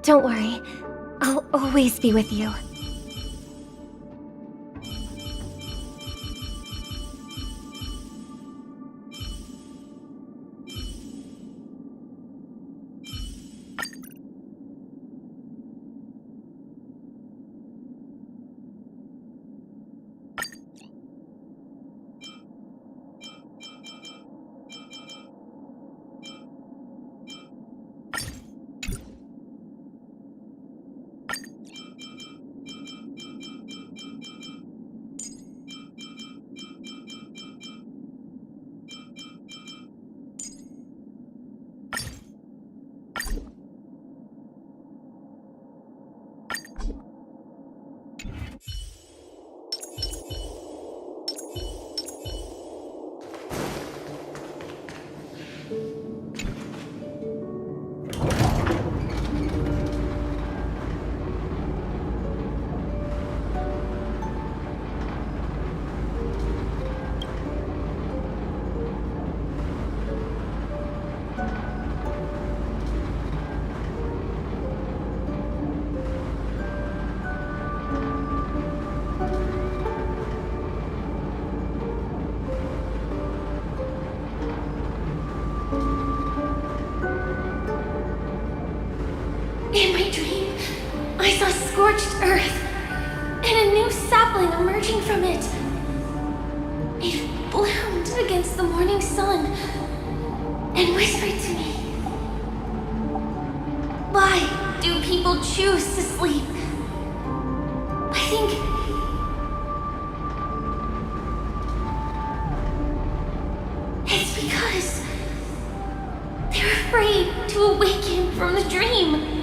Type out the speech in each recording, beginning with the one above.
Don't worry. I'll always be with you. In my dream, I saw scorched earth, and a new sapling emerging from it. It bloomed against the morning sun, and whispered to me, "Why do people choose to sleep?" I think it's because they're afraid to awaken from the dream.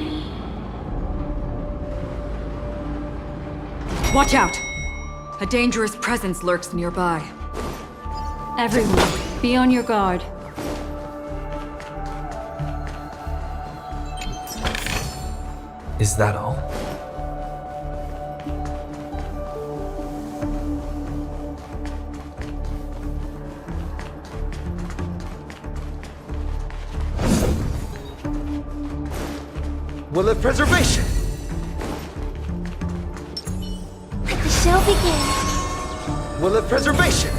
Watch out! A dangerous presence lurks nearby. Everyone, be on your guard. Is that all? Will of preservation! Let the show begin. Will of preservation!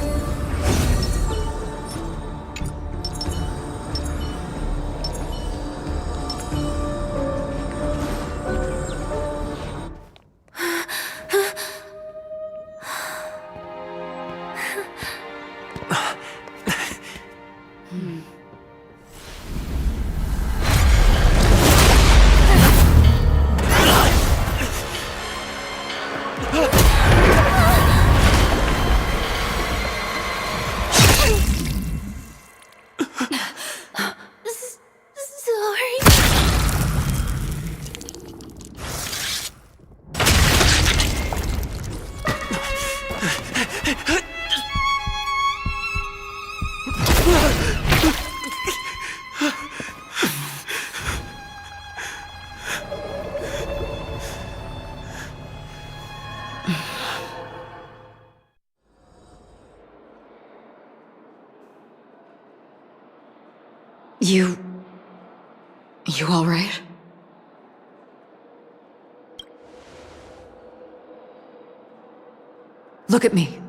You all right? Look at me.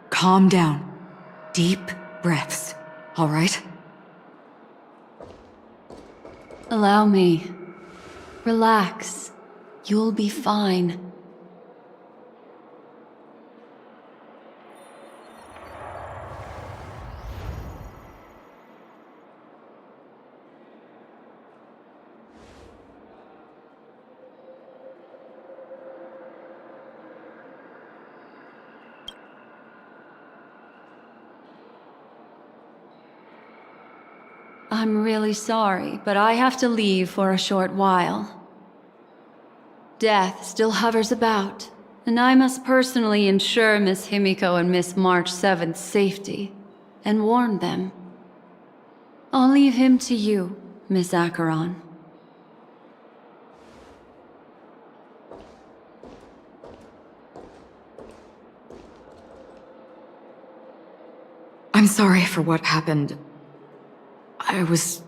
Calm down. Deep breaths, all right? Allow me. Relax. You'll be fine. I'm really sorry, but I have to leave for a short while. Death still hovers about, and I must personally ensure Miss Himiko and Miss March 7th's safety, and warn them. I'll leave him to you, Miss Acheron. I'm sorry for what happened. I was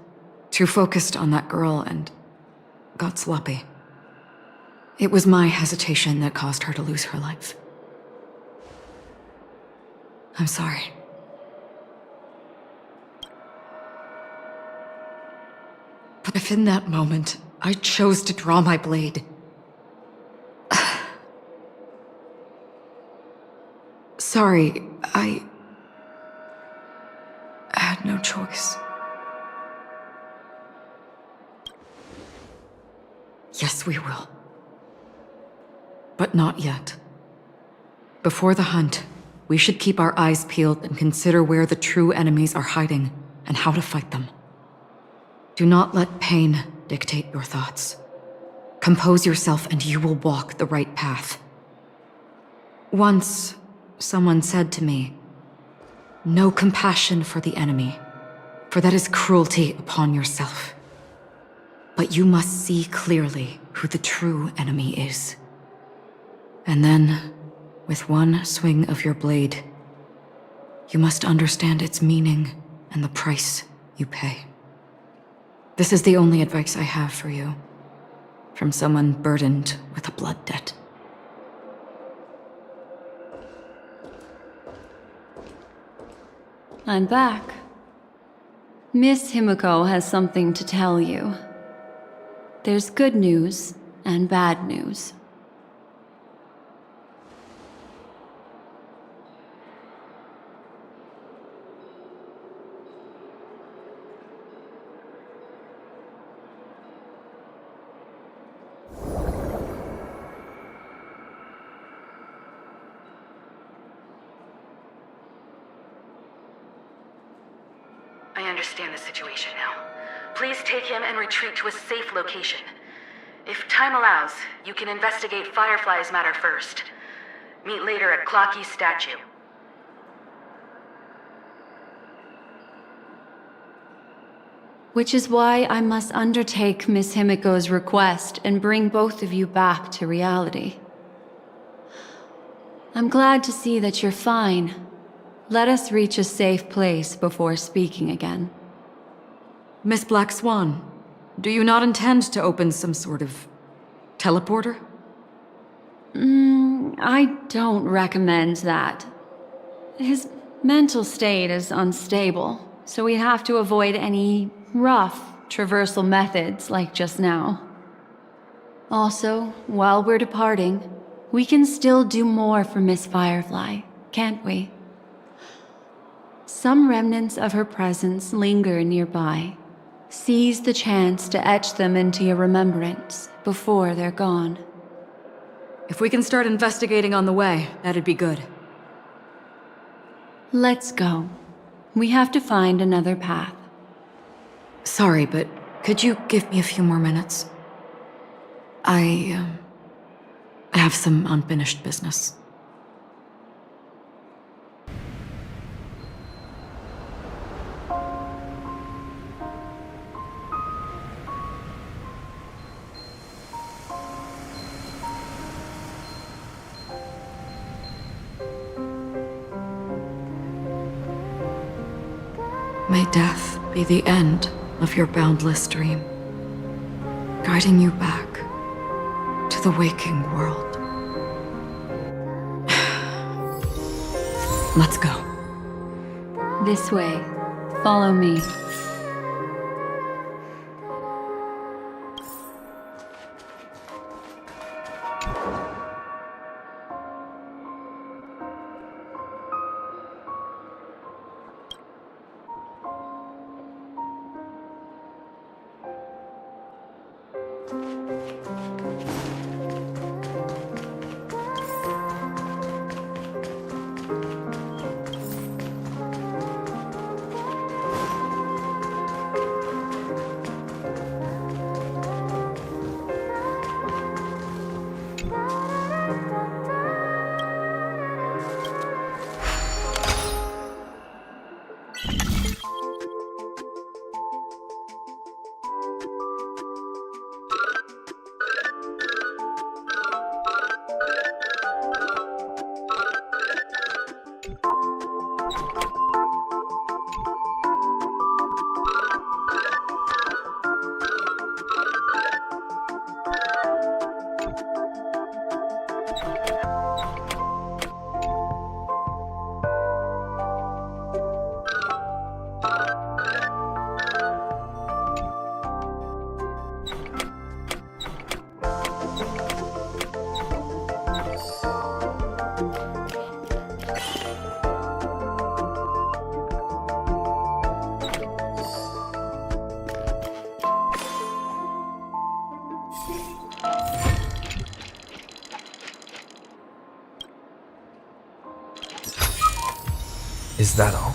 too focused on that girl and got sloppy. It was my hesitation that caused her to lose her life. I'm sorry. But if in that moment, I chose to draw my blade... Sorry, I had no choice. Yes, we will. But not yet. Before the hunt, we should keep our eyes peeled and consider where the true enemies are hiding and how to fight them. Do not let pain dictate your thoughts. Compose yourself and you will walk the right path. Once, someone said to me, "No compassion for the enemy, for that is cruelty upon yourself. But you must see clearly who the true enemy is. And then, with one swing of your blade, you must understand its meaning and the price you pay." This is the only advice I have for you, from someone burdened with a blood debt. I'm back. Miss Himiko has something to tell you. There's good news and bad news. I understand the situation now. Please take him and retreat to a safe location. If time allows, you can investigate Firefly's matter first. Meet later at Clocky's statue. Which is why I must undertake Miss Himiko's request and bring both of you back to reality. I'm glad to see that you're fine. Let us reach a safe place before speaking again. Miss Black Swan, do you not intend to open some sort of teleporter? I don't recommend that. His mental state is unstable, so we have to avoid any rough traversal methods like just now. Also, while we're departing, we can still do more for Miss Firefly, can't we? Some remnants of her presence linger nearby. Seize the chance to etch them into your remembrance before they're gone. If we can start investigating on the way, that'd be good. Let's go. We have to find another path. Sorry, but could you give me a few more minutes? I have some unfinished business. May death be the end of your boundless dream, guiding you back to the waking world. Let's go. This way. Follow me. Is that all?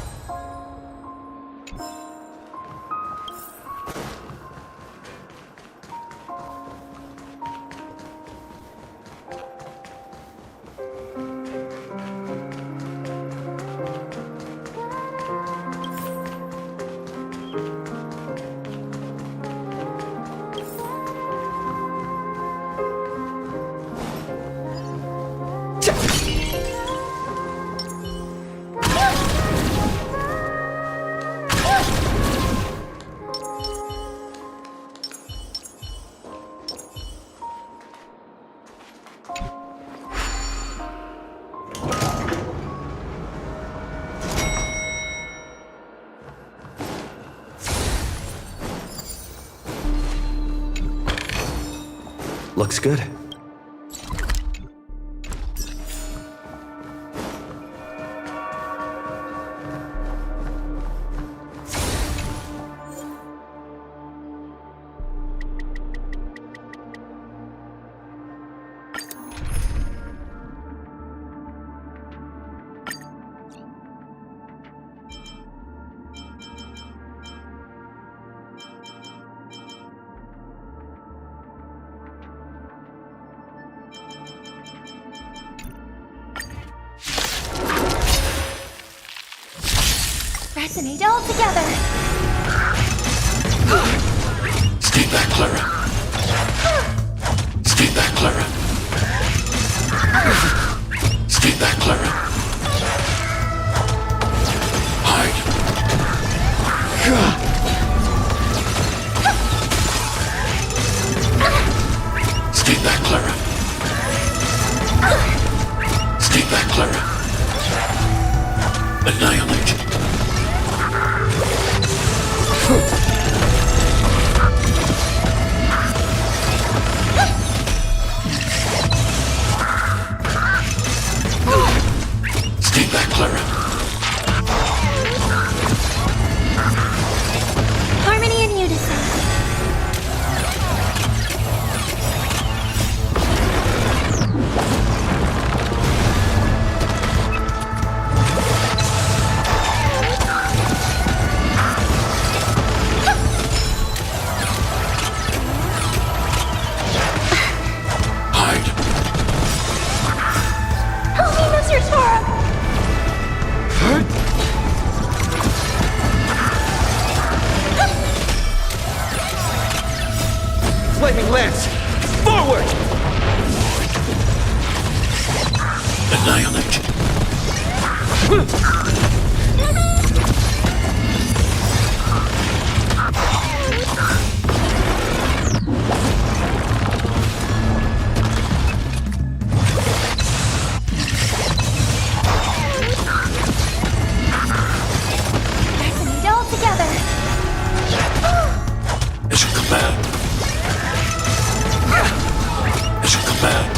Looks good. Resonate all together. Stay back, Clara. Stay back, Clara. Stay back, Clara. Hide. Stay back, Clara. Stay back, Clara. Annihilate. Stay back, Clara. Harmony and unison. Flaming lance! Forward! Annihilate. Resonate all together. As you command. As you command.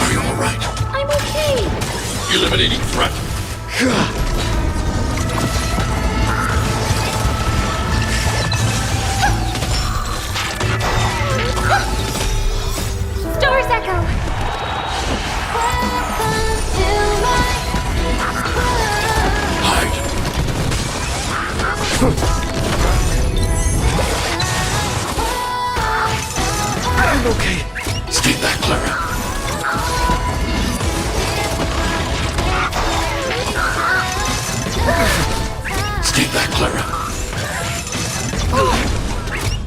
Are you alright? I'm okay. Eliminating threat. Stars echo. Welcome to my Hide. I'm okay. Stay back, Clara. Stay back, Clara.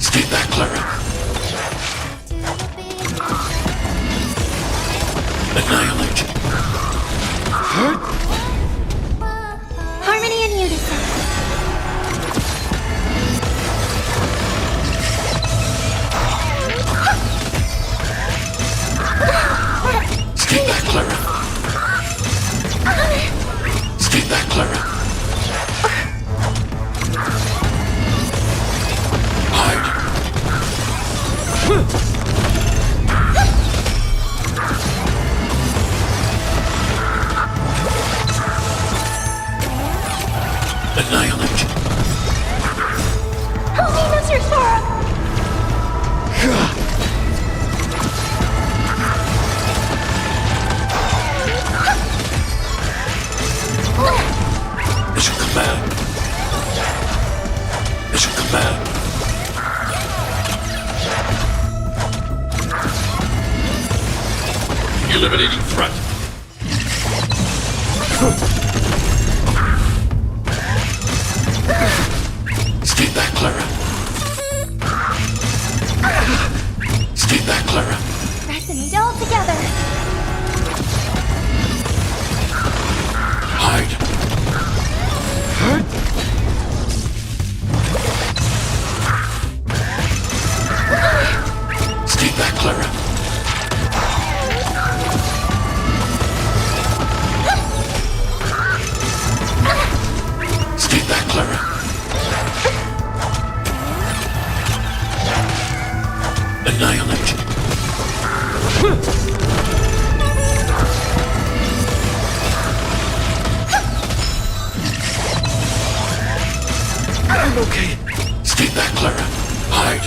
Stay back, Clara. Annihilate. harmony and unison. Stay back, Clara. Stay back, Clara. Hide. Eliminating threat. Stay back, Clara. Stay back, Clara. Resonate all together. Hide. Stay back, Clara. Stay back, Clara. Annihilate. I'm okay. Stay back, Clara. Hide.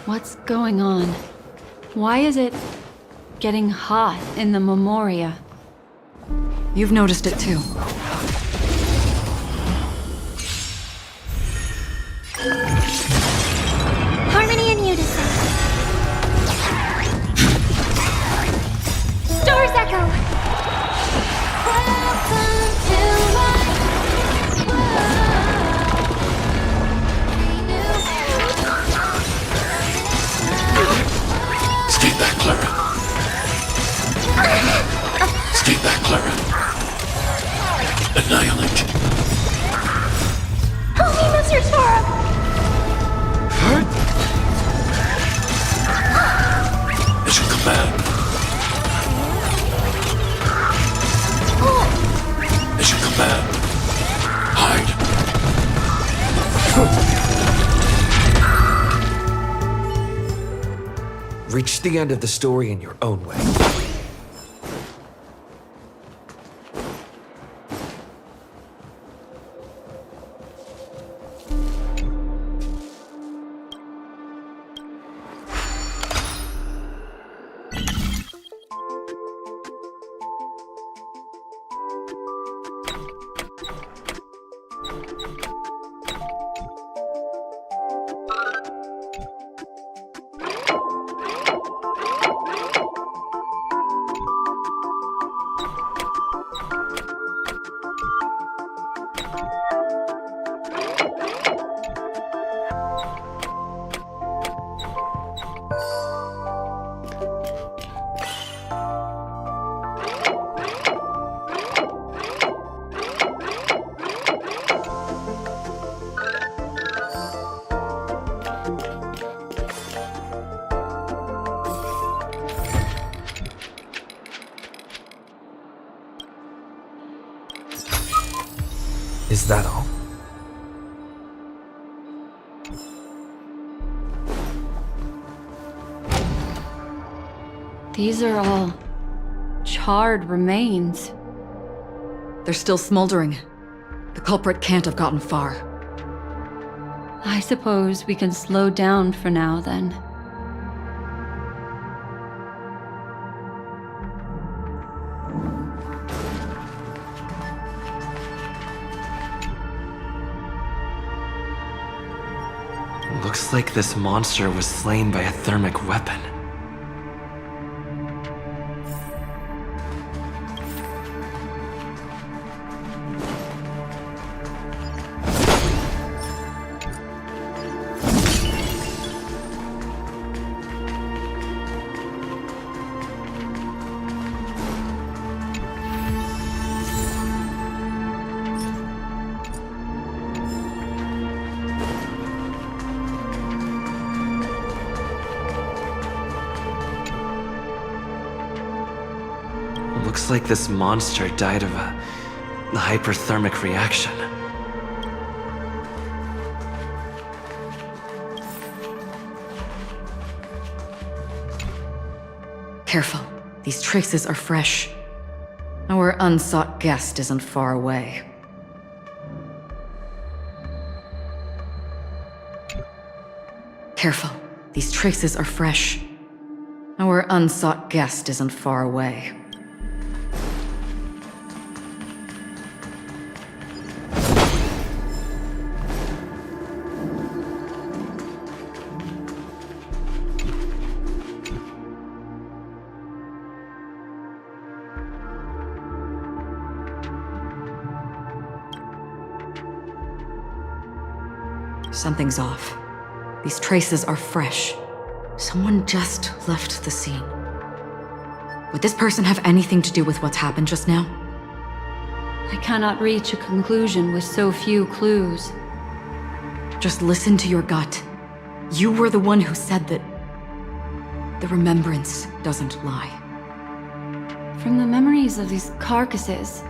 What's going on? Why is it getting hot in the Memoria? You've noticed it too. Harmony and unison. Stars echo. Welcome to my Stay back, Clara. Stay back, Clara. Annihilate. Holy Masters Forum! Mission command. Mission command. Hide. Reach the end of the story in your own way. Is that all? These are all charred remains. They're still smoldering. The culprit can't have gotten far. I suppose we can slow down for now, then. Looks like this monster was slain by a thermic weapon. Looks like this monster died of a hyperthermic reaction. Careful. These traces are fresh. Our unsought guest isn't far away. Careful. These traces are fresh. Our unsought guest isn't far away. Something's off. These traces are fresh. Someone just left the scene. Would this person have anything to do with what's happened just now? I cannot reach a conclusion with so few clues. Just listen to your gut. You were the one who said that the remembrance doesn't lie. From the memories of these carcasses,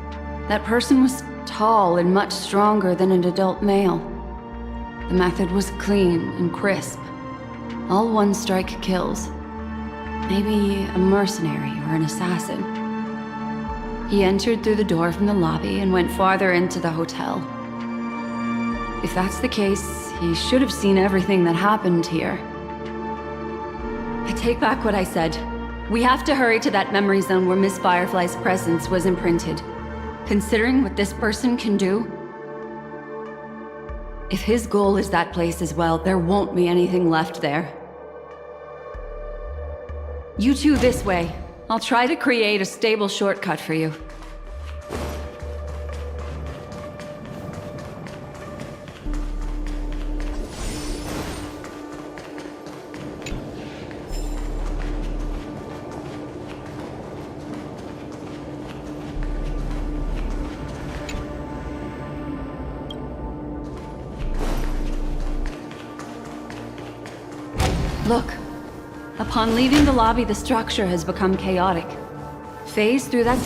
that person was tall and much stronger than an adult male. The method was clean and crisp. All one-strike kills. Maybe a mercenary or an assassin. He entered through the door from the lobby and went farther into the hotel. If that's the case, he should have seen everything that happened here. I take back what I said. We have to hurry to that memory zone where Miss Firefly's presence was imprinted. Considering what this person can do, if his goal is that place as well, there won't be anything left there. You two this way. I'll try to create a stable shortcut for you. Look. Upon leaving the lobby, the structure has become chaotic. Phase through that...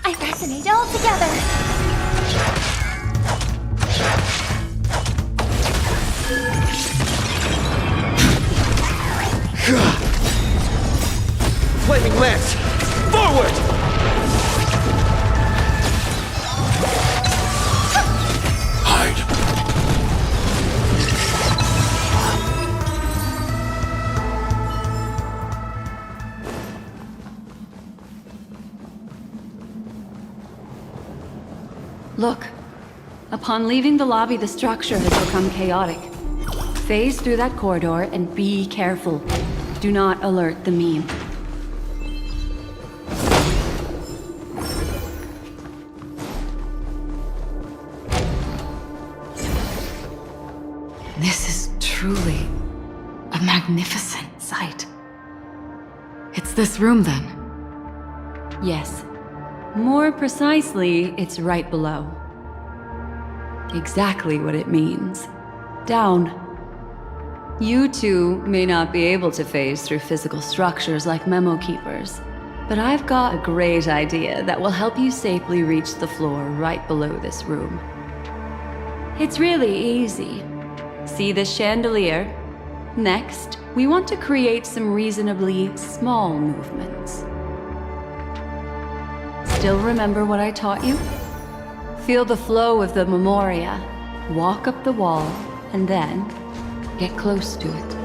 I fascinate all together. Flaming lance! Forward! Look. Upon leaving the lobby, the structure has become chaotic. Phase through that corridor and be careful. Do not alert the meme. This is truly a magnificent sight. It's this room, then? Yes. More precisely, it's right below. Exactly what it means. Down. You two may not be able to phase through physical structures like memo keepers, but I've got a great idea that will help you safely reach the floor right below this room. It's really easy. See this chandelier? Next, we want to create some reasonably small movements. Still remember what I taught you? Feel the flow of the memoria, walk up the wall, and then get close to it.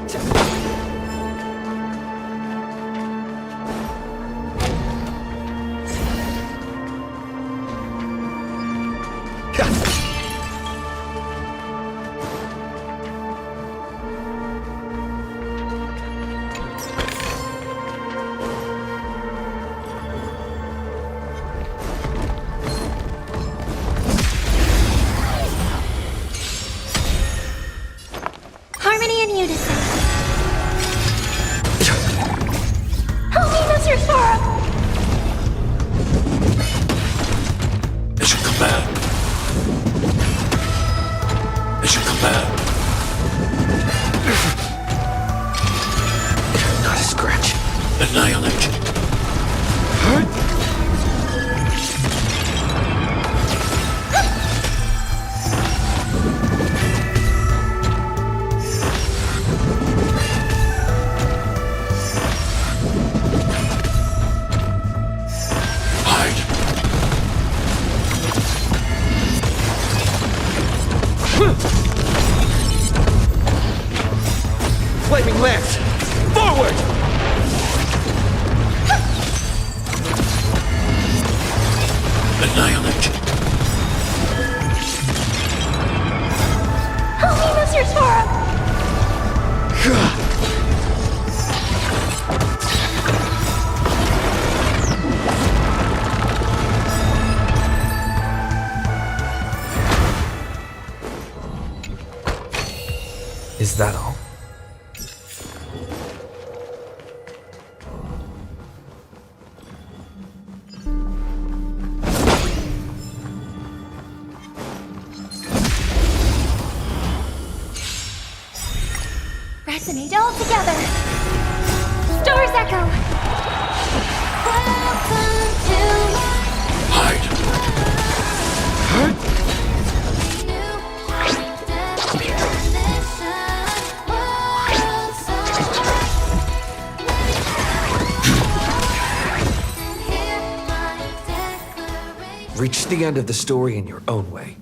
Harmony and unison. Help me, Mr. Sorrow! Mission command. Mission command. Not a scratch. Annihilate. Hide. flaming lance! Forward! Annihilate. Help me, Mr. Sora! Is that all? Resonate all together. Stars echo. Welcome to Hide. Reach the end of the story in your own way.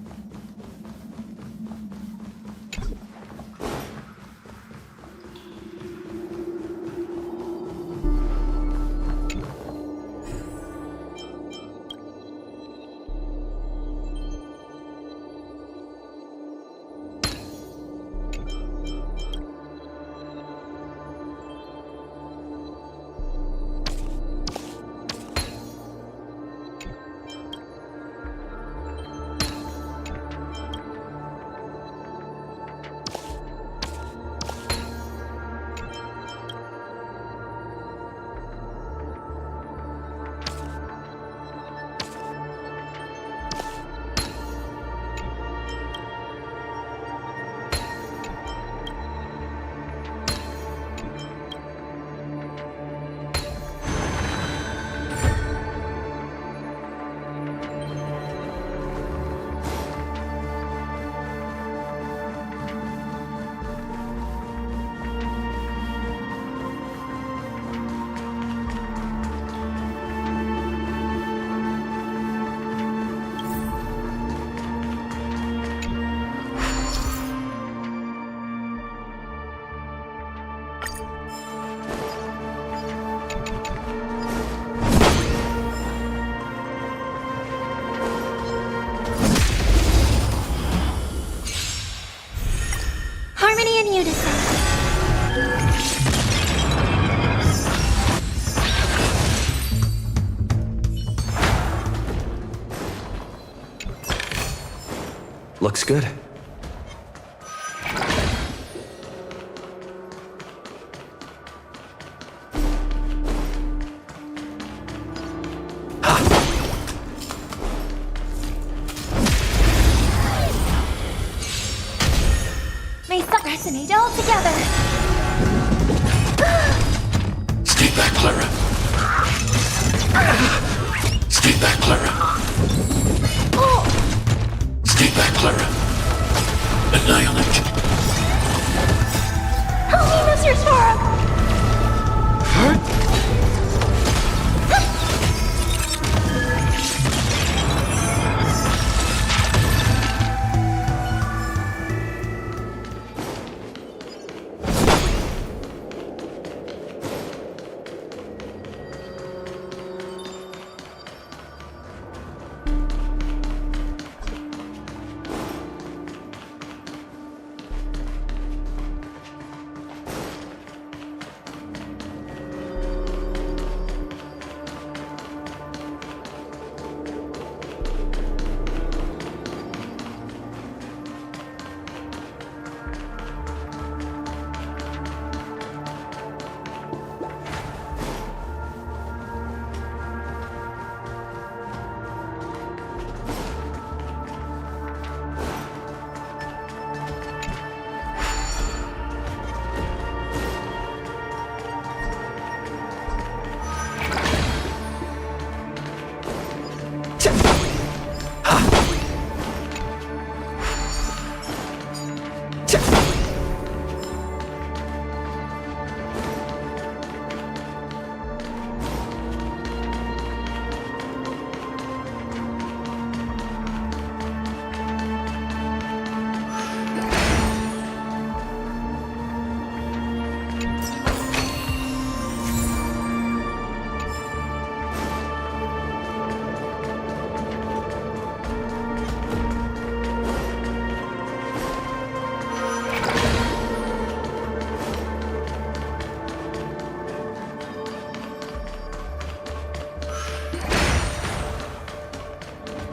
harmony and unison. Looks good. May some resonate all together. Stay back, Clara. Stay back, Clara. Stay back, Clara. Annihilate. Help me, Mr. Sora!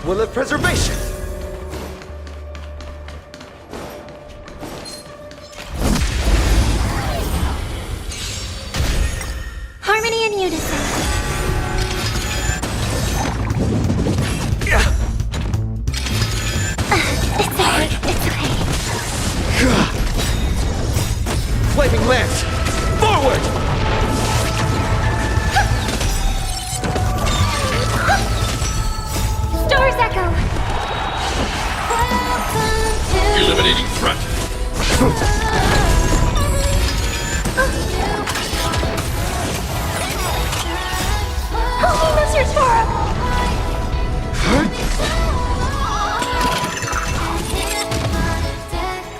Will of preservation! Harmony and unison. It's okay. It's okay. Flaming lance! Forward! Stars echo. Eliminating threat. Holy Masters Forum.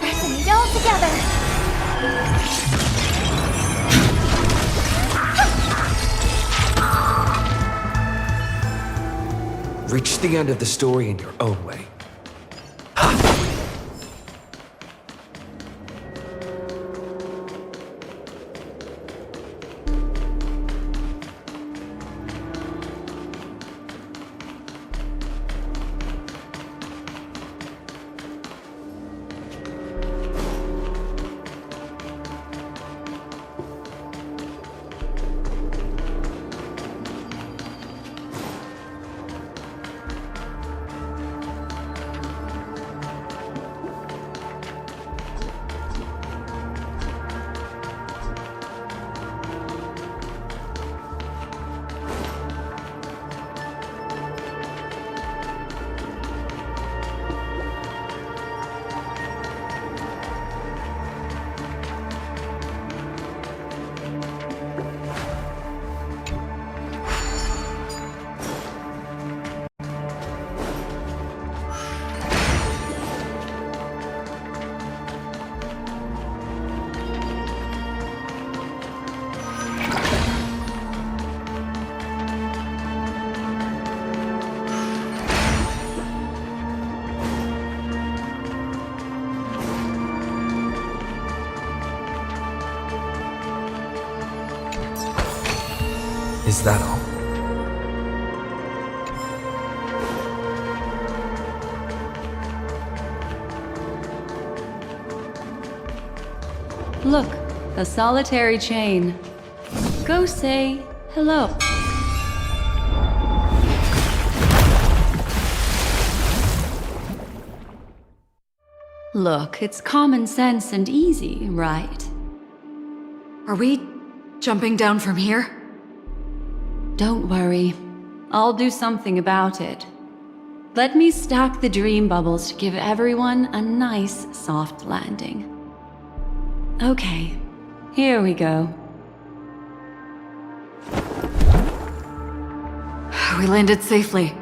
Resonate all together. Reach the end of the story in your own way. Is that all? Look, a solitary chain. Go say hello. Look, it's common sense and easy, right? Are we jumping down from here? Don't worry. I'll do something about it. Let me stack the dream bubbles to give everyone a nice, soft landing. Okay, here we go. We landed safely.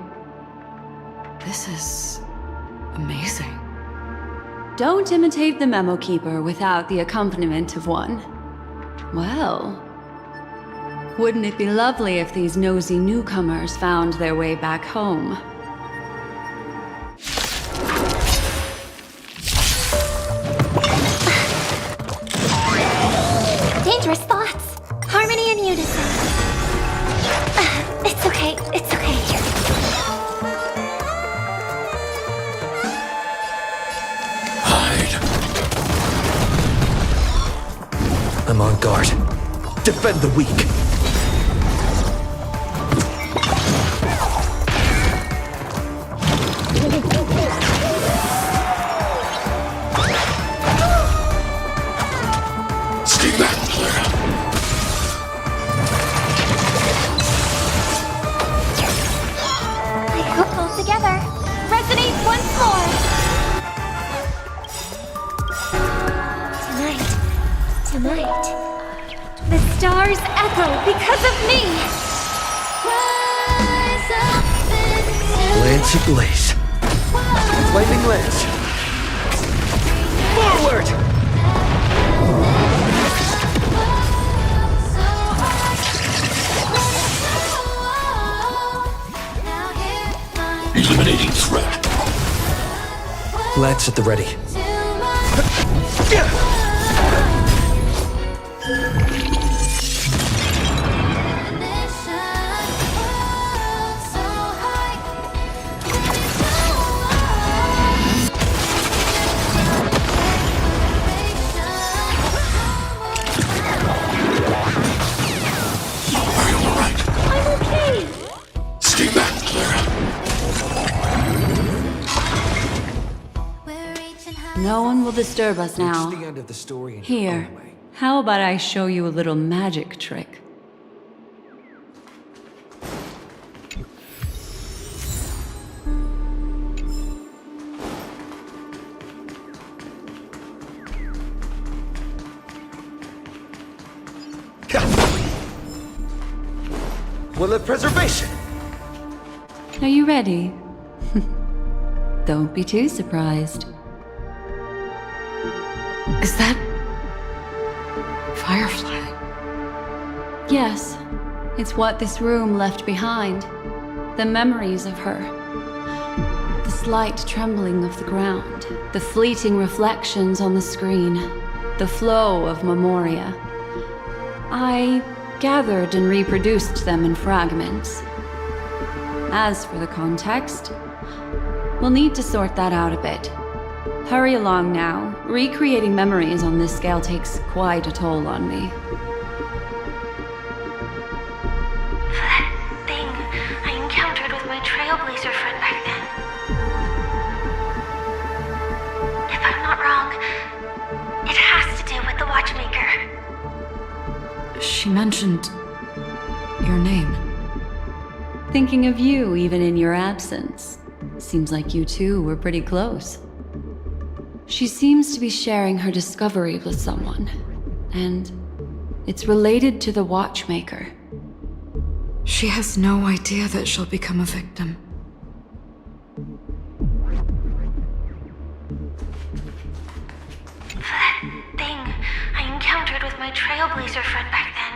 This is amazing. Don't imitate the memo keeper without the accompaniment of one. Well, wouldn't it be lovely if these nosy newcomers found their way back home? Dangerous thoughts. Harmony and unison. It's okay. It's okay. Hide. I'm on guard. Defend the weak. Stay back, Clara. I hope hold together. Resonate once more. Tonight. The stars echo because of me. Lance ablaze. Flaming lance. Forward! Eliminating threat. Lance at the ready. will disturb us now. Reach the end of the story in your Here, own way. how about I show you a little magic trick? Will of preservation! Are you ready? Don't be too surprised. Is that... Firefly? Yes, it's what this room left behind. The memories of her. The slight trembling of the ground. The fleeting reflections on the screen. The flow of memoria. I gathered and reproduced them in fragments. As for the context, we'll need to sort that out a bit. Hurry along now. Recreating memories on this scale takes quite a toll on me. That thing I encountered with my Trailblazer friend back then. If I'm not wrong, it has to do with the Watchmaker. She mentioned... your name. Thinking of you even in your absence. Seems like you two were pretty close. She seems to be sharing her discovery with someone, and it's related to the Watchmaker. She has no idea that she'll become a victim. That thing I encountered with my Trailblazer friend back then.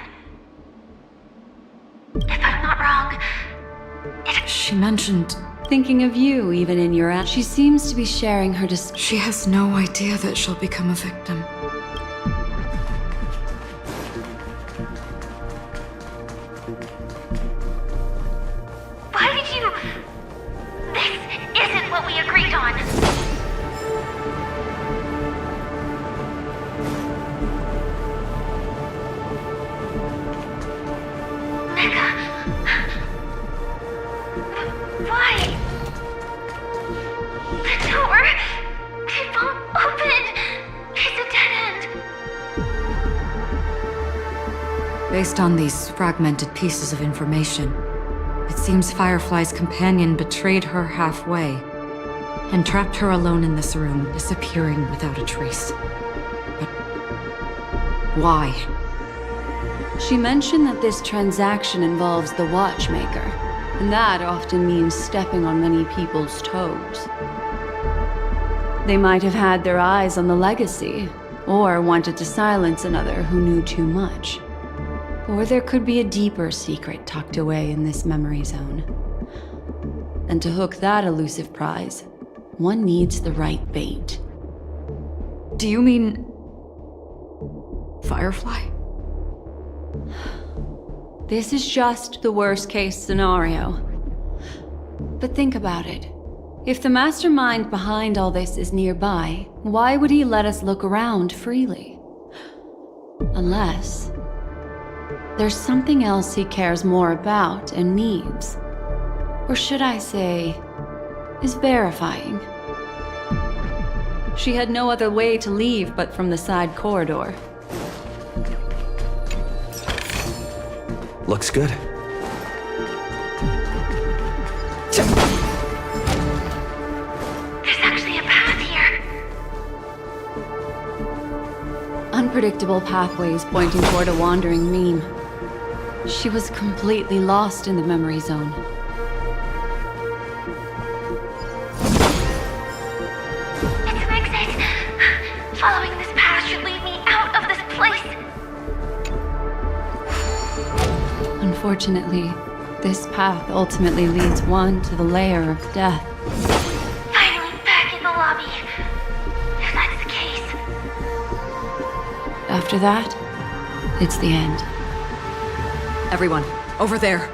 If I'm not wrong, She mentioned... Thinking of you even in your she seems to be sharing her She has no idea that she'll become a victim. why did you... This isn't what we agreed on. Mecca... Why? The door... It won't open. It's a dead end. Based on these fragmented pieces of information, it seems Firefly's companion betrayed her halfway and trapped her alone in this room, disappearing without a trace. But why? She mentioned that this transaction involves the Watchmaker, and that often means stepping on many people's toes. They might have had their eyes on the legacy, or wanted to silence another who knew too much. Or there could be a deeper secret tucked away in this memory zone. And to hook that elusive prize, one needs the right bait. Do you mean... Firefly? This is just the worst-case scenario. But think about it. If the mastermind behind all this is nearby, why would he let us look around freely? Unless... there's something else he cares more about and needs. Or should I say, is verifying. She had no other way to leave but from the side corridor. Looks good. There's actually a path here. Unpredictable pathways pointing toward a wandering meme. She was completely lost in the memory zone. It's an exit. Following this path should lead me out of this place. Unfortunately, this path ultimately leads one to the lair of death. Finally back in the lobby. If that's the case. After that, it's the end. Everyone, over there.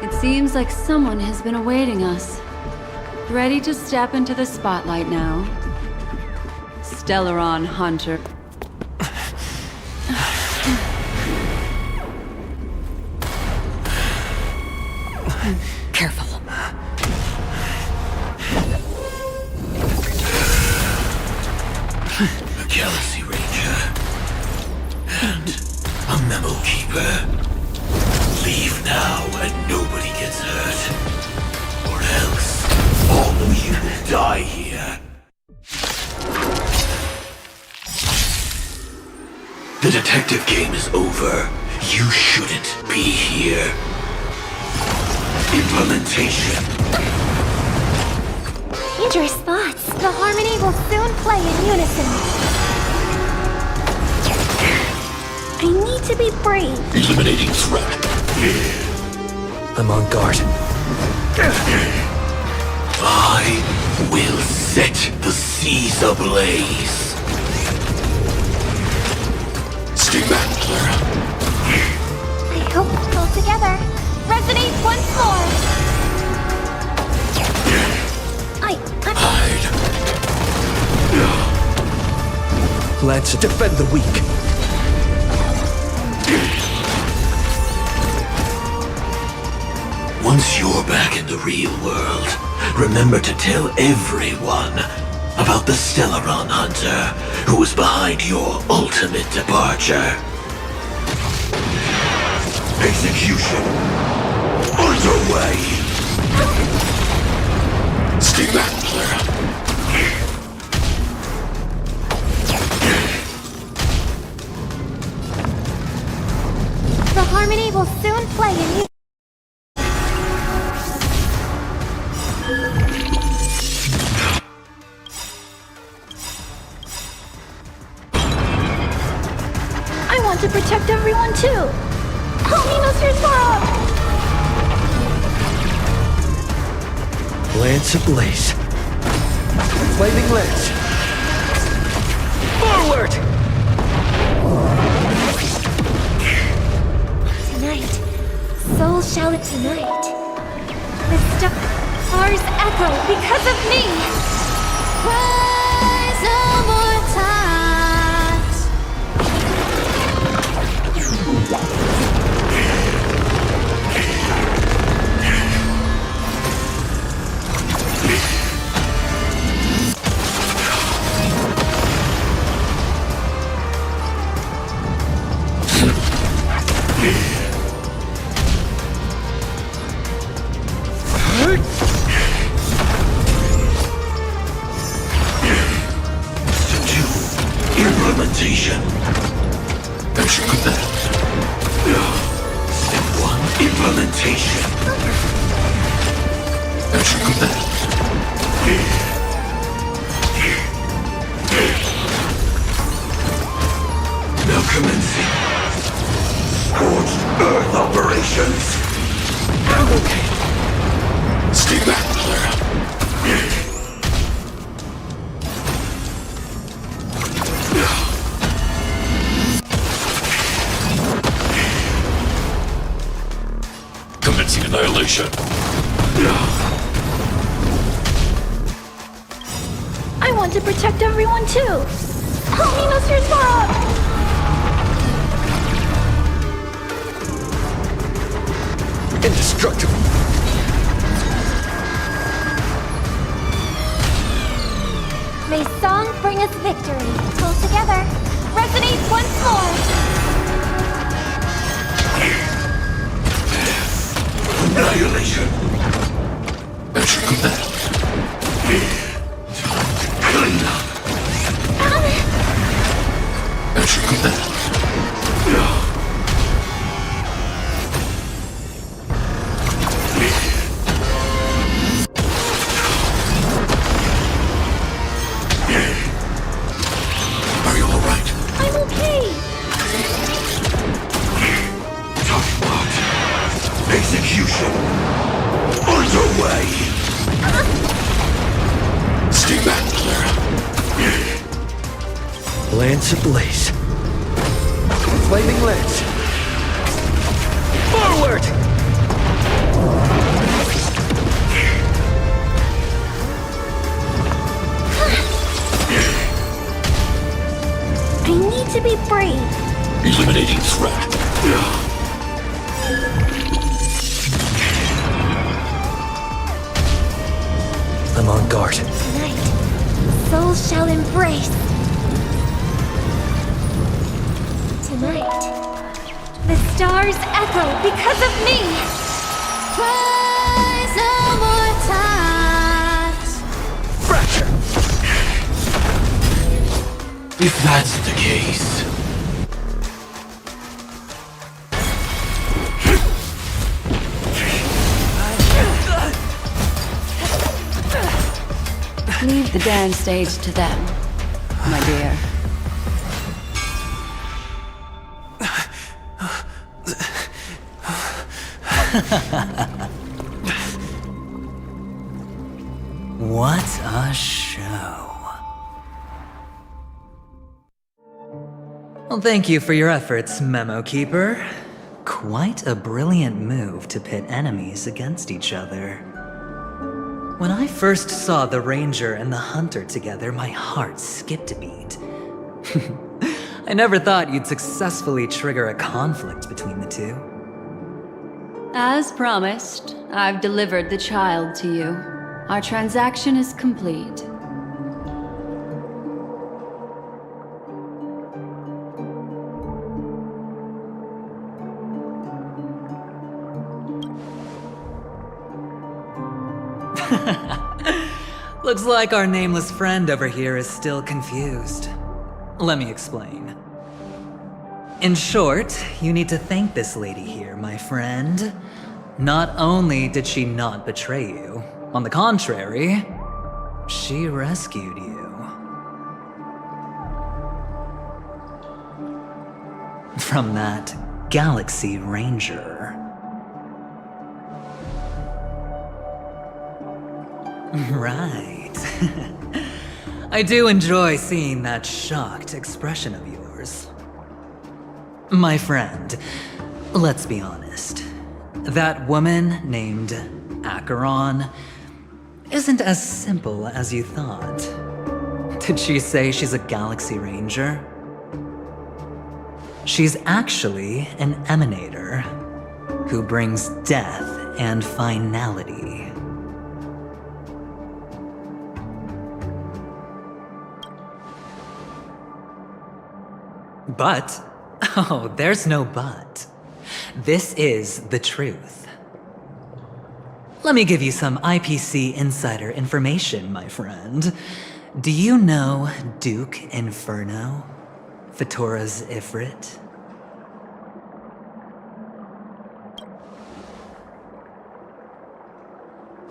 It seems like someone has been awaiting us. Ready to step into the spotlight now. Stellaron Hunter. Careful. a Galaxy Ranger, and a Memo Keeper. Leave now and nobody gets hurt. Or else, all of you will die here. The detective game is over. You shouldn't be here. Implementation. Dangerous thoughts. The harmony will soon play in unison. I need to be brave. Eliminating threat. I'm on guard. I will set the seas ablaze. Stay back, Clara. I hope we'll pull together. Resonate once more. Hide. Let's defend the weak. Once you're back in the real world, remember to tell everyone about the Stellaron hunter who was behind your ultimate departure. Execution underway. Stay back, Clara. The harmony will soon play in unison. I want to protect everyone too. Help me, Mr. Zorro! Lance ablaze. Flaming lance. Forward! Tonight, souls shall unite. The stars echo because of me. Rise no more times. Implementation. Step 1, implementation. Now commencing. Scorched Earth operations. I'm okay. Stay back, Clara. Commencing annihilation. I want to protect everyone too. Help me, Mr. Zorro! Indestructible. May song bring us victory. Pull together. Resonate once more. Annihilation. Clean up. Are you all right? I'm okay. Tough spot. Execution underway. Stay back, Clara. Lance ablaze. Flaming lance. Forward! I need to be brave. Eliminating threat. I'm on guard. Tonight, souls shall embrace. tonight. The stars echo because of me! Tries no more times. Fracture! If that's the case... Leave the dance stage to them, my dear. What a show. Well, thank you for your efforts, Memo Keeper. Quite a brilliant move to pit enemies against each other. When I first saw the Ranger and the Hunter together, my heart skipped a beat. I never thought you'd successfully trigger a conflict between the two. As promised, I've delivered the child to you. Our transaction is complete. Looks like our nameless friend over here is still confused. Let me explain. In short, you need to thank this lady here, my friend. Not only did she not betray you, on the contrary, she rescued you. From that Galaxy Ranger. Right. I do enjoy seeing that shocked expression of yours. My friend, let's be honest. That woman named Acheron isn't as simple as you thought. Did she say she's a Galaxy Ranger? She's actually an emanator who brings death and finality. But, oh, there's no but. This is the truth. Let me give you some IPC insider information, my friend. Do you know Duke Inferno? Fatora's Ifrit?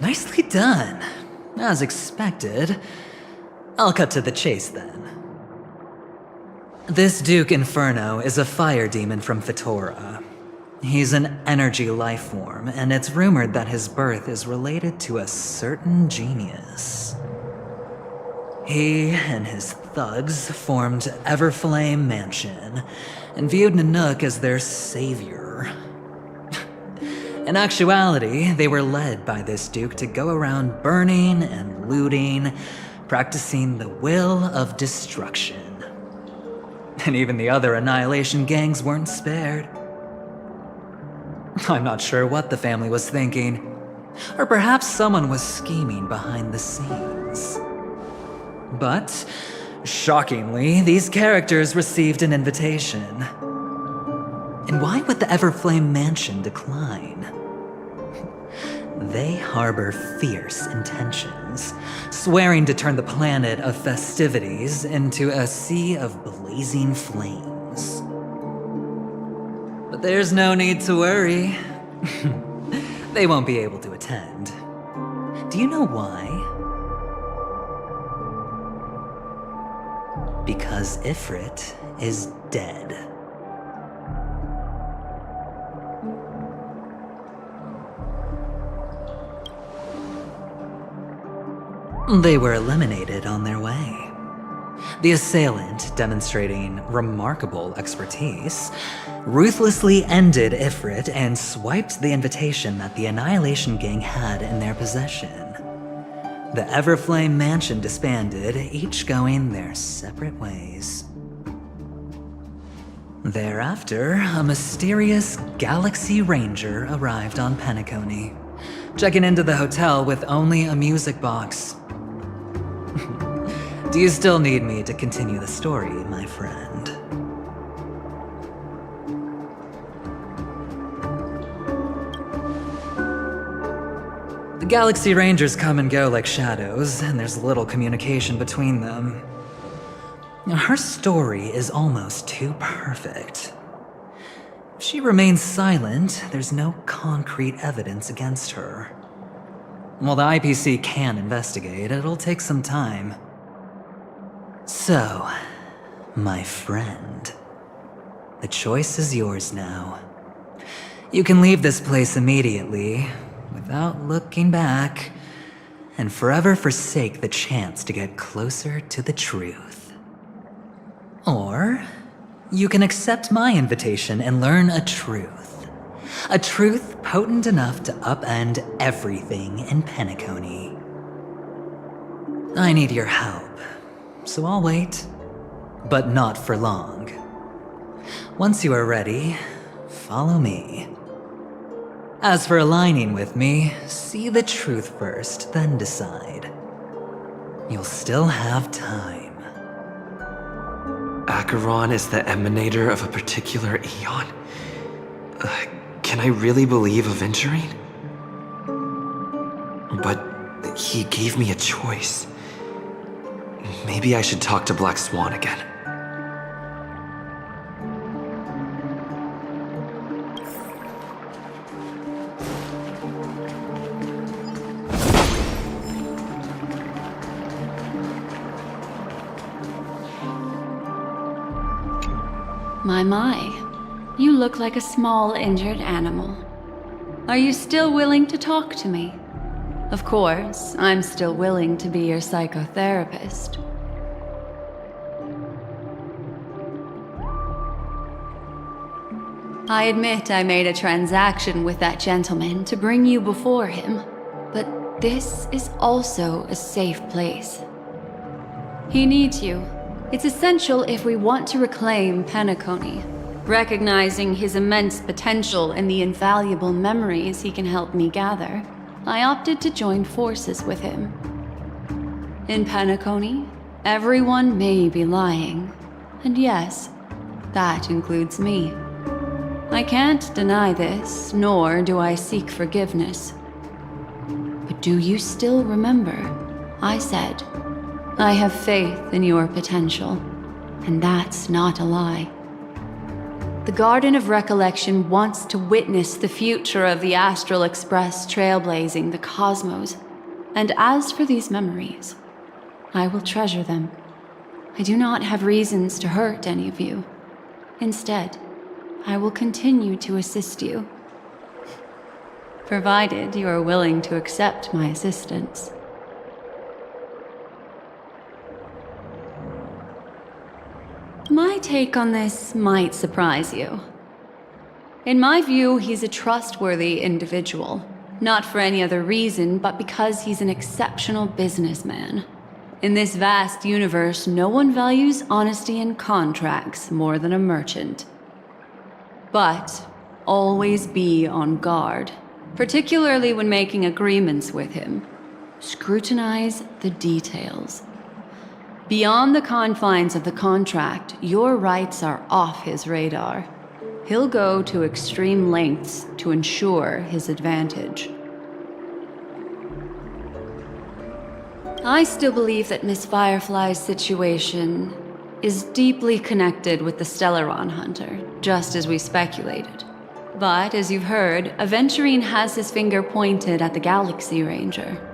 Nicely done. As expected. I'll cut to the chase then. This Duke Inferno is a fire demon from Fatora. He's an energy life form, and it's rumored that his birth is related to a certain genius. He and his thugs formed Everflame Mansion, and viewed Nanook as their savior. In actuality, they were led by this Duke to go around burning and looting, practicing the will of destruction. And even the other Annihilation gangs weren't spared. I'm not sure what the family was thinking. Or perhaps someone was scheming behind the scenes. But, shockingly, these characters received an invitation. And why would the Everflame Mansion decline? They harbor fierce intentions, swearing to turn the planet of festivities into a sea of blazing flames. But there's no need to worry. They won't be able to attend. Do you know why? Because Ifrit is dead. They were eliminated on their way. The assailant, demonstrating remarkable expertise, ruthlessly ended Ifrit and swiped the invitation that the Annihilation Gang had in their possession. The Everflame Mansion disbanded, each going their separate ways. Thereafter, a mysterious Galaxy Ranger arrived on Penacony, checking into the hotel with only a music box. Do you still need me to continue the story, my friend? Galaxy Rangers come and go like shadows, and there's little communication between them. Her story is almost too perfect. If she remains silent, there's no concrete evidence against her. While the IPC can investigate, it'll take some time. So, my friend, the choice is yours now. You can leave this place immediately, without looking back, and forever forsake the chance to get closer to the truth. Or, you can accept my invitation and learn a truth. A truth potent enough to upend everything in Penacony. I need your help, so I'll wait, but not for long. Once you are ready, follow me. As for aligning with me, see the truth first, then decide. You'll still have time. Acheron is the emanator of a particular Aeon? Can I really believe Aventurine? But he gave me a choice. Maybe I should talk to Black Swan again. My. You look like a small, injured animal. Are you still willing to talk to me? Of course, I'm still willing to be your psychotherapist. I admit I made a transaction with that gentleman to bring you before him, but this is also a safe place. He needs you. It's essential if we want to reclaim Penacony. Recognizing his immense potential and the invaluable memories he can help me gather, I opted to join forces with him. In Penacony, everyone may be lying. And yes, that includes me. I can't deny this, nor do I seek forgiveness. But do you still remember? I said, I have faith in your potential, and that's not a lie. The Garden of Recollection wants to witness the future of the Astral Express trailblazing the cosmos. And as for these memories, I will treasure them. I do not have reasons to hurt any of you. Instead, I will continue to assist you. Provided you are willing to accept my assistance. My take on this might surprise you. In my view, he's a trustworthy individual. Not for any other reason, but because he's an exceptional businessman. In this vast universe, no one values honesty in contracts more than a merchant. But always be on guard, particularly when making agreements with him. Scrutinize the details. Beyond the confines of the contract, your rights are off his radar. He'll go to extreme lengths to ensure his advantage. I still believe that Miss Firefly's situation is deeply connected with the Stellaron hunter, just as we speculated. But, as you've heard, Aventurine has his finger pointed at the Galaxy Ranger.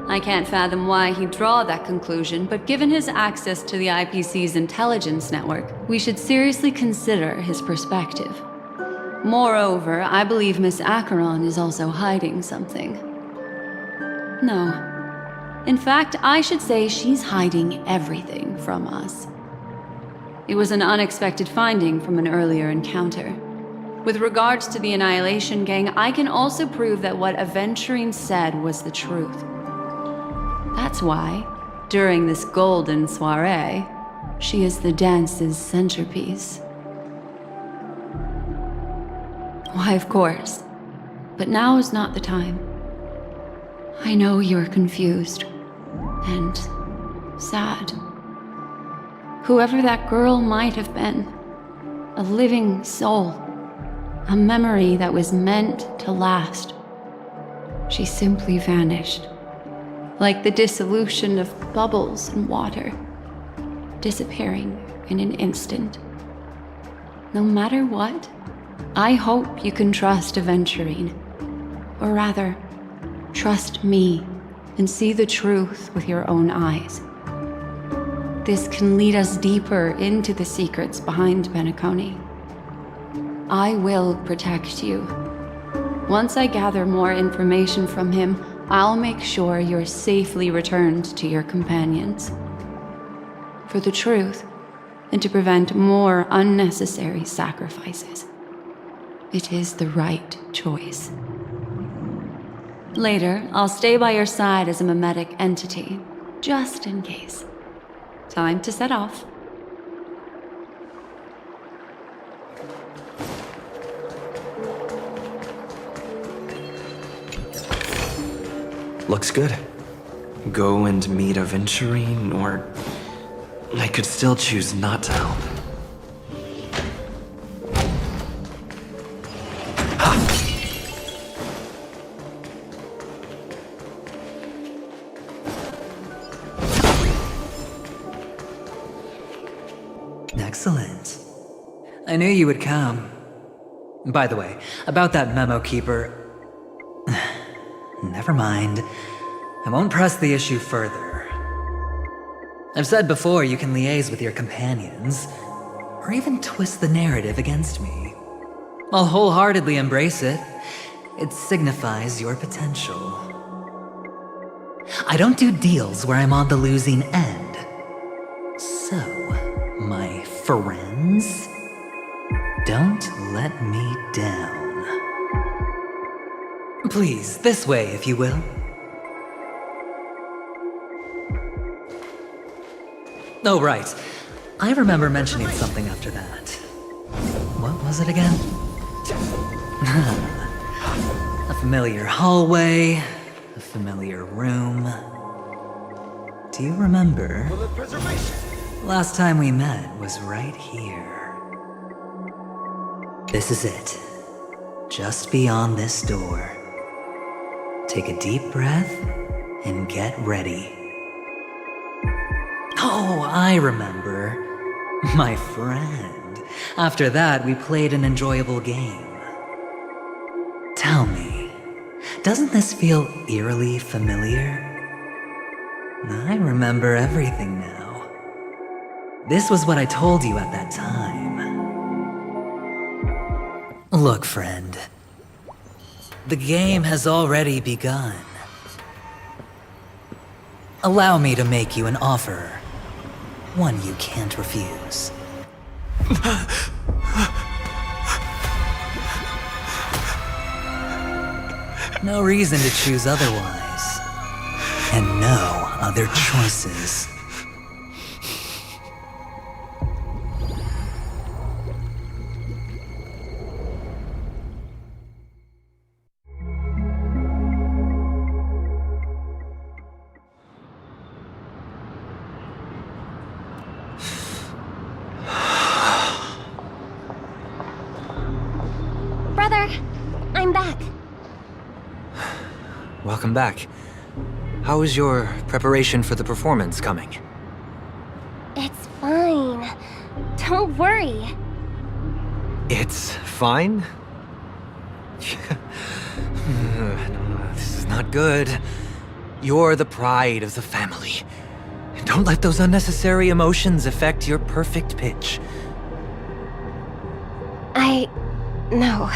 I can't fathom why he'd draw that conclusion, but given his access to the IPC's intelligence network, we should seriously consider his perspective. Moreover, I believe Miss Acheron is also hiding something. No. In fact, I should say she's hiding everything from us. It was an unexpected finding from an earlier encounter. With regards to the Annihilation Gang, I can also prove that what Aventurine said was the truth. That's why, during this golden soiree, she is the dance's centerpiece. Why, of course. But now is not the time. I know you're confused. And sad. Whoever that girl might have been, a living soul, a memory that was meant to last. she simply vanished. Like the dissolution of bubbles in water, disappearing in an instant. No matter what, I hope you can trust Aventurine. Or rather, trust me and see the truth with your own eyes. This can lead us deeper into the secrets behind Penacony. I will protect you. Once I gather more information from him, I'll make sure you're safely returned to your companions. For the truth, and to prevent more unnecessary sacrifices. It is the right choice. Later, I'll stay by your side as a mimetic entity, just in case. Time to set off. Looks good. Go and meet Aventurine, or I could still choose not to help. Excellent. I knew you would come. By the way, about that memo keeper... Never mind. I won't press the issue further. I've said before you can liaise with your companions, or even twist the narrative against me. I'll wholeheartedly embrace it. It signifies your potential. I don't do deals where I'm on the losing end. So, my friends, don't let me down. Please, this way, if you will. Oh, right. I remember mentioning something after that. What was it again? A familiar hallway, a familiar room. Do you remember? Last time we met was right here. This is it. Just beyond this door. Take a deep breath and get ready. Oh, I remember. My friend. After that, we played an enjoyable game. Tell me, doesn't this feel eerily familiar? I remember everything now. This was what I told you at that time. Look, friend. The game has already begun. Allow me to make you an offer. One you can't refuse. No reason to choose otherwise. And no other choices. Brother, I'm back. Welcome back. How is your preparation for the performance coming? It's fine. Don't worry. It's fine? This is not good. You're the pride of the family. Don't let those unnecessary emotions affect your perfect pitch. No.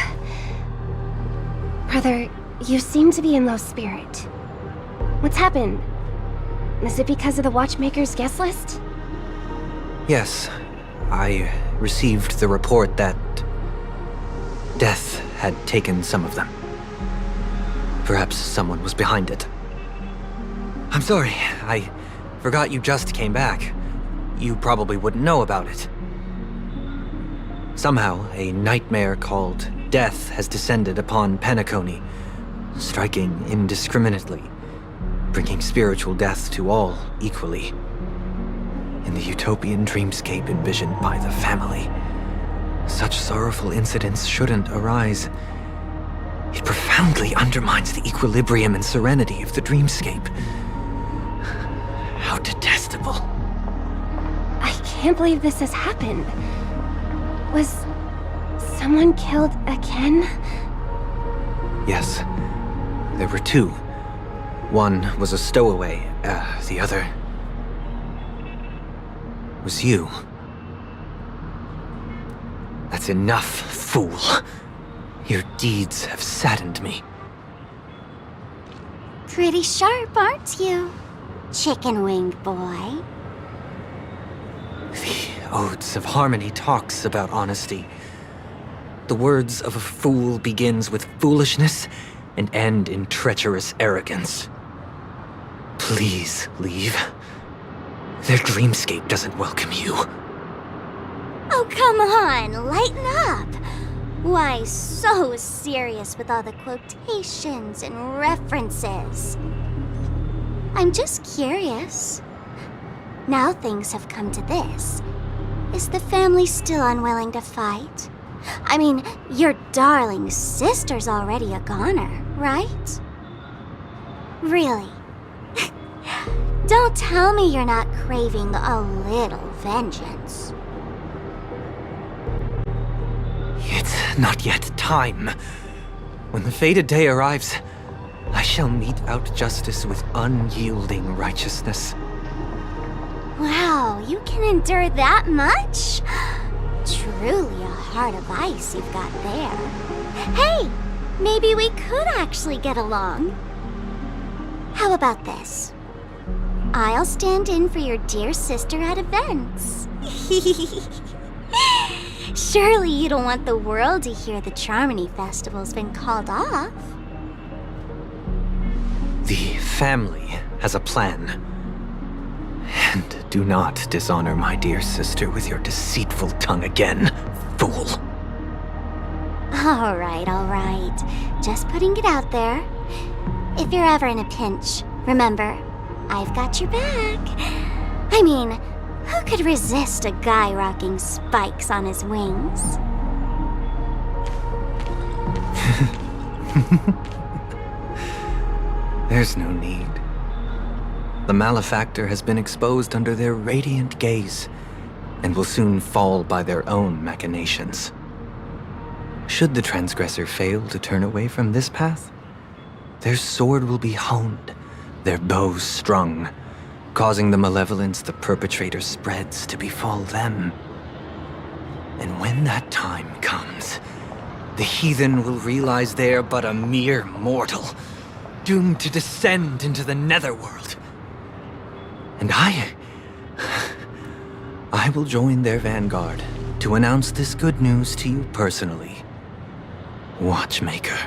Brother, you seem to be in low spirit. What's happened? Is it because of the Watchmaker's guest list? Yes, I received the report that death had taken some of them. Perhaps someone was behind it. I'm sorry, I forgot you just came back. You probably wouldn't know about it. Somehow, a nightmare called Death has descended upon Penacony, striking indiscriminately, bringing spiritual death to all equally. In the utopian dreamscape envisioned by the family, such sorrowful incidents shouldn't arise. It It profoundly undermines the equilibrium and serenity of the dreamscape. How detestable. I can't believe this has happened. Was someone killed again? Yes. There were two. One was a stowaway. The other was you. That's enough, fool. Your deeds have saddened me. Pretty sharp, aren't you, chicken wing boy? The Odes of Harmony talks about honesty. The words of a fool begins with foolishness and end in treacherous arrogance. Please leave. Their dreamscape doesn't welcome you. Oh, come on, lighten up. Why so serious with all the quotations and references? I'm just curious. Now things have come to this. Is the family still unwilling to fight? I mean, your darling sister's already a goner, right? Really? Don't tell me you're not craving a little vengeance. It's not yet time. When the fated day arrives, I shall mete out justice with unyielding righteousness. Wow, you can endure that much? Truly a heart of ice you've got there. Hey, maybe we could actually get along. How about this? I'll stand in for your dear sister at events. Surely you don't want the world to hear the Charmony Festival's been called off. The family has a plan. And do not dishonor my dear sister with your deceitful tongue again, fool. All right. Just putting it out there. If you're ever in a pinch, remember, I've got your back. I mean, who could resist a guy rocking spikes on his wings? There's no need. The malefactor has been exposed under their radiant gaze, and will soon fall by their own machinations. Should the transgressor fail to turn away from this path, their sword will be honed, their bows strung, causing the malevolence the perpetrator spreads to befall them. And when that time comes, the heathen will realize they're but a mere mortal, doomed to descend into the netherworld. And I will join their vanguard to announce this good news to you personally, Watchmaker.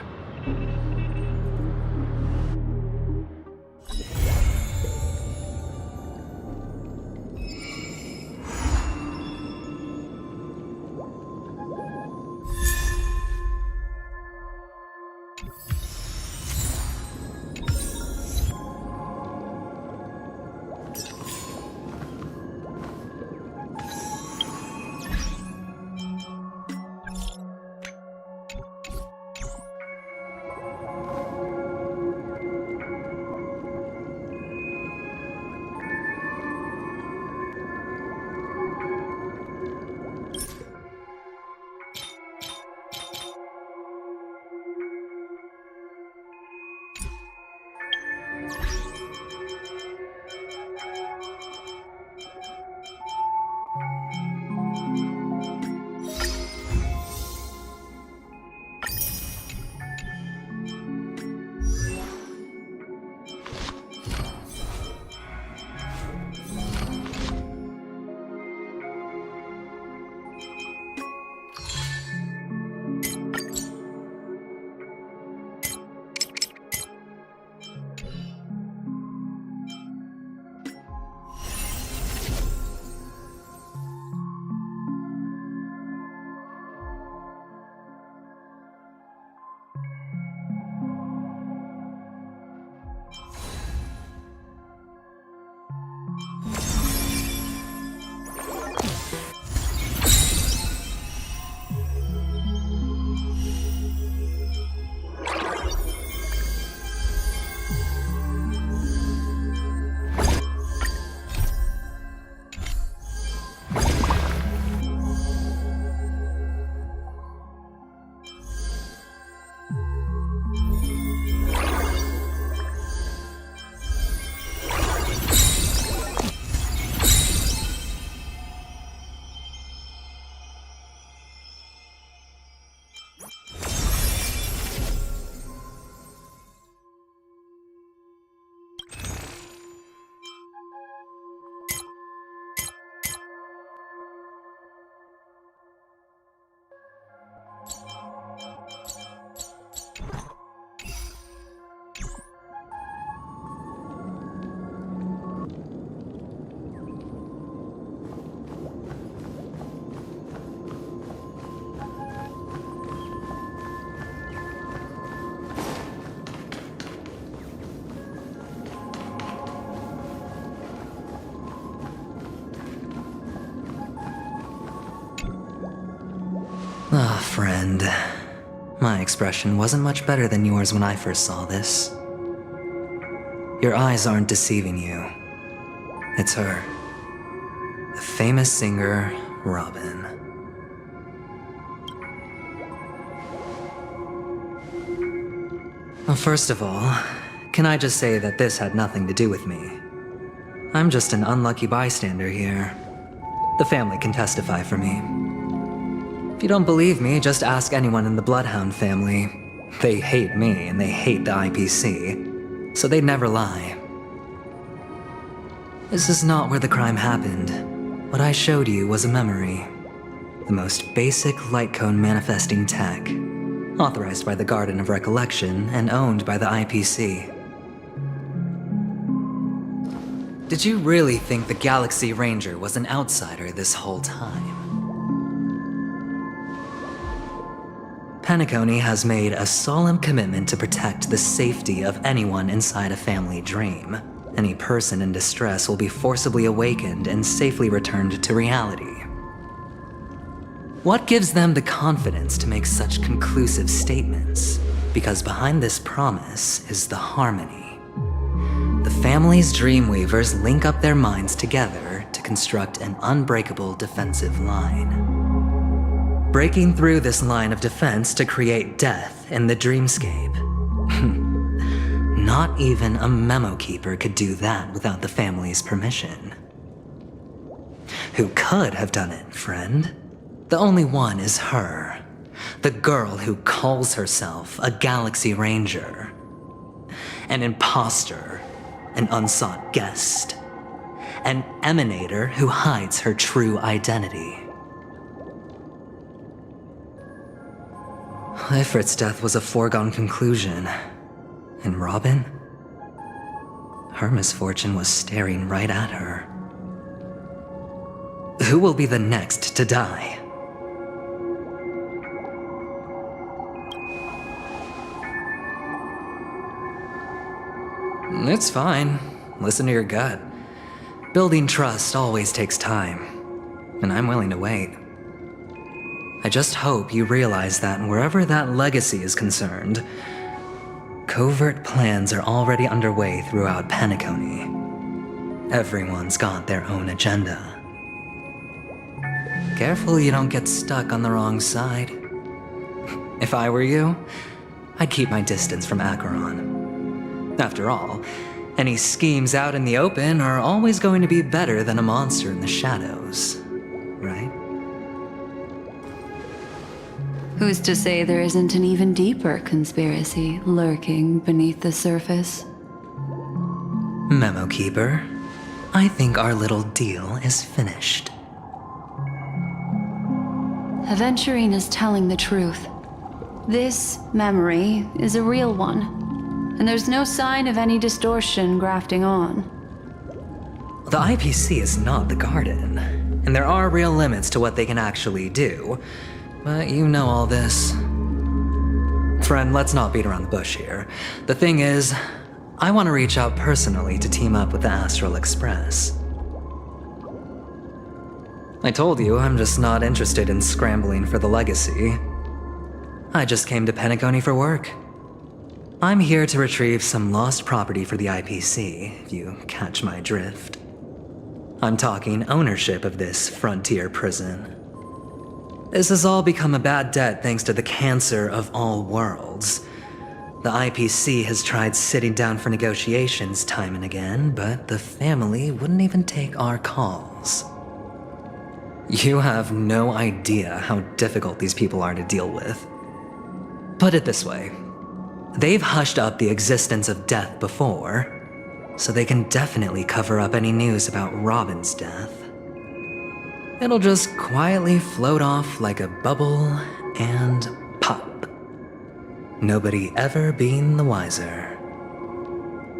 Ah, friend. My expression wasn't much better than yours when I first saw this. Your eyes aren't deceiving you. It's her. The famous singer, Robin. Well, first of all, can I just say that this had nothing to do with me? I'm just an unlucky bystander here. The family can testify for me. If you don't believe me, just ask anyone in the Bloodhound family. They hate me and they hate the IPC, so they'd never lie. This is not where the crime happened. What I showed you was a memory. The most basic light cone manifesting tech, authorized by the Garden of Recollection and owned by the IPC. Did you really think the Galaxy Ranger was an outsider this whole time? Penacony has made a solemn commitment to protect the safety of anyone inside a family dream. Any person in distress will be forcibly awakened and safely returned to reality. What gives them the confidence to make such conclusive statements? Because behind this promise is the harmony. The family's Dreamweavers link up their minds together to construct an unbreakable defensive line. Breaking through this line of defense to create death in the dreamscape. Not even a memo keeper could do that without the family's permission. Who could have done it, friend? The only one is her. The girl who calls herself a Galaxy Ranger. An imposter. An unsought guest. An emanator who hides her true identity. Ifrit's death was a foregone conclusion. And Robin? Her misfortune was staring right at her. Who will be the next to die? It's fine. Listen to your gut. Building trust always takes time, and I'm willing to wait. I just hope you realize that wherever that legacy is concerned, covert plans are already underway throughout Penacony. Everyone's got their own agenda. Careful you don't get stuck on the wrong side. If I were you, I'd keep my distance from Acheron. After all, any schemes out in the open are always going to be better than a monster in the shadows, right? Who's to say there isn't an even deeper conspiracy lurking beneath the surface? Memo Keeper, I think our little deal is finished. Aventurine is telling the truth. This memory is a real one. And there's no sign of any distortion grafting on. The IPC is not the Garden, and there are real limits to what they can actually do, but you know all this. Friend, let's not beat around the bush here. The thing is, I want to reach out personally to team up with the Astral Express. I told you I'm just not interested in scrambling for the legacy. I just came to Penacony for work. I'm here to retrieve some lost property for the IPC, if you catch my drift. I'm talking ownership of this frontier prison. This has all become a bad debt thanks to the cancer of all worlds. The IPC has tried sitting down for negotiations time and again, but the family wouldn't even take our calls. You have no idea how difficult these people are to deal with. Put it this way. They've hushed up the existence of death before, so they can definitely cover up any news about Robin's death. It'll just quietly float off like a bubble and pop. Nobody ever being the wiser.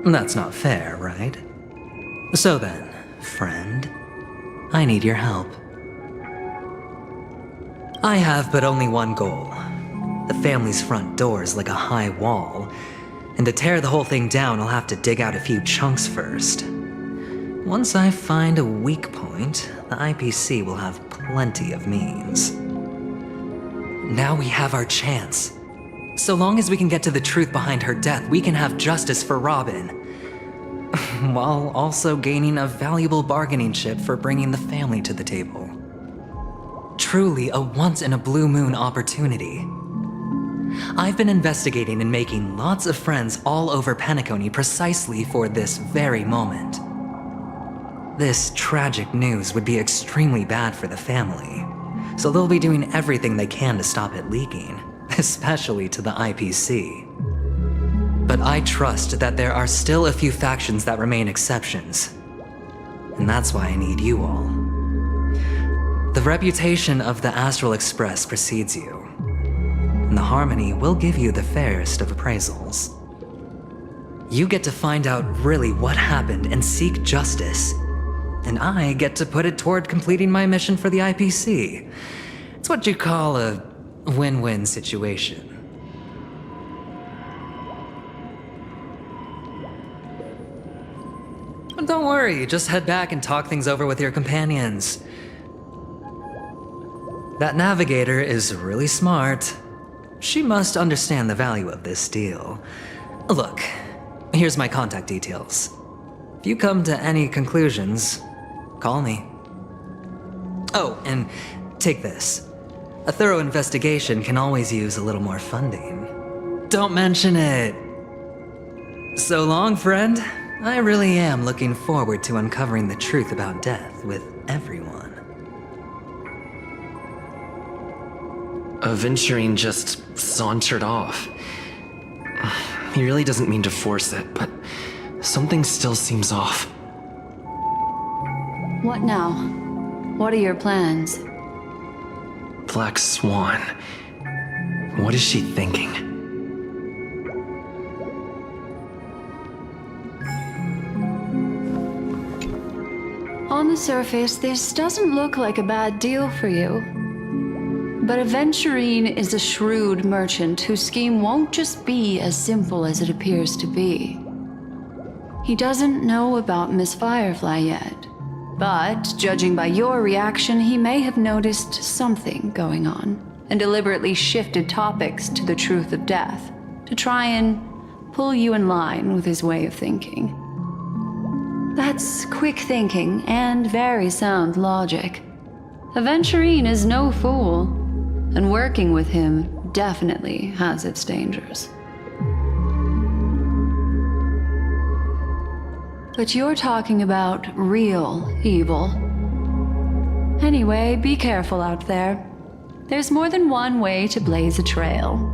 That's not fair, right? So then, friend, I need your help. I have but only one goal. The family's front door is like a high wall, and to tear the whole thing down, I'll have to dig out a few chunks first. Once I find a weak point, the IPC will have plenty of means. Now we have our chance. So long as we can get to the truth behind her death, we can have justice for Robin. While also gaining a valuable bargaining chip for bringing the family to the table. Truly a once-in-a-blue-moon opportunity. I've been investigating and making lots of friends all over Penacony precisely for this very moment. This tragic news would be extremely bad for the family, so they'll be doing everything they can to stop it leaking, especially to the IPC. But I trust that there are still a few factions that remain exceptions, and that's why I need you all. The reputation of the Astral Express precedes you, and the Harmony will give you the fairest of appraisals. You get to find out really what happened and seek justice, and I get to put it toward completing my mission for the IPC. It's what you call a win-win situation. But don't worry, just head back and talk things over with your companions. That navigator is really smart. She must understand the value of this deal. Look, here's my contact details. If you come to any conclusions, call me. Oh, and take this. A thorough investigation can always use a little more funding. Don't mention it. So long, friend. I really am looking forward to uncovering the truth about death with everyone. Aventurine just sauntered off. He really doesn't mean to force it, but something still seems off. What now? What are your plans? Black Swan. What is she thinking? On the surface, this doesn't look like a bad deal for you. But Aventurine is a shrewd merchant whose scheme won't just be as simple as it appears to be. He doesn't know about Miss Firefly yet, but judging by your reaction, he may have noticed something going on and deliberately shifted topics to the truth of death to try and pull you in line with his way of thinking. That's quick thinking and very sound logic. Aventurine is no fool, and working with him definitely has its dangers. But you're talking about real evil. Anyway, be careful out there. There's more than one way to blaze a trail.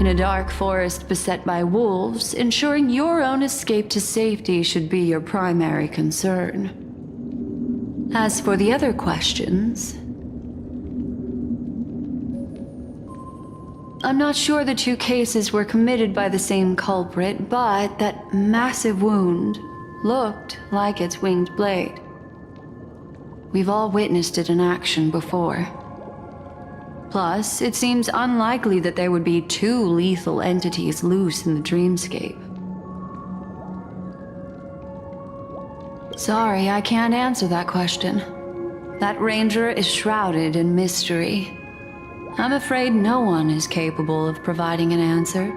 In a dark forest beset by wolves, ensuring your own escape to safety should be your primary concern. As for the other questions, I'm not sure the two cases were committed by the same culprit, but that massive wound looked like its winged blade. We've all witnessed it in action before. Plus, it seems unlikely that there would be two lethal entities loose in the dreamscape. Sorry, I can't answer that question. That ranger is shrouded in mystery. I'm afraid no one is capable of providing an answer.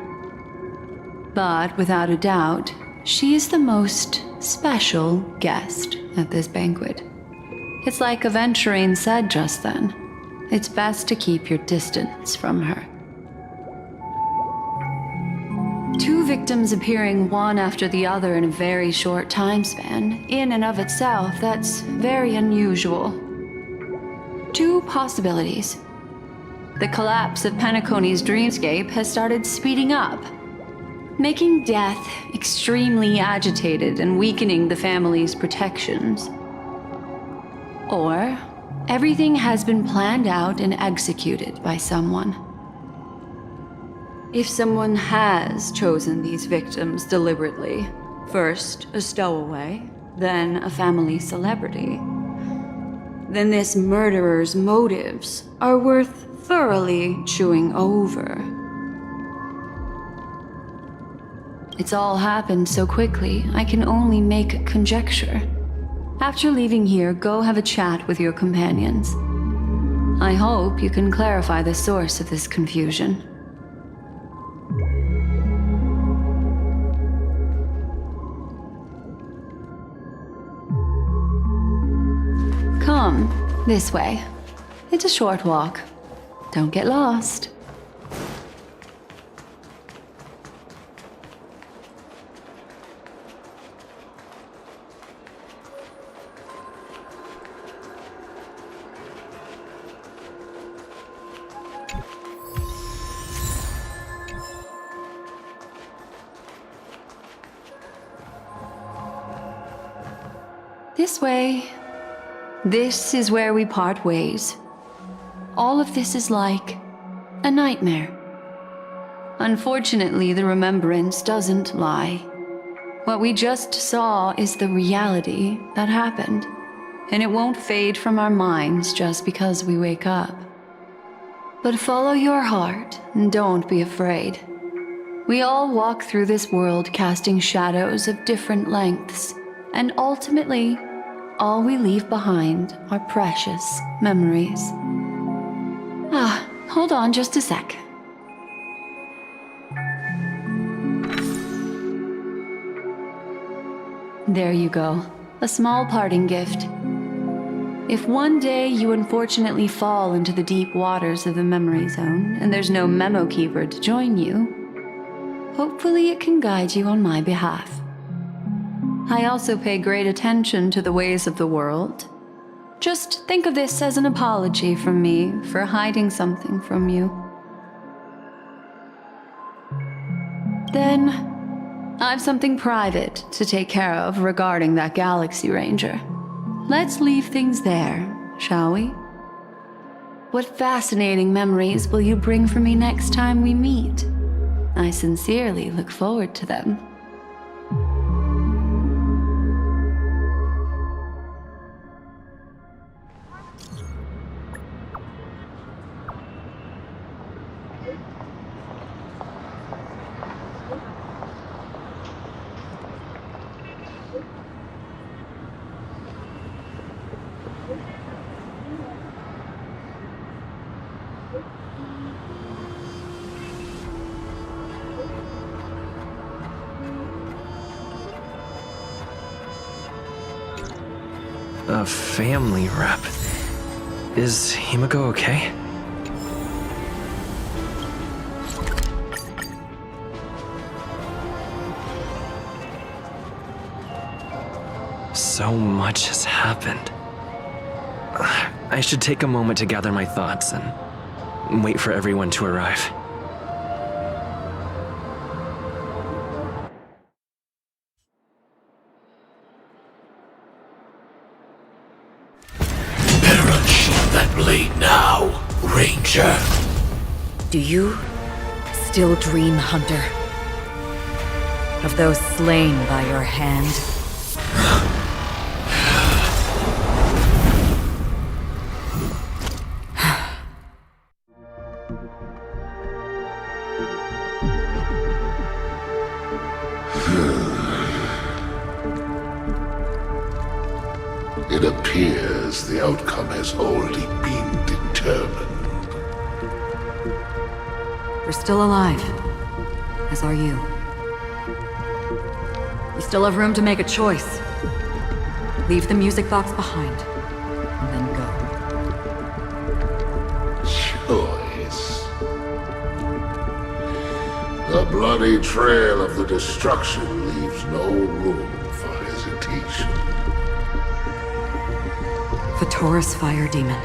But without a doubt, she is the most special guest at this banquet. It's like Aventurine said just then. It's best to keep your distance from her. Two victims appearing one after the other in a very short time span, in and of itself, that's very unusual. Two possibilities. The collapse of Penacony's dreamscape has started speeding up, making death extremely agitated and weakening the family's protections. Or everything has been planned out and executed by someone. If someone has chosen these victims deliberately, first a stowaway, then a family celebrity, then this murderer's motives are worth thoroughly chewing over. It's all happened so quickly, I can only make conjecture. After leaving here, go have a chat with your companions. I hope you can clarify the source of this confusion. Come, this way. It's a short walk. Don't get lost. This way. This is where we part ways. All of this is like a nightmare. Unfortunately, the remembrance doesn't lie. What we just saw is the reality that happened, and it won't fade from our minds just because we wake up. But follow your heart and don't be afraid. We all walk through this world casting shadows of different lengths, and ultimately, all we leave behind are precious memories. Hold on just a sec. There you go. A small parting gift. If one day you unfortunately fall into the deep waters of the memory zone and there's no memo keeper to join you, hopefully it can guide you on my behalf. I also pay great attention to the ways of the world. Just think of this as an apology from me for hiding something from you. Then, I've something private to take care of regarding that Galaxy Ranger. Let's leave things there, shall we? What fascinating memories will you bring for me next time we meet? I sincerely look forward to them. A family rep. Is Himiko okay? So much has happened. I should take a moment to gather my thoughts and wait for everyone to arrive. Better unsheath that blade now, Ranger. Do you still dream, Hunter? Of those slain by your hand? It appears the outcome has already been determined. You're still alive, as are you. You still have room to make a choice. Leave the music box behind, and then go. Choice. The bloody trail of the destruction leaves no room for hesitation. Fatora's fire demon.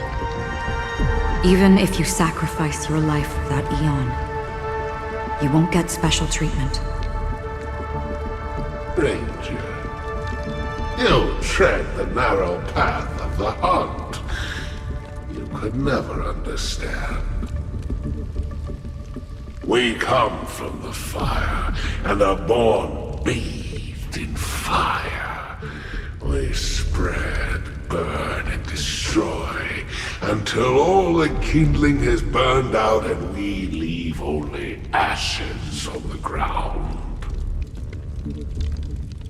Even if you sacrifice your life for that Aeon, you won't get special treatment. Ranger, you tread the narrow path of the hunt. You could never understand. We come from the fire and are born bathed in fire. We spread, burn, and destroy until all the kindling has burned out and we leave only ashes on the ground.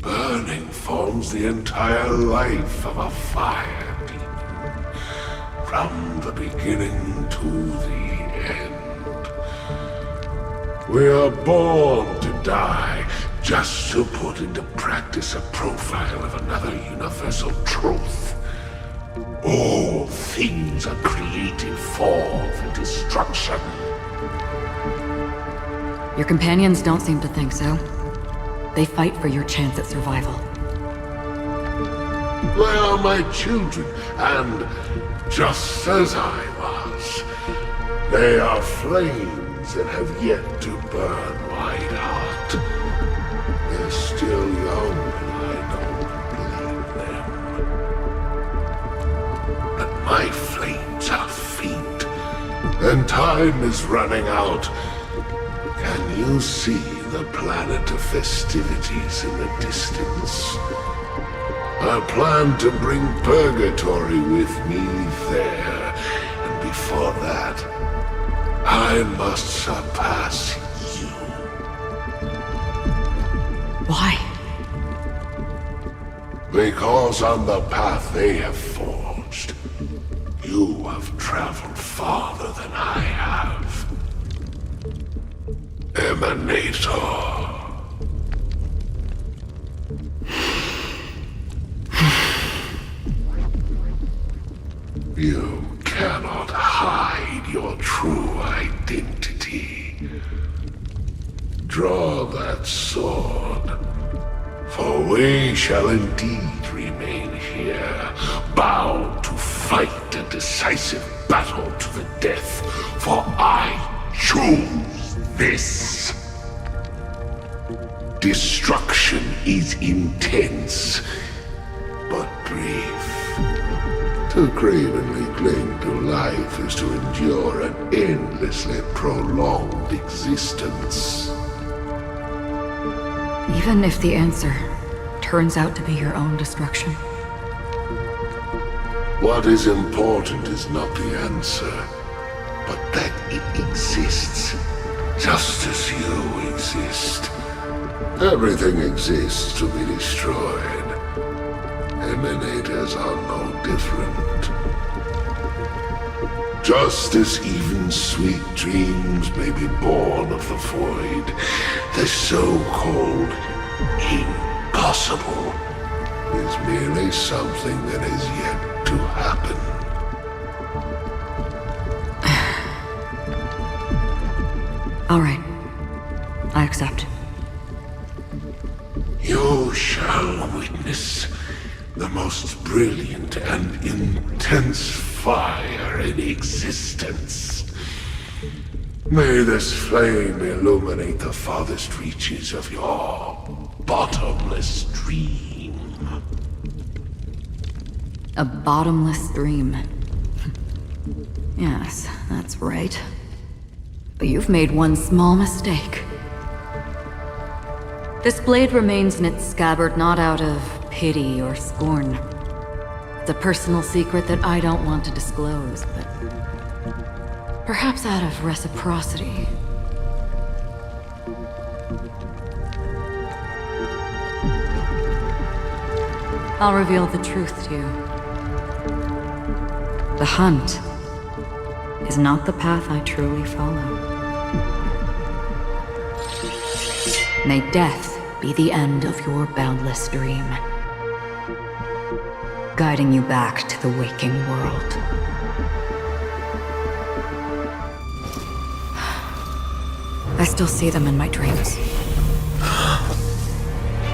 Burning forms the entire life of a fire demon, from the beginning to the end. We are born to die just to put into practice a profile of another universal truth. All things are created for the destruction. Your companions don't seem to think so. They fight for your chance at survival. They are my children, and just as I was, they are flames that have yet to burn wide out. They're still young, and I don't blame them. But my flames are faint, and time is running out. Can you see the planet of festivities in the distance? I plan to bring Purgatory with me there, and before that, I must surpass you. Why? Because on the path they have forged, you have traveled farther than I have. Emanator. You cannot hide your true identity. Draw that sword, for we shall indeed remain here, bound to fight a decisive battle to the death, for I choose this. Destruction is intense, but brief. To cravenly cling to life is to endure an endlessly prolonged existence. Even if the answer turns out to be your own destruction. What is important is not the answer, but that it exists, just as you exist. Everything exists to be destroyed. Emanators are no different. Just as even sweet dreams may be born of the void, the so-called impossible is merely something that is yet to happen. All right. I accept. You shall witness the most brilliant and intense fire in existence. May this flame illuminate the farthest reaches of your bottomless dream. A bottomless dream. Yes, that's right. But you've made one small mistake. This blade remains in its scabbard not out of pity or scorn. It's a personal secret that I don't want to disclose, but perhaps out of reciprocity. I'll reveal the truth to you. The hunt is not the path I truly follow. May death be the end of your boundless dream, guiding you back to the waking world. I still see them in my dreams.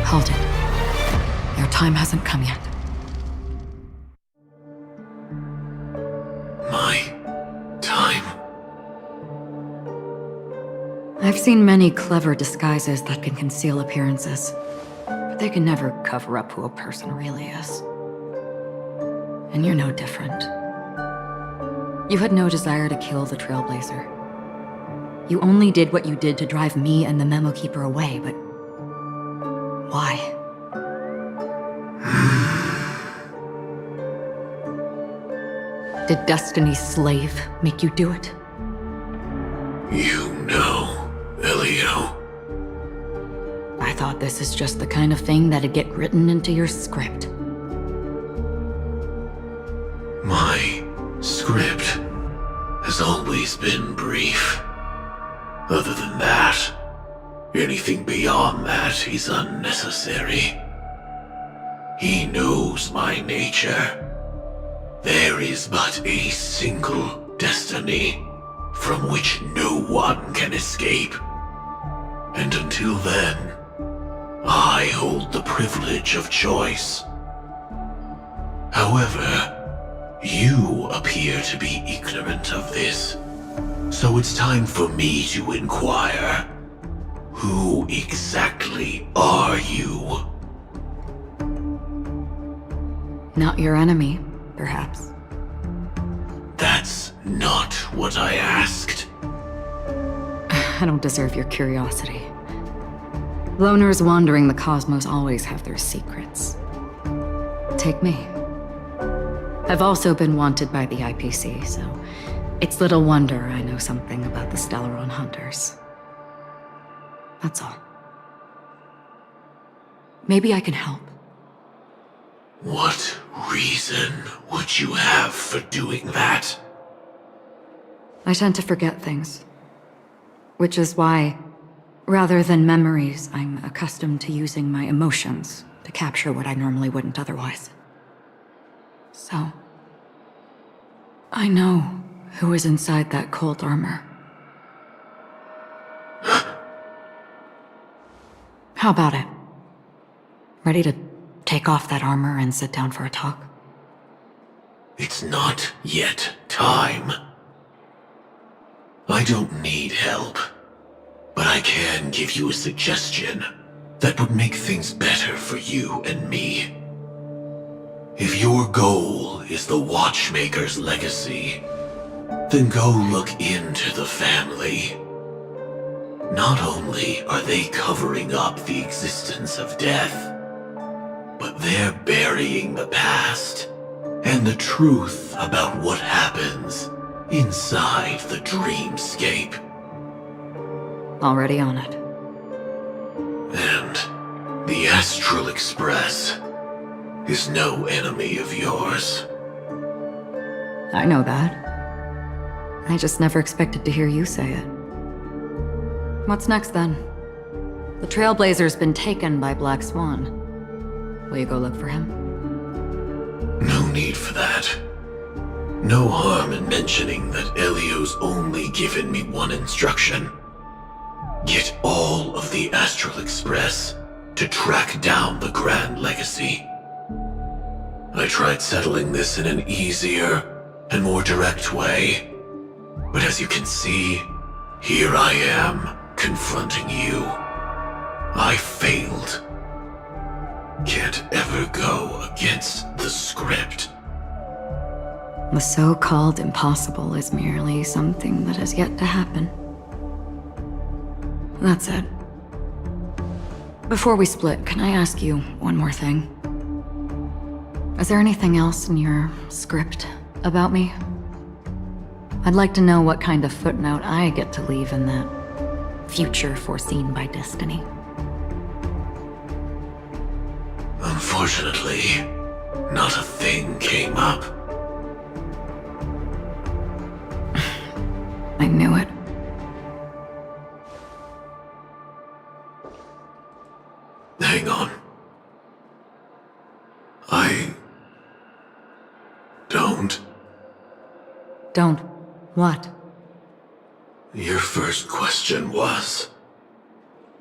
Hold it. Your time hasn't come yet. My time? I've seen many clever disguises that can conceal appearances, but they can never cover up who a person really is. And you're no different. You had no desire to kill the Trailblazer. You only did what you did to drive me and the Memo Keeper away, but why? Did Destiny's slave make you do it? You know, Elio. I thought this is just the kind of thing that'd get written into your script. My script. script has always been brief. Other than that, anything beyond that is unnecessary. He knows my nature. There is but a single destiny from which no one can escape. And until then, I hold the privilege of choice. However, you appear to be ignorant of this, so it's time for me to inquire. Who exactly are you? Not your enemy, perhaps. That's not what I asked. I don't deserve your curiosity. Loners wandering the cosmos always have their secrets. Take me. I've also been wanted by the IPC, so it's little wonder I know something about the Stellaron hunters. That's all. Maybe I can help. What reason would you have for doing that? I tend to forget things. Which is why, rather than memories, I'm accustomed to using my emotions to capture what I normally wouldn't otherwise. So, I know who is inside that cold armor. How about it? Ready to take off that armor and sit down for a talk? It's not yet time. I don't need help, but I can give you a suggestion that would make things better for you and me. If your goal is the Watchmaker's legacy, then go look into the family. Not only are they covering up the existence of death, but they're burying the past and the truth about what happens inside the dreamscape. Already on it. And the Astral Express is no enemy of yours. I know that. I just never expected to hear you say it. What's next then? The Trailblazer's been taken by Black Swan. Will you go look for him? No need for that. No harm in mentioning that Elio's only given me one instruction. Get all of the Astral Express to track down the Grand Legacy. I tried settling this in an easier and more direct way, but as you can see, here I am, confronting you. I failed. Can't ever go against the script. The so-called impossible is merely something that has yet to happen. That's it. Before we split, can I ask you one more thing? Is there anything else in your script about me? I'd like to know what kind of footnote I get to leave in that future foreseen by destiny. Unfortunately, not a thing came up. I knew it. Hang on. Don't. What? Your first question was,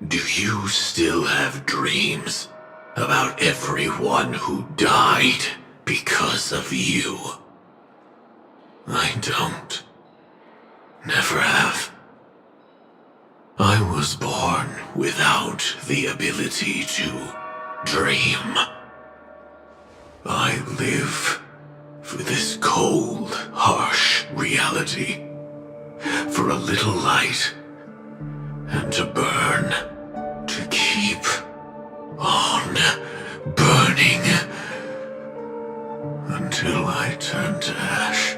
do you still have dreams about everyone who died because of you? I don't. Never have. I was born without the ability to dream. I live for this cold, harsh reality, for a little light, and to burn, to keep on burning, until I turn to ash.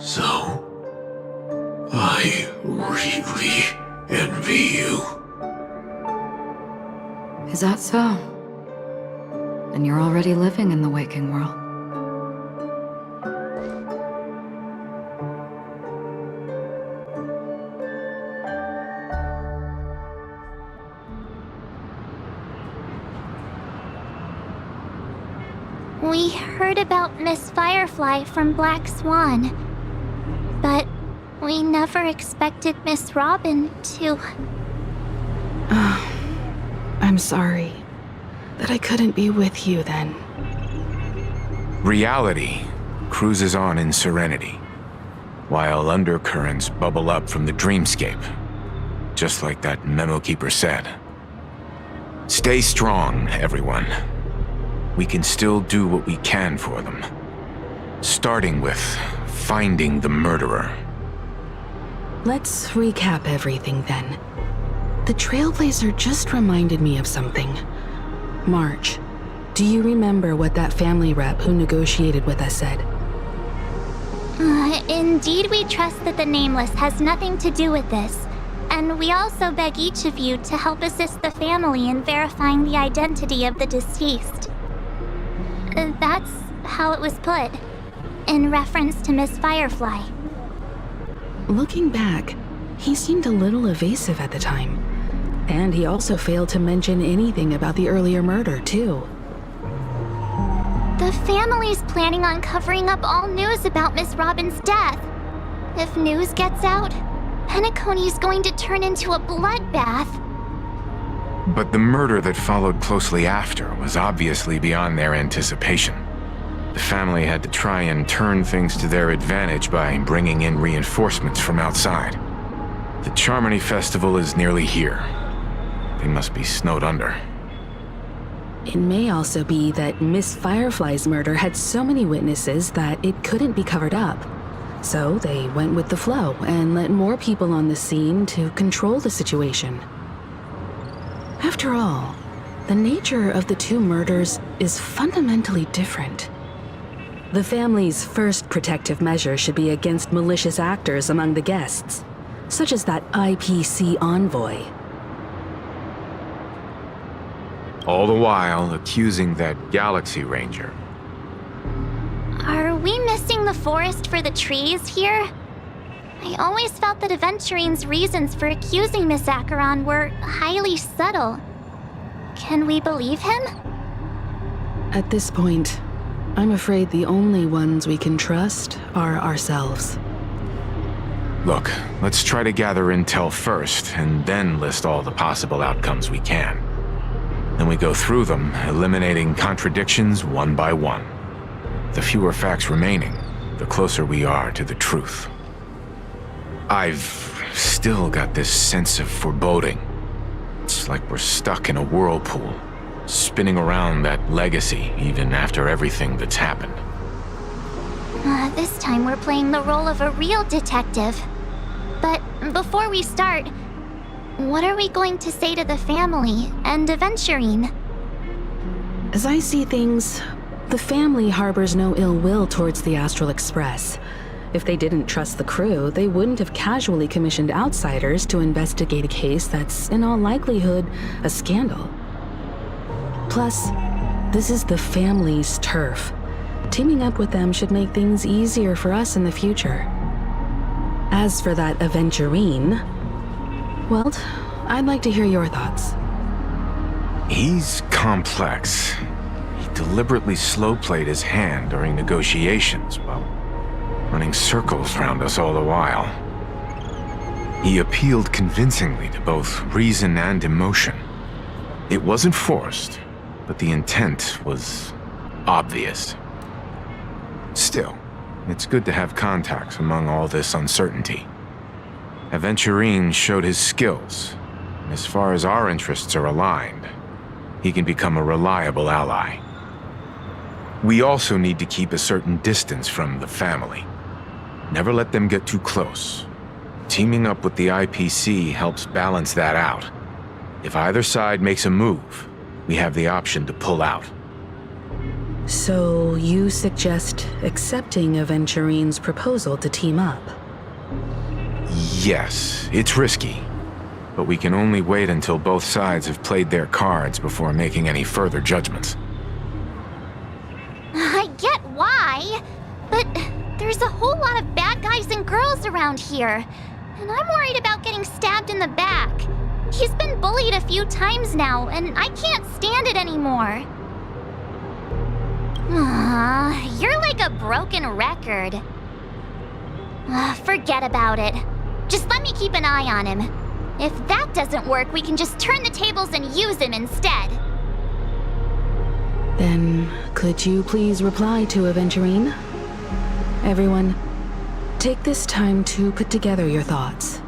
So, I really envy you. Is that so? Then you're already living in the waking world. heard about Miss Firefly from Black Swan, but we never expected Miss Robin to... I'm sorry that I couldn't be with you then. Reality cruises on in serenity, while undercurrents bubble up from the dreamscape, just like that memo keeper said. Stay strong, everyone. We can still do what we can for them, starting with finding the murderer. Let's recap everything then. The Trailblazer just reminded me of something. March, do you remember what that family rep who negotiated with us said? Indeed, we trust that the Nameless has nothing to do with this, and we also beg each of you to help assist the family in verifying the identity of the deceased. That's how it was put, in reference to Miss Firefly. Looking back, he seemed a little evasive at the time. And he also failed to mention anything about the earlier murder, too. The family's planning on covering up all news about Miss Robin's death. If news gets out, Penacony's going to turn into a bloodbath. But the murder that followed closely after was obviously beyond their anticipation. The family had to try and turn things to their advantage by bringing in reinforcements from outside. The Charmony Festival is nearly here. They must be snowed under. It may also be that Miss Firefly's murder had so many witnesses that it couldn't be covered up. So they went with the flow and let more people on the scene to control the situation. After all, the nature of the two murders is fundamentally different. The family's first protective measure should be against malicious actors among the guests, such as that IPC envoy. All the while accusing that Galaxy Ranger. Are we missing the forest for the trees here? I always felt that Aventurine's reasons for accusing Miss Acheron were highly subtle. Can we believe him? At this point, I'm afraid the only ones we can trust are ourselves. Look, let's try to gather intel first, and then list all the possible outcomes we can. Then we go through them, eliminating contradictions one by one. The fewer facts remaining, the closer we are to the truth. I've still got this sense of foreboding. It's like we're stuck in a whirlpool, spinning around that legacy even after everything that's happened. This time we're playing the role of a real detective. But before we start, what are we going to say to the family and Aventurine? As I see things, the family harbors no ill will towards the Astral Express. If they didn't trust the crew, they wouldn't have casually commissioned outsiders to investigate a case that's, in all likelihood, a scandal. Plus, this is the family's turf. Teaming up with them should make things easier for us in the future. As for that Aventurine, well, I'd like to hear your thoughts. He's complex. He deliberately slow-played his hand during negotiations while running circles around us all the while. He appealed convincingly to both reason and emotion. It wasn't forced, but the intent was obvious. Still, it's good to have contacts among all this uncertainty. Aventurine showed his skills. As far as our interests are aligned, he can become a reliable ally. We also need to keep a certain distance from the family. Never let them get too close. Teaming up with the IPC helps balance that out. If either side makes a move, we have the option to pull out. So you suggest accepting Aventurine's proposal to team up? Yes, it's risky. But we can only wait until both sides have played their cards before making any further judgments. I get why, but there's a whole lot of bad guys and girls around here, and I'm worried about getting stabbed in the back. He's been bullied a few times now, and I can't stand it anymore. You're like a broken record. Forget about it. Just let me keep an eye on him. If that doesn't work, we can just turn the tables and use him instead. Then, could you please reply to Aventurine? Everyone, take this time to put together your thoughts.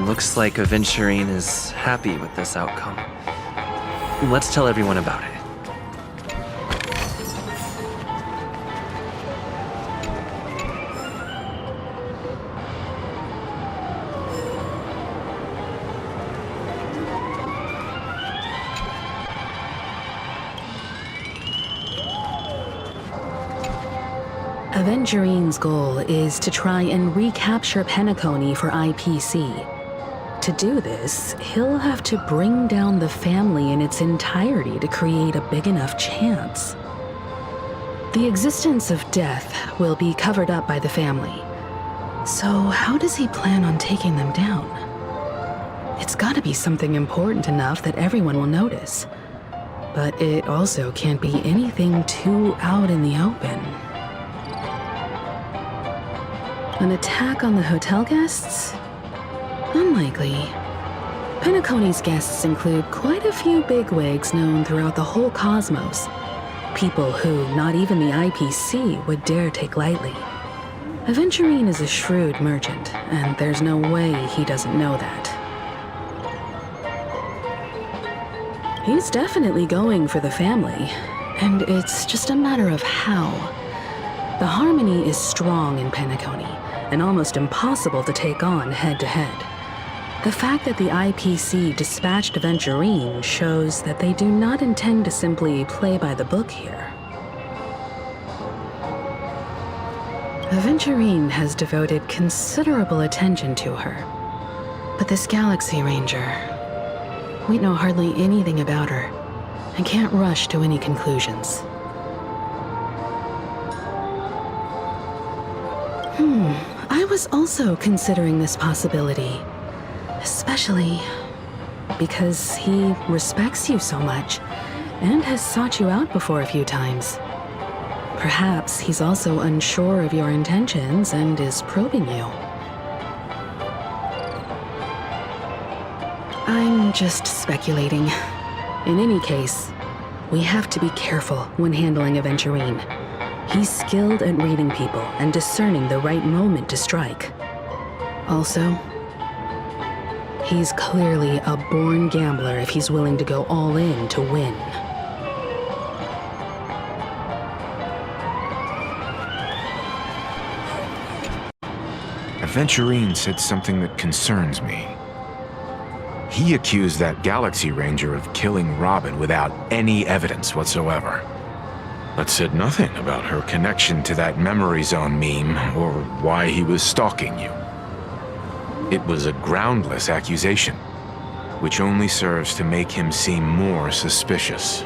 Looks like Aventurine is happy with this outcome. Let's tell everyone about it. Aventurine's goal is to try and recapture Penacony for IPC. To do this, he'll have to bring down the family in its entirety to create a big enough chance. The existence of death will be covered up by the family. So how does he plan on taking them down? It's gotta be something important enough that everyone will notice. But it also can't be anything too out in the open. An attack on the hotel guests? Unlikely. Penacony's guests include quite a few bigwigs known throughout the whole cosmos. People who not even the IPC would dare take lightly. Aventurine is a shrewd merchant, and there's no way he doesn't know that. He's definitely going for the family, and it's just a matter of how. The harmony is strong in Penacony, and almost impossible to take on head-to-head. The fact that the IPC dispatched Aventurine shows that they do not intend to simply play by the book here. Aventurine has devoted considerable attention to her. But this Galaxy Ranger, we know hardly anything about her, and can't rush to any conclusions. I was also considering this possibility. Especially because he respects you so much and has sought you out before a few times. Perhaps he's also unsure of your intentions and is probing you. I'm just speculating. In any case, we have to be careful when handling Aventurine. He's skilled at reading people and discerning the right moment to strike. Also, he's clearly a born gambler if he's willing to go all in to win. Aventurine said something that concerns me. He accused that Galaxy Ranger of killing Robin without any evidence whatsoever. But said nothing about her connection to that Memory Zone meme or why he was stalking you. It was a groundless accusation, which only serves to make him seem more suspicious.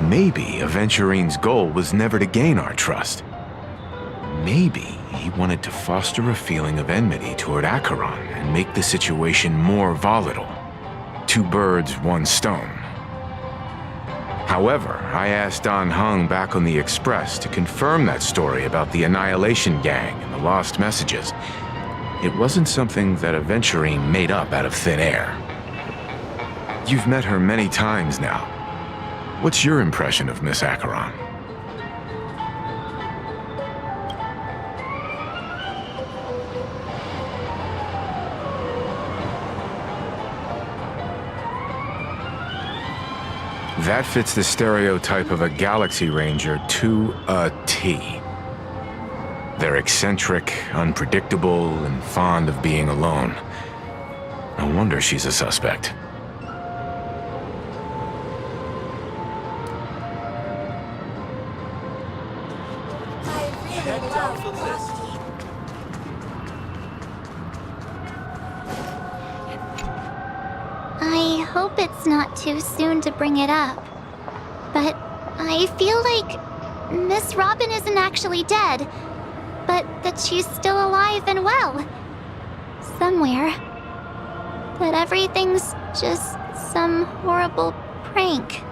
Maybe Aventurine's goal was never to gain our trust. Maybe he wanted to foster a feeling of enmity toward Acheron and make the situation more volatile. Two birds, one stone. However, I asked Don Hung back on the Express to confirm that story about the Annihilation Gang and the lost messages. It wasn't something that Aventurine made up out of thin air. You've met her many times now. What's your impression of Miss Acheron? That fits the stereotype of a Galaxy Ranger to a T. They're eccentric, unpredictable, and fond of being alone. No wonder she's a suspect. I hope it's not too soon to bring it up, but I feel like Miss Robin isn't actually dead, but that she's still alive and well. Somewhere. That everything's just some horrible prank.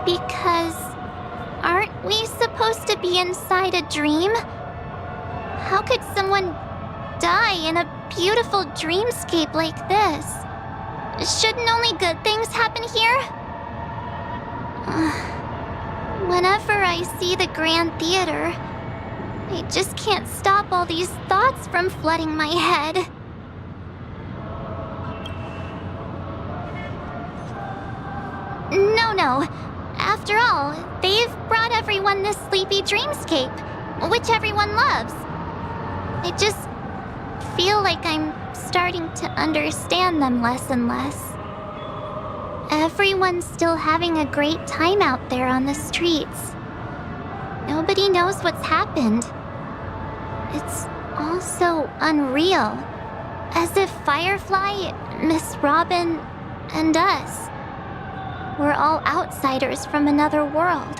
Because aren't we supposed to be inside a dream? How could someone die in a beautiful dreamscape like this? Shouldn't only good things happen here? Whenever I see the Grand Theater, I just can't stop all these thoughts from flooding my head. No. After all, they've brought everyone this sleepy dreamscape, which everyone loves. I just feel like I'm starting to understand them less and less. Everyone's still having a great time out there on the streets. Nobody knows what's happened. It's all so unreal. As if Firefly, Miss Robin, and us were all outsiders from another world.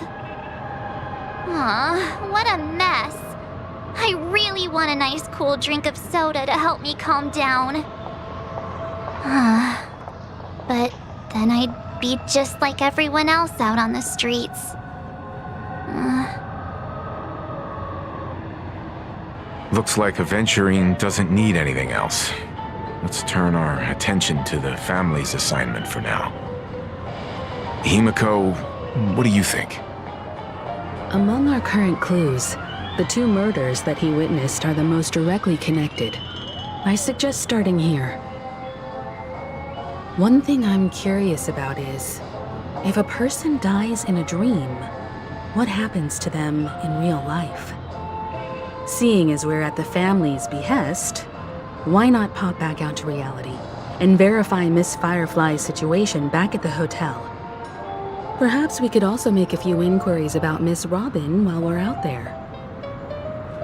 Aw, what a mess. I really want a nice cool drink of soda to help me calm down. But then I'd be just like everyone else out on the streets. Looks like Aventurine doesn't need anything else. Let's turn our attention to the family's assignment for now. Himiko, what do you think? Among our current clues, the 2 murders that he witnessed are the most directly connected. I suggest starting here. One thing I'm curious about is, if a person dies in a dream, what happens to them in real life? Seeing as we're at the family's behest, why not pop back out to reality and verify Miss Firefly's situation back at the hotel? Perhaps we could also make a few inquiries about Miss Robin while we're out there.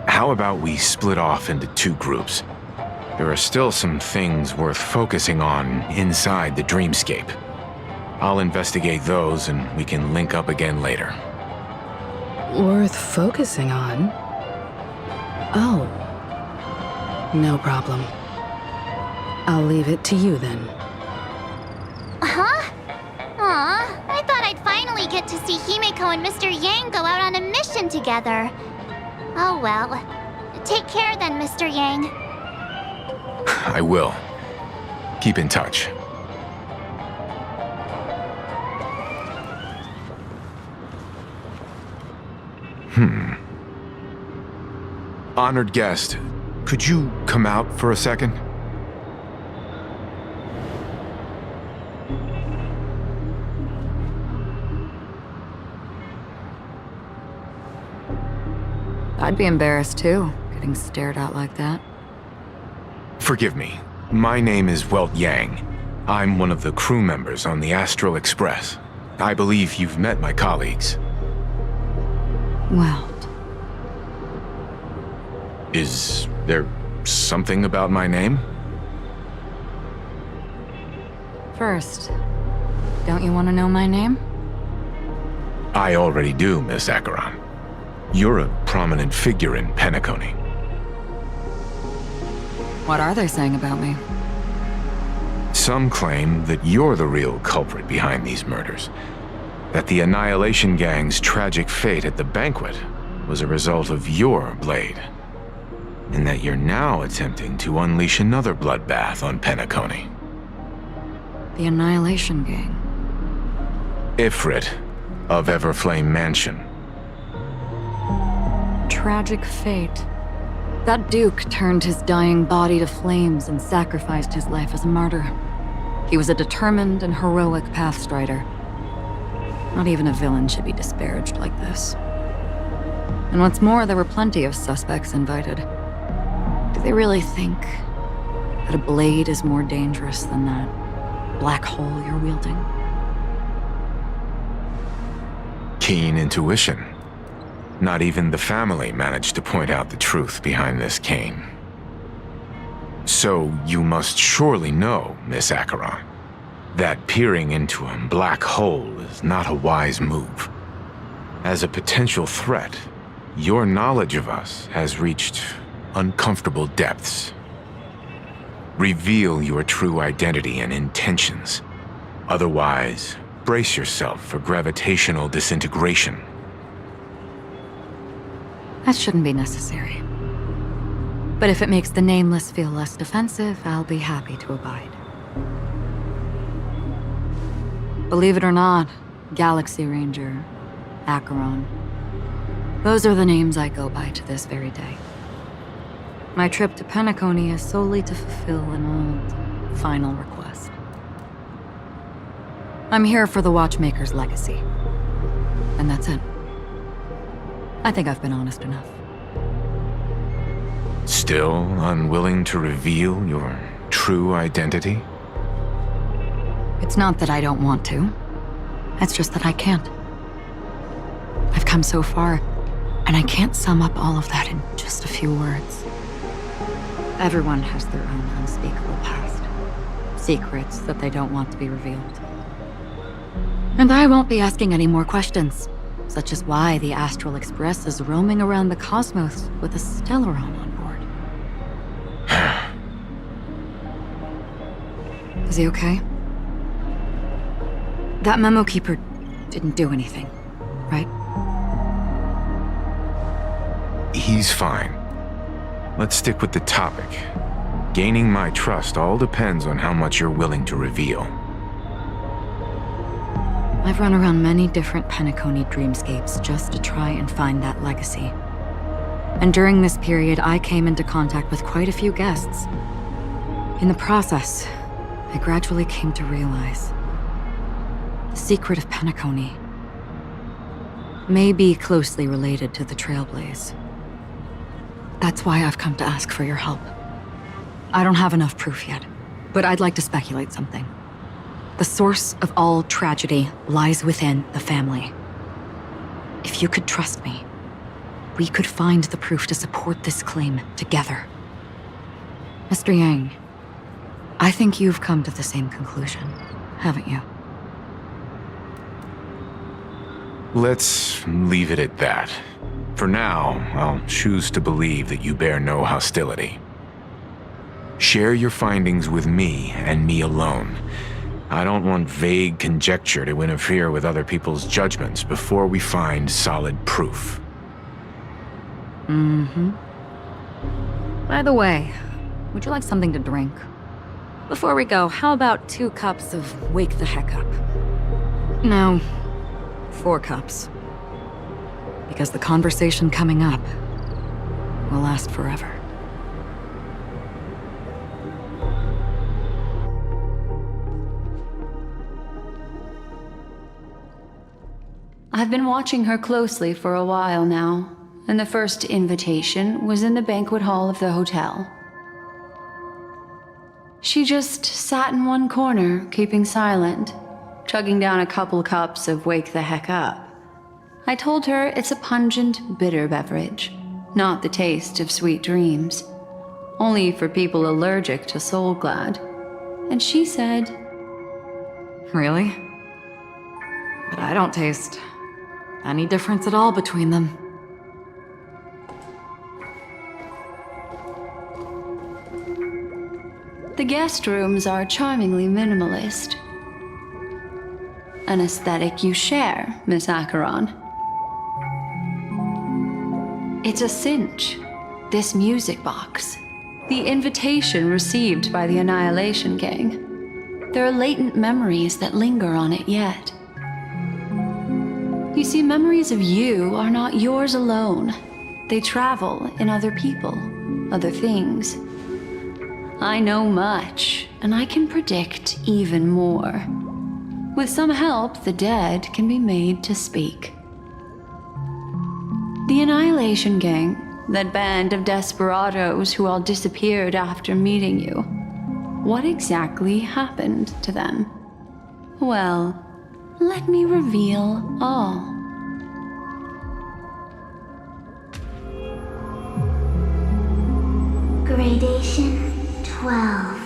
How about we split off into 2 groups? There are still some things worth focusing on inside the dreamscape. I'll investigate those and we can link up again later. Worth focusing on? Oh. No problem. I'll leave it to you then. Huh? Aw, I thought I'd finally get to see Himiko and Mr. Yang go out on a mission together. Oh well. Take care then, Mr. Yang. I will. Keep in touch. Honored guest, could you come out for a second? I'd be embarrassed too, getting stared at like that. Forgive me. My name is Welt Yang. I'm one of the crew members on the Astral Express. I believe you've met my colleagues. Well, Is there something about my name? first, don't you want to know my name? I already do, Miss Acheron. You're a prominent figure in Penacony. What are they saying about me? Some claim that you're the real culprit behind these murders. That the Annihilation Gang's tragic fate at the banquet was a result of your blade. And that you're now attempting to unleash another bloodbath on Penacony. The Annihilation Gang. Ifrit of Everflame Mansion. Tragic fate. That Duke turned his dying body to flames and sacrificed his life as a martyr. He was a determined and heroic pathstrider. Not even a villain should be disparaged like this. And what's more, there were plenty of suspects invited. Do they really think that a blade is more dangerous than that black hole you're wielding? Keen intuition. Not even the family managed to point out the truth behind this cane. So you must surely know, Miss Acheron, that peering into a black hole is not a wise move. As a potential threat, your knowledge of us has reached uncomfortable depths. Reveal your true identity and intentions. Otherwise, brace yourself for gravitational disintegration. That shouldn't be necessary. But if it makes the Nameless feel less defensive, I'll be happy to abide. Believe it or not, Galaxy Ranger, Acheron, those are the names I go by to this very day. My trip to Penacony is solely to fulfill an old, final request. I'm here for the Watchmaker's legacy. And that's it. I think I've been honest enough. Still unwilling to reveal your true identity? It's not that I don't want to. It's just that I can't. I've come so far, and I can't sum up all of that in just a few words. Everyone has their own unspeakable past. Secrets that they don't want to be revealed. And I won't be asking any more questions, such as why the Astral Express is roaming around the cosmos with a Stellaron on board. Is he okay? That memo keeper didn't do anything, right? He's fine. Let's stick with the topic. Gaining my trust all depends on how much you're willing to reveal. I've run around many different Penacony dreamscapes just to try and find that legacy. And during this period, I came into contact with quite a few guests. In the process, I gradually came to realize the secret of Penacony may be closely related to the Trailblazer. That's why I've come to ask for your help. I don't have enough proof yet, but I'd like to speculate something. The source of all tragedy lies within the family. If you could trust me, we could find the proof to support this claim together. Mr. Yang, I think you've come to the same conclusion, haven't you? Let's leave it at that. For now, I'll choose to believe that you bear no hostility. Share your findings with me and me alone. I don't want vague conjecture to interfere with other people's judgments before we find solid proof. Mm-hmm. By the way, would you like something to drink? Before we go, how about 2 cups of Wake the Heck Up? No, 4 cups. Because the conversation coming up will last forever. I've been watching her closely for a while now, and the first invitation was in the banquet hall of the hotel. She just sat in one corner, keeping silent, chugging down a couple cups of Wake the Heck Up. I told her it's a pungent, bitter beverage, not the taste of sweet dreams, only for people allergic to Soul Glad. And she said, Really? But I don't taste any difference at all between them. the guest rooms are charmingly minimalist. An aesthetic you share, Miss Acheron. It's a cinch, this music box. The invitation received by the Annihilation Gang. There are latent memories that linger on it yet. You see, memories of you are not yours alone. They travel in other people, other things. I know much, and I can predict even more. With some help, the dead can be made to speak. The Annihilation Gang, that band of desperados who all disappeared after meeting you. What exactly happened to them? Well, let me reveal all. Gradation 12.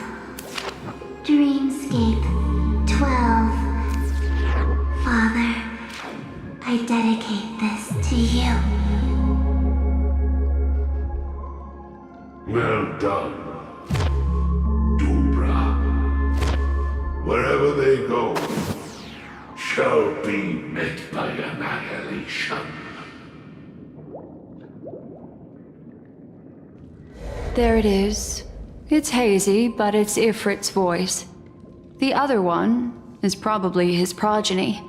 Dreamscape 12. Father, I dedicate this to you. Well done, Dubra. Wherever they go, shall be met by annihilation. There it is. It's hazy, but it's Ifrit's voice. The other one is probably his progeny.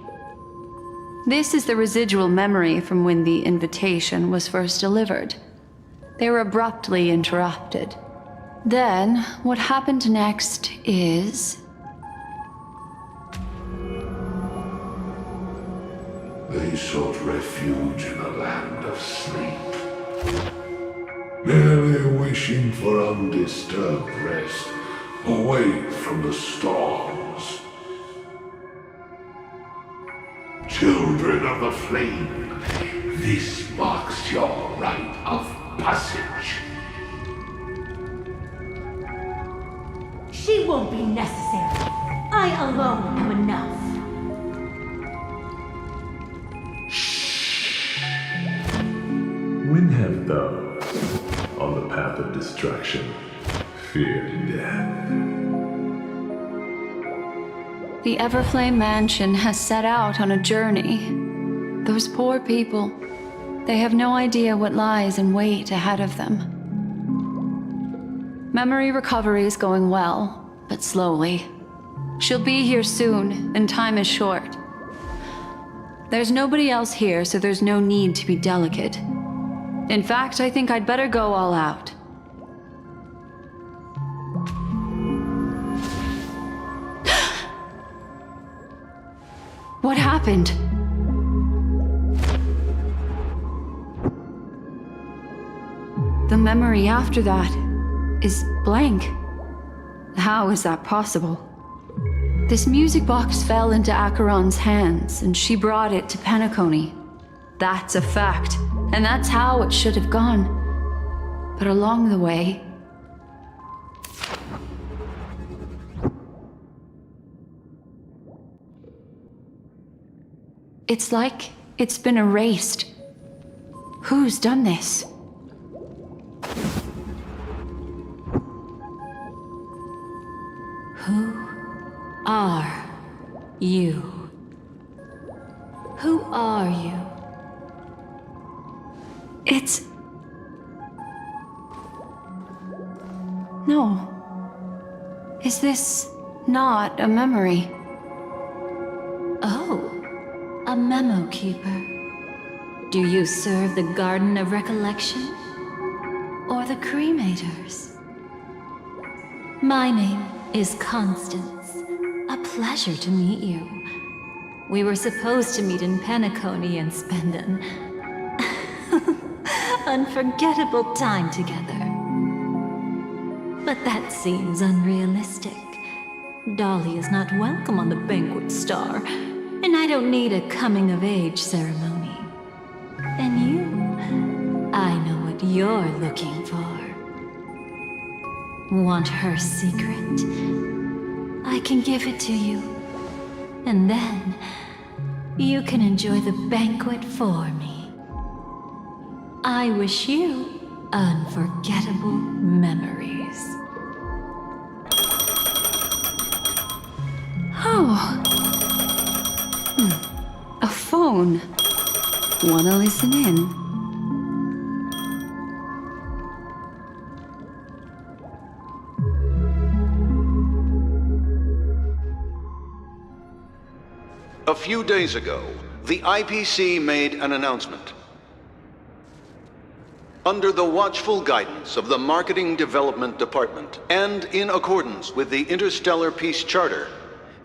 This is the residual memory from when the invitation was first delivered. They were abruptly interrupted. Then, what happened next is... They sought refuge in a land of sleep, merely wishing for undisturbed rest, away from the storms. Children of the flame, this marks your rite of passage. She won't be necessary. I alone am enough. When have those on the path of destruction feared death? The Everflame Mansion has set out on a journey. Those poor people, they have no idea what lies in wait ahead of them. Memory recovery is going well, but slowly. She'll be here soon, and time is short. There's nobody else here, so there's no need to be delicate. In fact, I think I'd better go all out. What happened? The memory after that is blank. How is that possible? This music box fell into Acheron's hands, and she brought it to Penacony. That's a fact, and that's how it should have gone. But along the way... it's like it's been erased. Who's done this? Who are you? Who are you? It's... no. Is this not a memory? Oh, a memo keeper. Do you serve the Garden of Recollection? Or the Cremators? My name is Constance. A pleasure to meet you. We were supposed to meet in Penacony and spend an unforgettable time together. But that seems unrealistic. Dolly is not welcome on the Banquet Star, and I don't need a coming-of-age ceremony. And you, I know what you're looking for. Want her secret? I can give it to you. And then, you can enjoy the banquet for me. I wish you unforgettable memories. Oh. A phone. Wanna listen in? A few days ago, the IPC made an announcement. Under the watchful guidance of the Marketing Development Department, and in accordance with the Interstellar Peace Charter,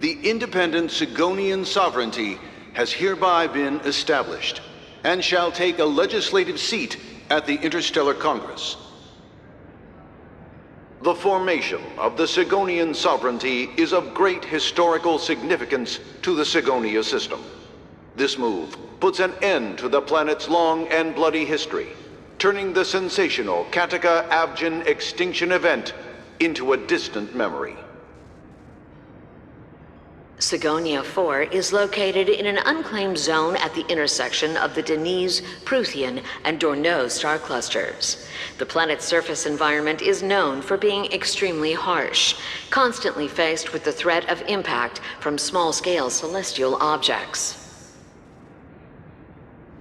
the independent Sigonian sovereignty has hereby been established and shall take a legislative seat at the Interstellar Congress. The formation of the Sigonian sovereignty is of great historical significance to the Sigonia system. This move puts an end to the planet's long and bloody history, turning the sensational Kataka-Abjin extinction event into a distant memory. Sigonia 4 is located in an unclaimed zone at the intersection of the Denise, Prothean, and Dorneau star clusters. The planet's surface environment is known for being extremely harsh, constantly faced with the threat of impact from small-scale celestial objects.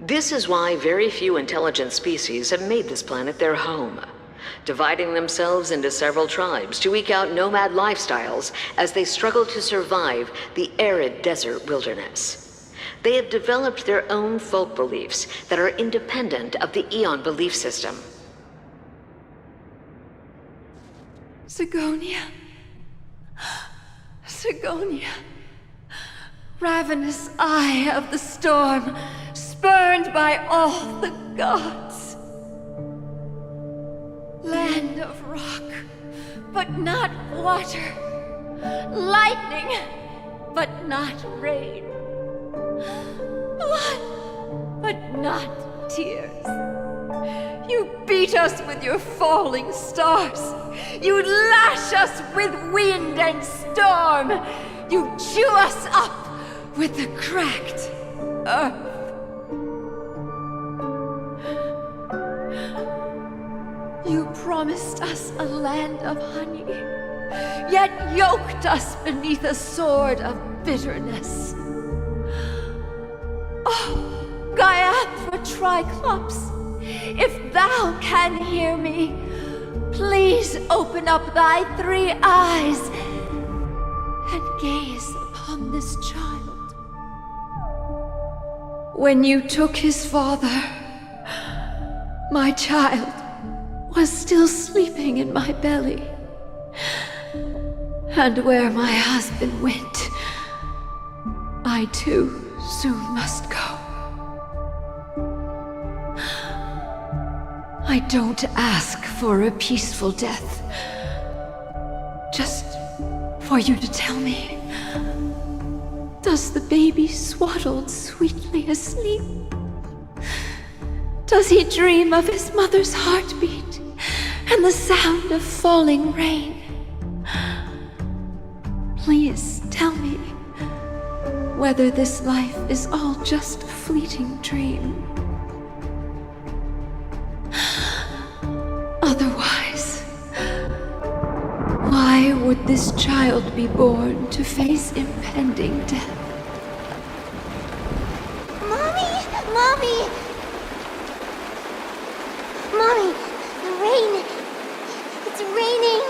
This is why very few intelligent species have made this planet their home, dividing themselves into several tribes to eke out nomad lifestyles as they struggle to survive the arid desert wilderness. They have developed their own folk beliefs that are independent of the Aeon belief system. Sigonia. Sigonia. Ravenous eye of the storm, spurned by all the gods. Land of rock, but not water. Lightning, but not rain. Blood, but not tears. You beat us with your falling stars. You lash us with wind and storm. You chew us up with the cracked earth. You promised us a land of honey, yet yoked us beneath a sword of bitterness. Oh, Gaiathra Triclops, if thou can hear me, please open up thy 3 eyes and gaze upon this child. When you took his father, my child was still sleeping in my belly. And where my husband went, I too soon must go. I don't ask for a peaceful death, just for you to tell me, does the baby swaddled sweetly asleep? Does he dream of his mother's heartbeat and the sound of falling rain? Please tell me whether this life is all just a fleeting dream. Otherwise, why would this child be born to face impending death? Mommy! Mommy! Mommy, the rain! It's raining!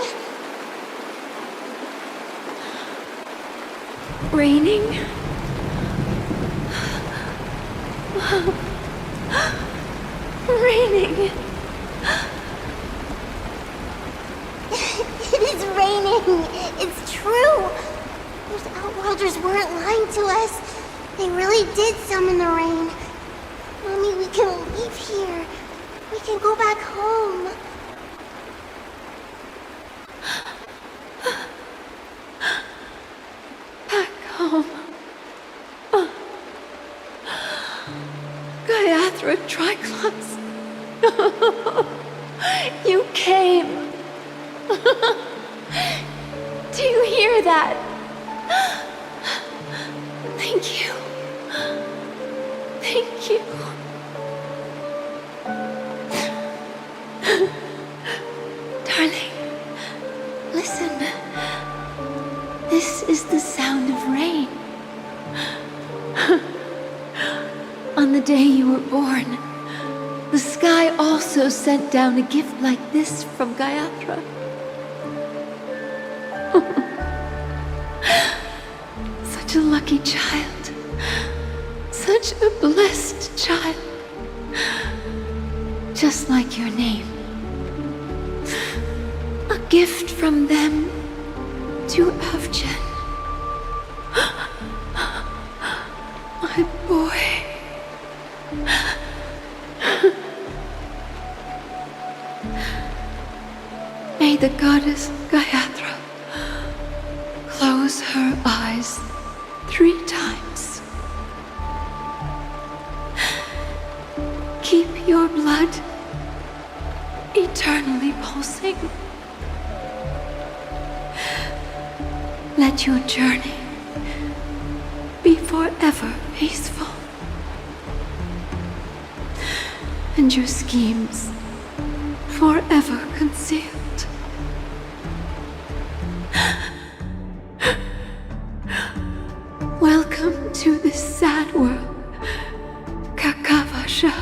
Raining? Raining! It is raining! It's true! Those outworlders weren't lying to us. They really did summon the rain. Mommy, we can leave here. We can go back home. Back home. Gaiathra Triclops. You came. Do you hear that? Thank you. Thank you. Darling, listen. This is the sound of rain. On the day you were born, the sky also sent down a gift like this from Gaiathra. Such a lucky child. Such a blessed child. Just like your name. A gift from them to Avjen. made the goddess Gayatri close her eyes 3 times. Keep your blood eternally pulsing. Let your journey be forever peaceful. And your schemes forever concealed. Welcome to this sad world, Kakavasha.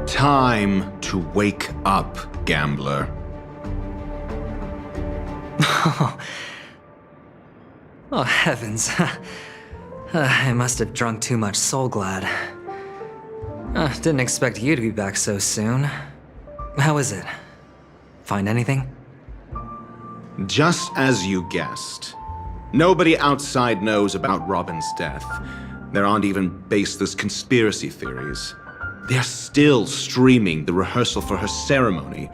Time to wake up, gambler. Oh, heavens. I must have drunk too much Soul Glad. Didn't expect you to be back so soon. How is it? Find anything? Just as you guessed. Nobody outside knows about Robin's death. There aren't even baseless conspiracy theories. They're still streaming the rehearsal for her ceremony,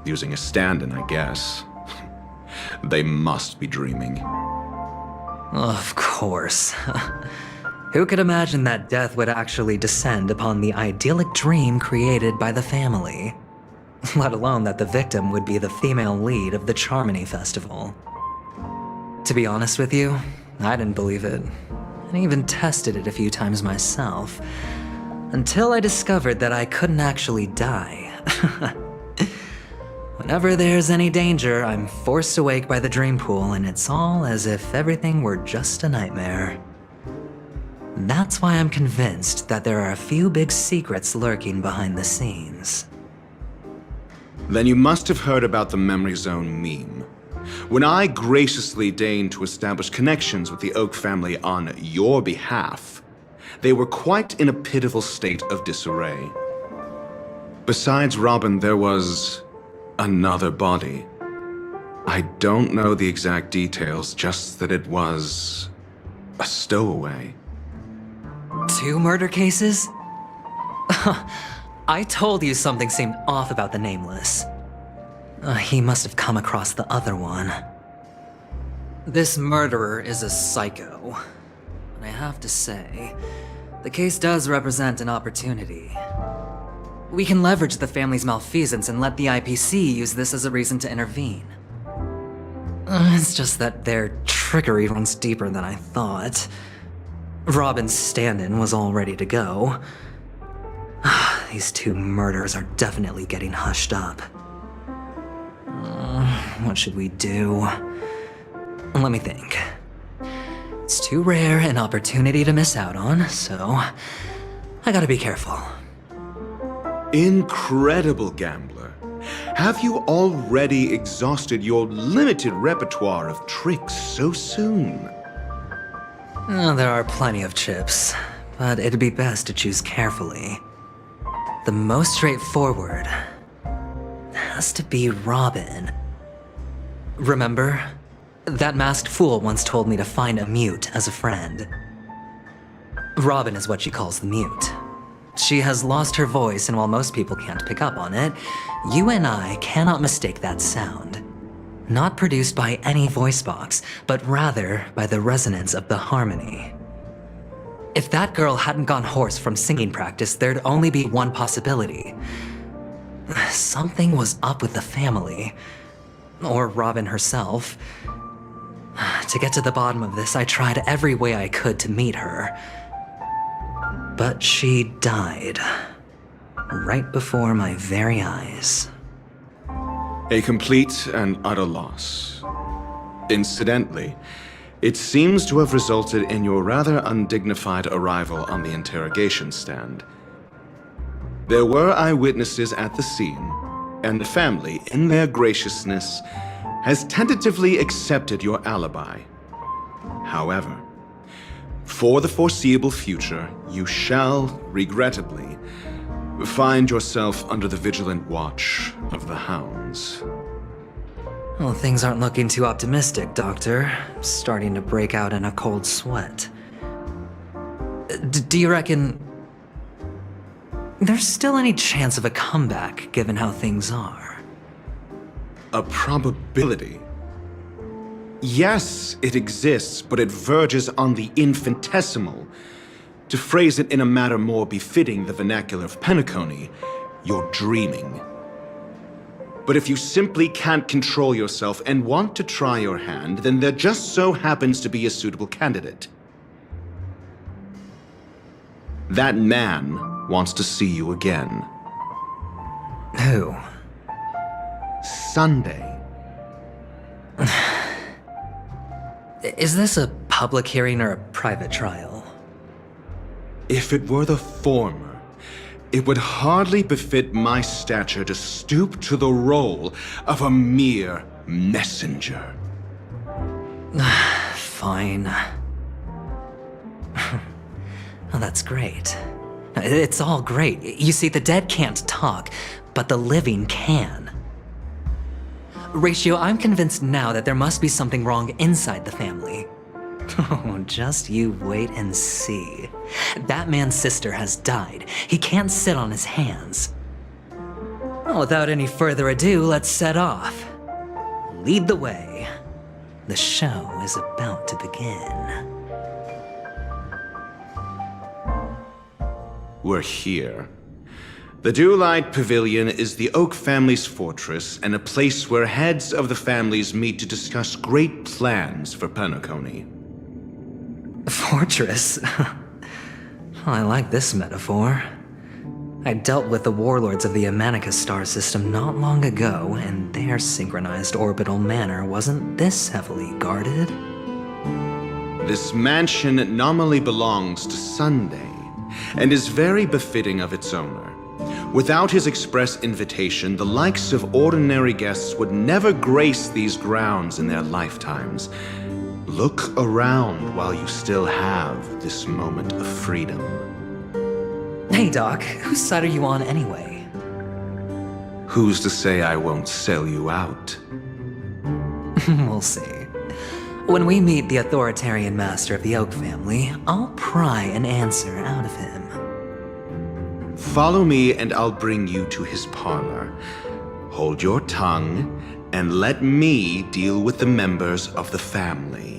using a stand-in, I guess. They must be dreaming. Of course. Who could imagine that death would actually descend upon the idyllic dream created by the family? Let alone that the victim would be the female lead of the Charmony Festival. To be honest with you, I didn't believe it. I even tested it a few times myself, until I discovered that I couldn't actually die. Whenever there's any danger, I'm forced awake by the dream pool, and it's all as if everything were just a nightmare. That's why I'm convinced that there are a few big secrets lurking behind the scenes. Then you must have heard about the Memory Zone meme. When I graciously deigned to establish connections with the Oak family on your behalf, they were quite in a pitiful state of disarray. Besides Robin, there was another body. I don't know the exact details, just that it was a stowaway. 2 murder cases? I told you something seemed off about the Nameless. He must have come across the other one. This murderer is a psycho. And I have to say, the case does represent an opportunity. We can leverage the family's malfeasance and let the IPC use this as a reason to intervene. It's just that their trickery runs deeper than I thought. Robin's stand-in was all ready to go. These 2 murders are definitely getting hushed up. What should we do? Let me think. It's too rare an opportunity to miss out on, so I gotta be careful. Incredible, gambler. Have you already exhausted your limited repertoire of tricks so soon? There are plenty of chips, but it'd be best to choose carefully. The most straightforward has to be Robin. Remember? That masked fool once told me to find a mute as a friend. Robin is what she calls the mute. She has lost her voice, and while most people can't pick up on it, you and I cannot mistake that sound. Not produced by any voice box, but rather by the resonance of the harmony. If that girl hadn't gone hoarse from singing practice, there'd only be one possibility. Something was up with the family. Or Robin herself. To get to the bottom of this, I tried every way I could to meet her. But she died. Right before my very eyes. A complete and utter loss. Incidentally, it seems to have resulted in your rather undignified arrival on the interrogation stand. There were eyewitnesses at the scene, and the family, in their graciousness, has tentatively accepted your alibi. However, for the foreseeable future, you shall, regrettably, find yourself under the vigilant watch of the Hounds. Well, things aren't looking too optimistic, Doctor. I'm starting to break out in a cold sweat. Do you reckon... there's still any chance of a comeback given how things are. A probability? Yes, it exists, but it verges on the infinitesimal. To phrase it in a manner more befitting the vernacular of Penacony, you're dreaming. But if you simply can't control yourself and want to try your hand, then there just so happens to be a suitable candidate. That man wants to see you again. Who? Sunday. Is this a public hearing or a private trial? If it were the former, it would hardly befit my stature to stoop to the role of a mere messenger. Fine. Oh, that's great. It's all great. You see, the dead can't talk, but the living can. Ratio, I'm convinced now that there must be something wrong inside the family. Oh, just you wait and see. That man's sister has died. He can't sit on his hands. Well, without any further ado, let's set off. Lead the way. The show is about to begin. We're here. The Dewlight Pavilion is the Oak family's fortress and a place where heads of the families meet to discuss great plans for Penacony. Fortress? I like this metaphor. I dealt with the warlords of the Amanicus star system not long ago, and their synchronized orbital manor wasn't this heavily guarded. This mansion nominally belongs to Sunday, and is very befitting of its owner. Without his express invitation, the likes of ordinary guests would never grace these grounds in their lifetimes. Look around while you still have this moment of freedom. Hey, Doc, whose side are you on anyway? Who's to say I won't sell you out? We'll see. When we meet the authoritarian master of the Oak family, I'll pry an answer out of him. Follow me and I'll bring you to his parlor. Hold your tongue and let me deal with the members of the family.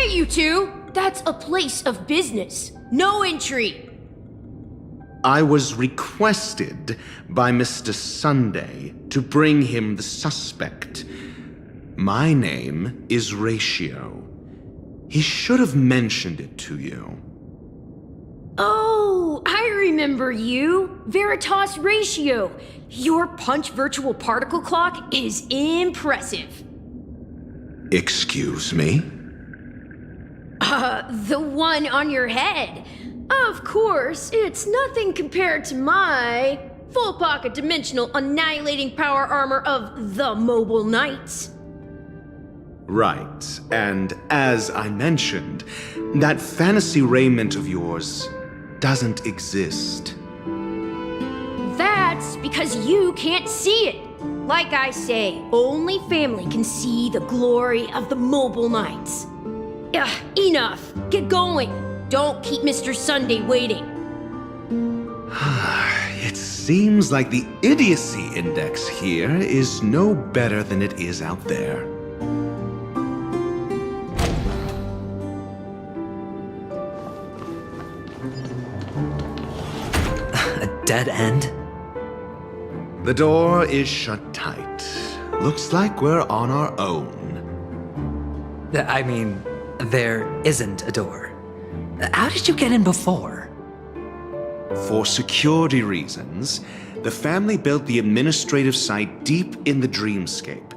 You two, that's a place of business. No entry. I was requested by Mr. Sunday to bring him the suspect. My name is Ratio. He should have mentioned it to you. Oh, I remember you. Veritas Ratio. Your punch virtual particle clock is impressive. Excuse me? The one on your head. Of course, it's nothing compared to my full pocket dimensional annihilating power armor of the Mobile Knights. Right, and as I mentioned, that fantasy raiment of yours doesn't exist. That's because you can't see it. Like I say, only family can see the glory of the Mobile Knights. Enough. Get going. Don't keep Mr. Sunday waiting. It seems like the idiocy index here is no better than it is out there. A dead end? The door is shut tight. Looks like we're on our own. I mean, there isn't a door. How did you get in before? For security reasons, the family built the administrative site deep in the dreamscape,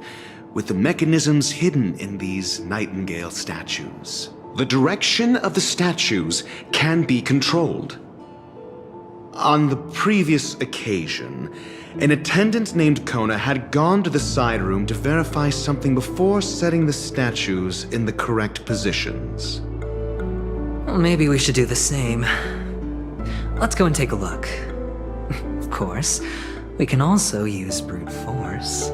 with the mechanisms hidden in these nightingale statues. The direction of the statues can be controlled. On the previous occasion, an attendant named Kona had gone to the side room to verify something before setting the statues in the correct positions. Well, maybe we should do the same. Let's go and take a look. Of course, we can also use brute force.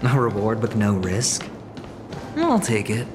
A reward with no risk? I'll take it.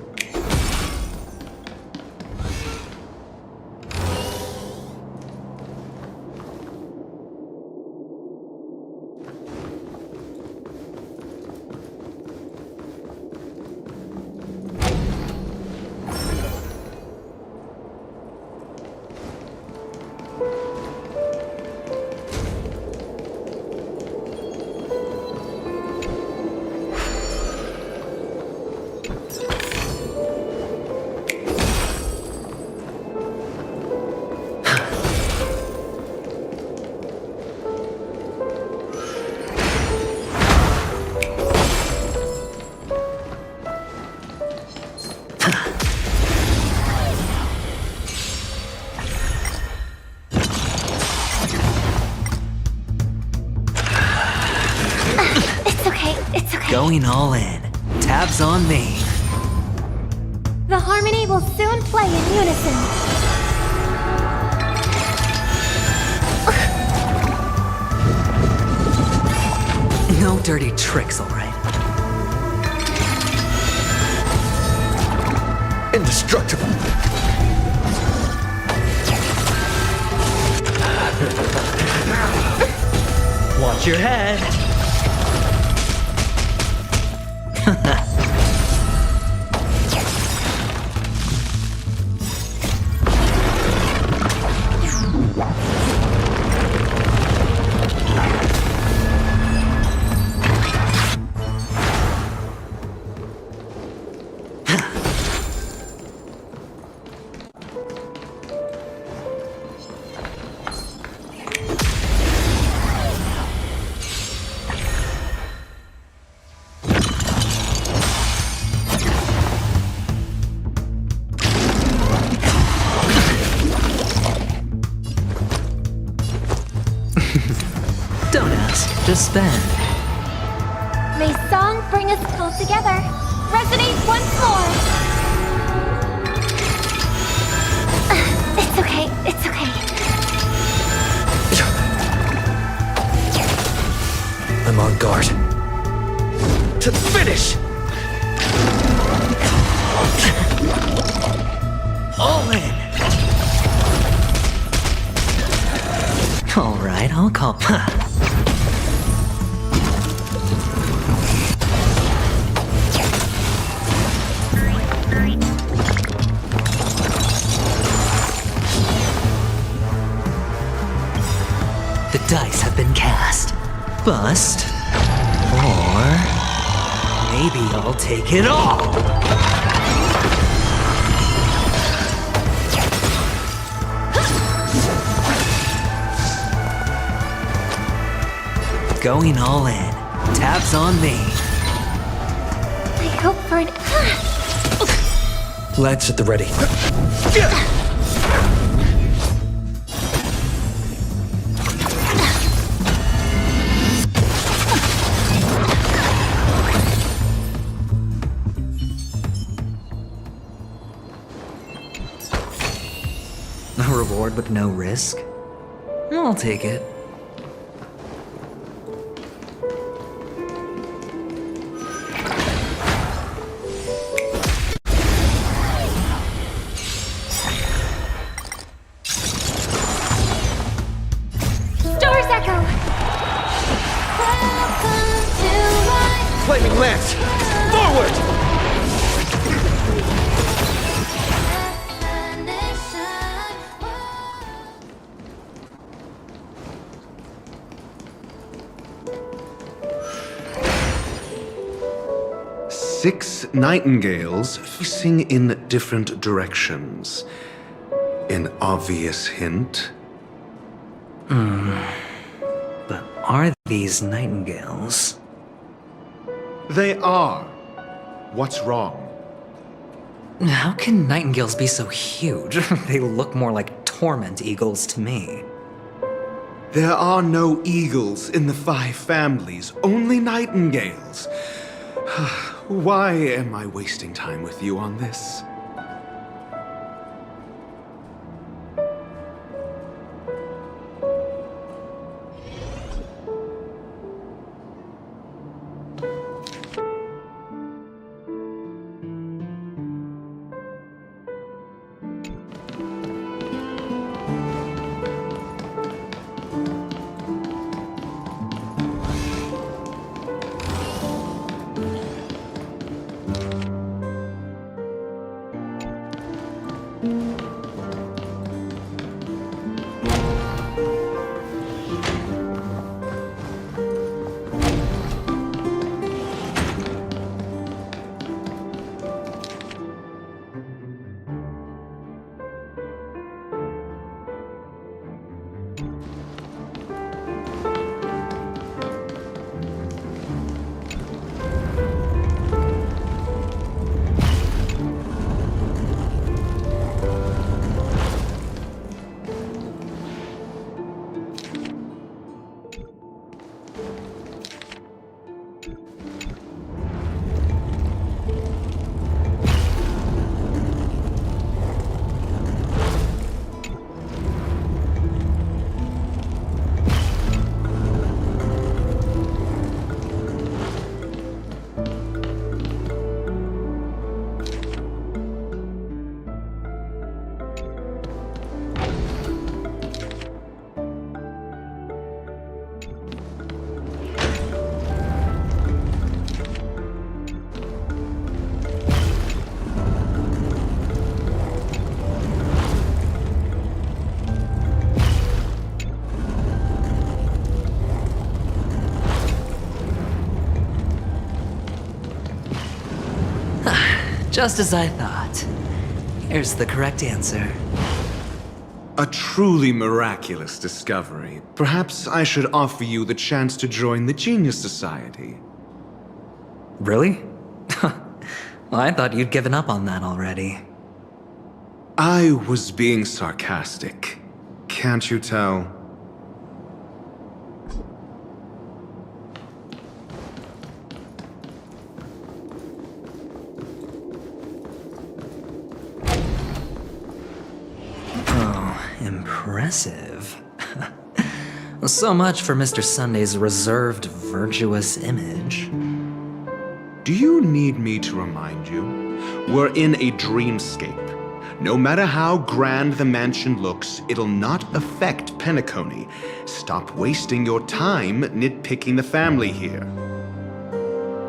Going all in. Tabs on me. The harmony will soon play in unison. No dirty tricks, all right? Indestructible. Watch your head. Don't ask, just spend. May song bring us all together. Resonate once more. It's okay, it's okay. I'm on guard. To the finish! All in. All right, I'll call. The dice have been cast. Bust. Or maybe I'll take it all. Going all in. Tabs on me. I hope for an... Lance at the ready. A reward with no risk? I'll take it. Stars echo! Flaming lance! Forward! 6 nightingales facing in different directions. An obvious hint. But are these nightingales? They are. What's wrong? How can nightingales be so huge? They look more like torment eagles to me. There are no eagles in the 5 families, only nightingales. Why am I wasting time with you on this? Just as I thought. Here's the correct answer. A truly miraculous discovery. Perhaps I should offer you the chance to join the Genius Society. Really? Well, I thought you'd given up on that already. I was being sarcastic. Can't you tell? Impressive. So much for Mr. Sunday's reserved, virtuous image. Do you need me to remind you? We're in a dreamscape. No matter how grand the mansion looks, it'll not affect Penacony. Stop wasting your time nitpicking the family here.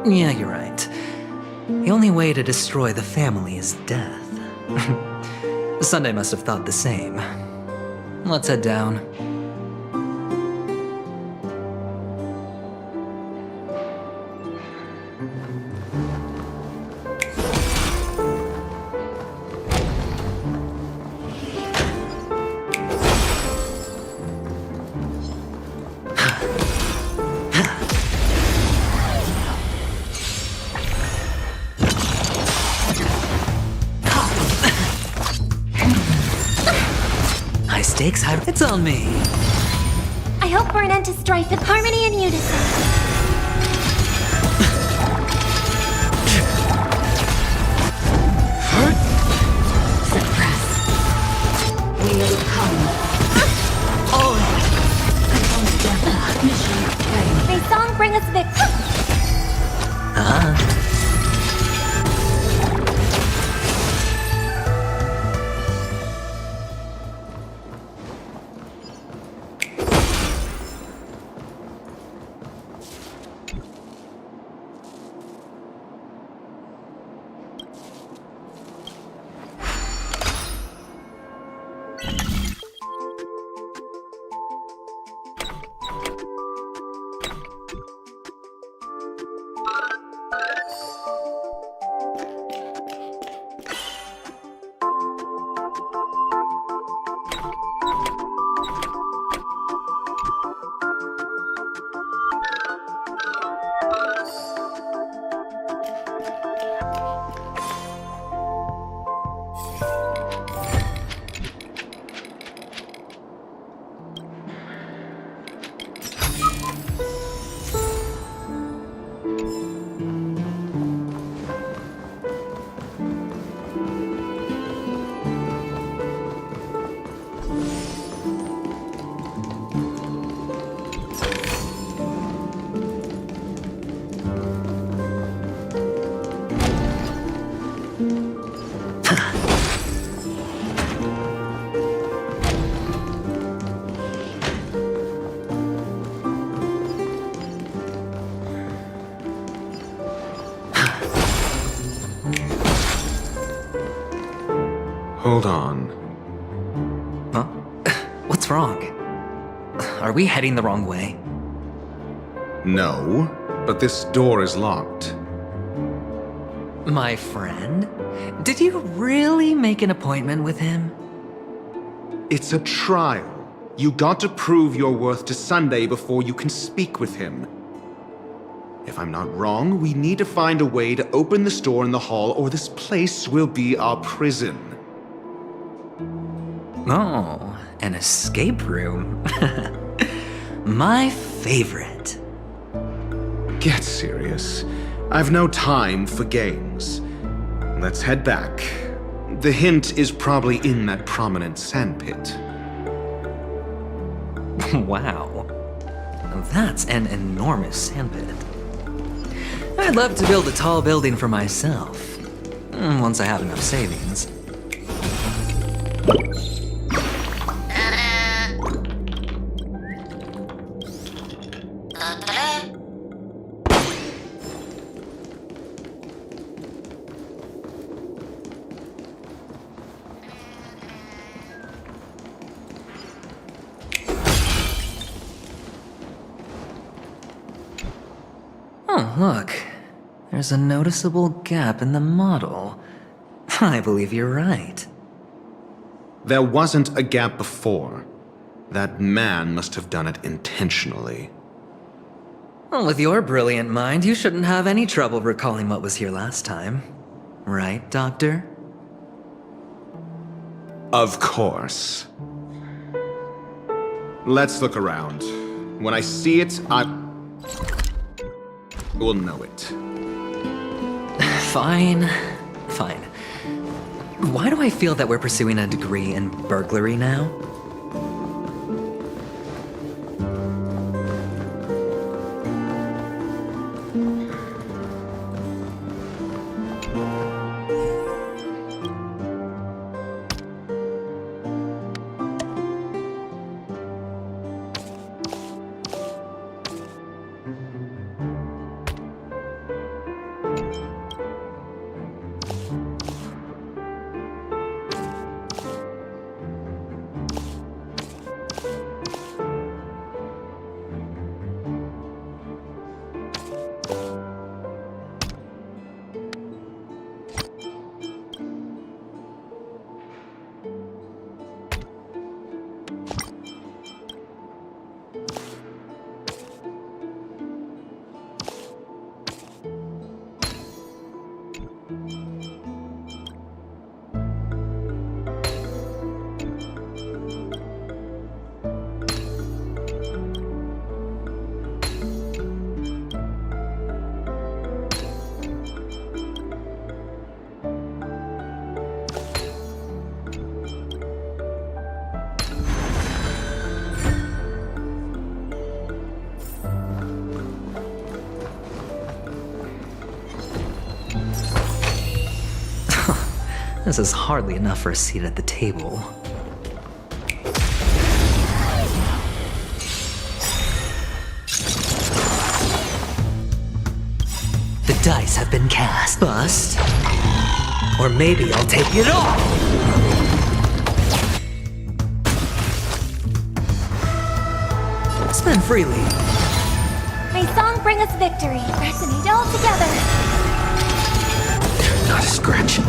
Yeah, you're right. The only way to destroy the family is death. Sunday must have thought the same. Let's head down. Stakes high. It's on me. I hope for an end to strife with harmony and unison. Suppress. Will come. Oh. Mission. May song bring us victory. Hold on. Huh? What's wrong? Are we heading the wrong way? No, but this door is locked. My friend? Did you really make an appointment with him? It's a trial. You got to prove your worth to Sunday before you can speak with him. If I'm not wrong, we need to find a way to open this door in the hall, or this place will be our prison. Oh, an escape room. My favorite. Get serious. I've no time for games. Let's head back. The hint is probably in that prominent sandpit. Wow. That's an enormous sandpit. I'd love to build a tall building for myself. Once I have enough savings. Oh, look. There's a noticeable gap in the model. I believe you're right. There wasn't a gap before. That man must have done it intentionally. Well, with your brilliant mind, you shouldn't have any trouble recalling what was here last time. Right, Doctor? Of course. Let's look around. When I see it, I will know it. Fine. Fine. Why do I feel that we're pursuing a degree in burglary now? This is hardly enough for a seat at the table. The dice have been cast. Bust. Or maybe I'll take it off! Spend freely. May song bring us victory. Resonate all together. Not a scratch.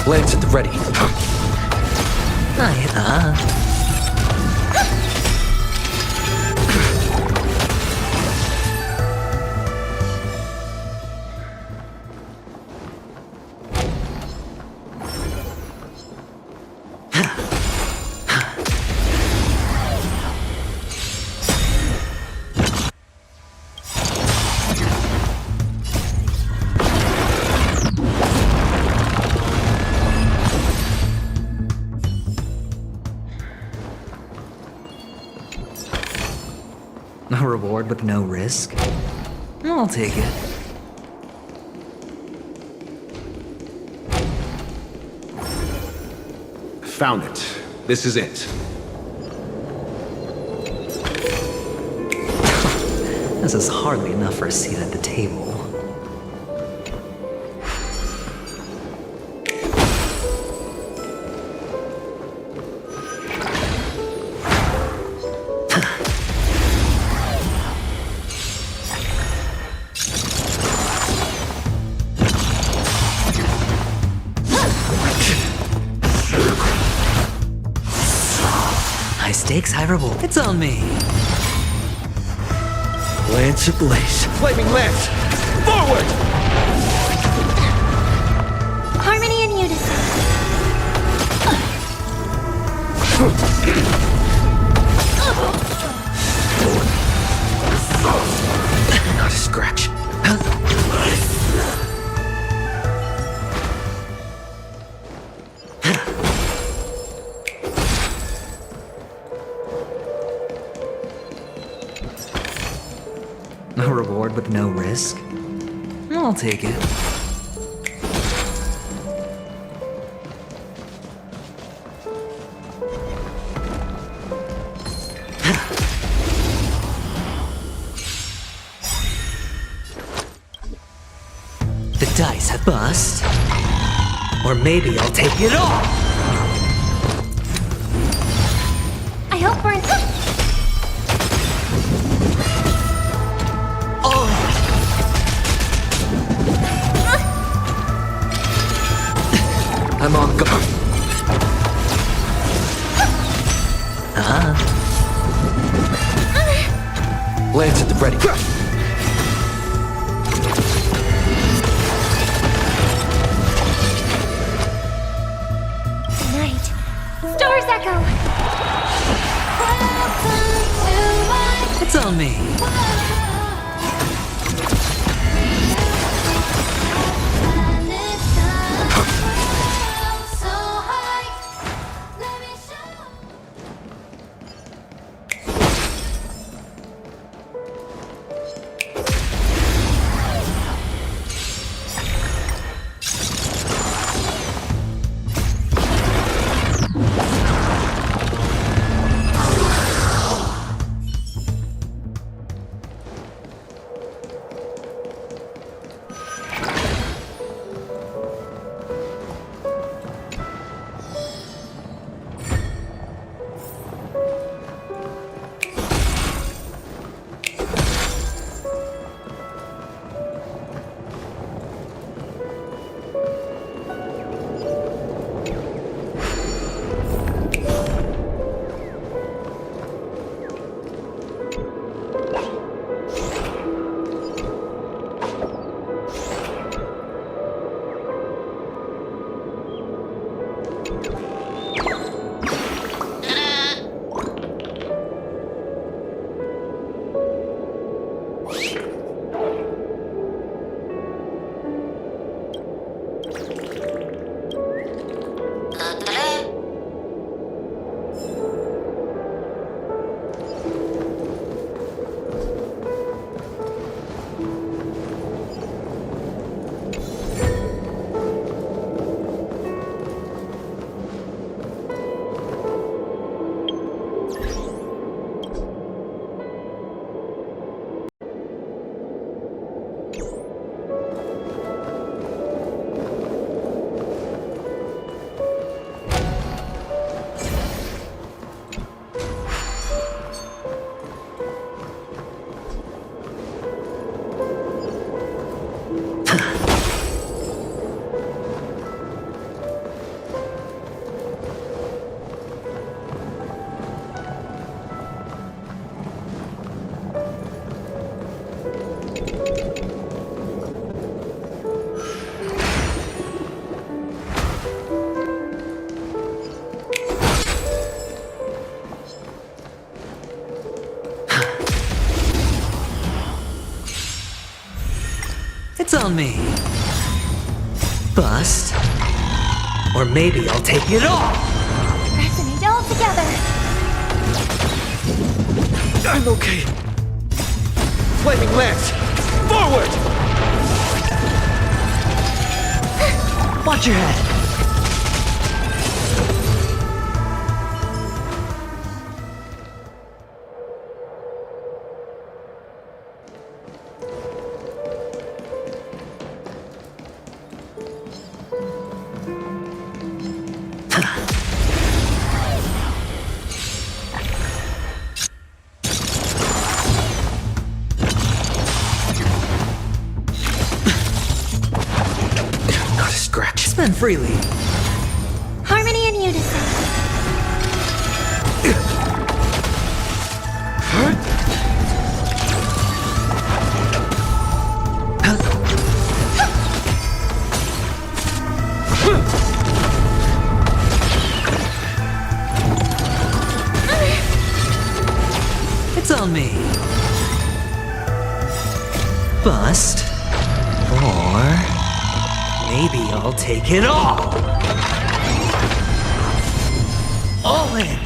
Lance at the ready. A reward with no risk? I'll take it. Found it. This is it. This is hardly enough for a seat at the table. stakes, high reward. It's on me. Lance ablaze. Flaming lance! Forward! Harmony and unison. Not a scratch. A reward with no risk? I'll take it. The dice have bust. Or maybe I'll take it all! I hope we're in. I'm on guard. Lance at the ready. Night. Stars echo. It's on me. It's on me. Bust. Or maybe I'll take it all! Resonate all together. I'm okay. Flaming lance! Forward! Watch your head. Spend freely. Harmony and unison. Bust. Or maybe I'll take it all. All in.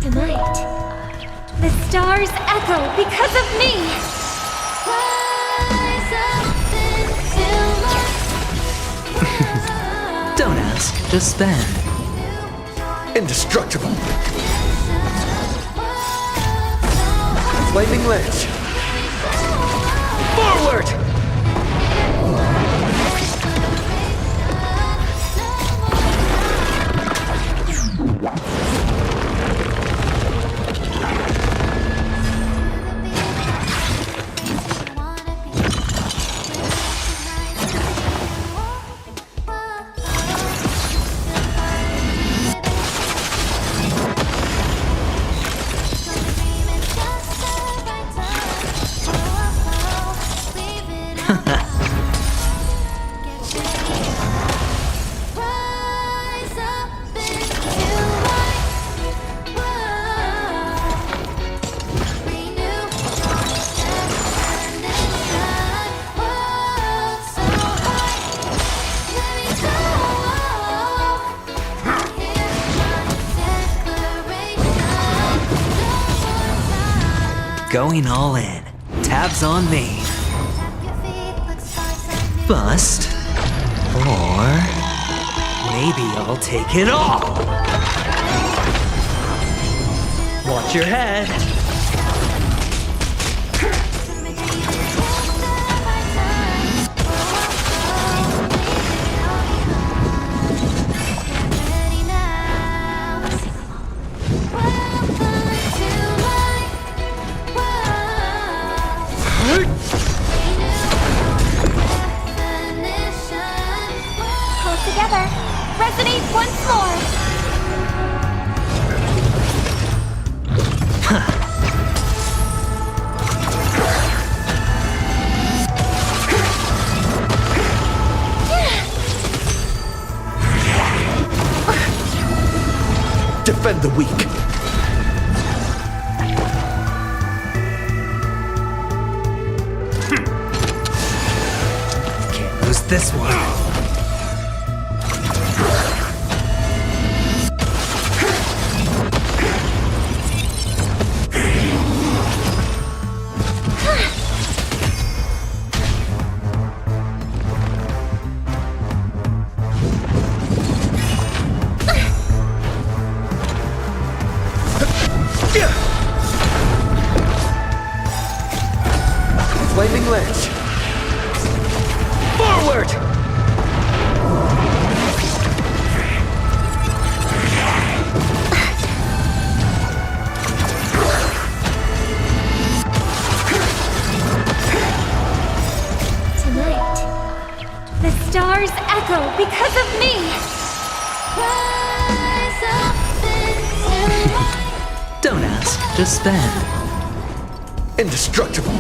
Tonight, the stars echo because of me. Don't ask, just spend. Indestructible. Flaming ledge. Forward! Going all in. Tabs on me. Bust. Or maybe I'll take it all. Watch your head. Together, resonate once more. Defend the weak. Can't lose this one. Flaming ledge. Forward! Tonight, the stars echo because of me. Don't ask, just spend. Indestructible.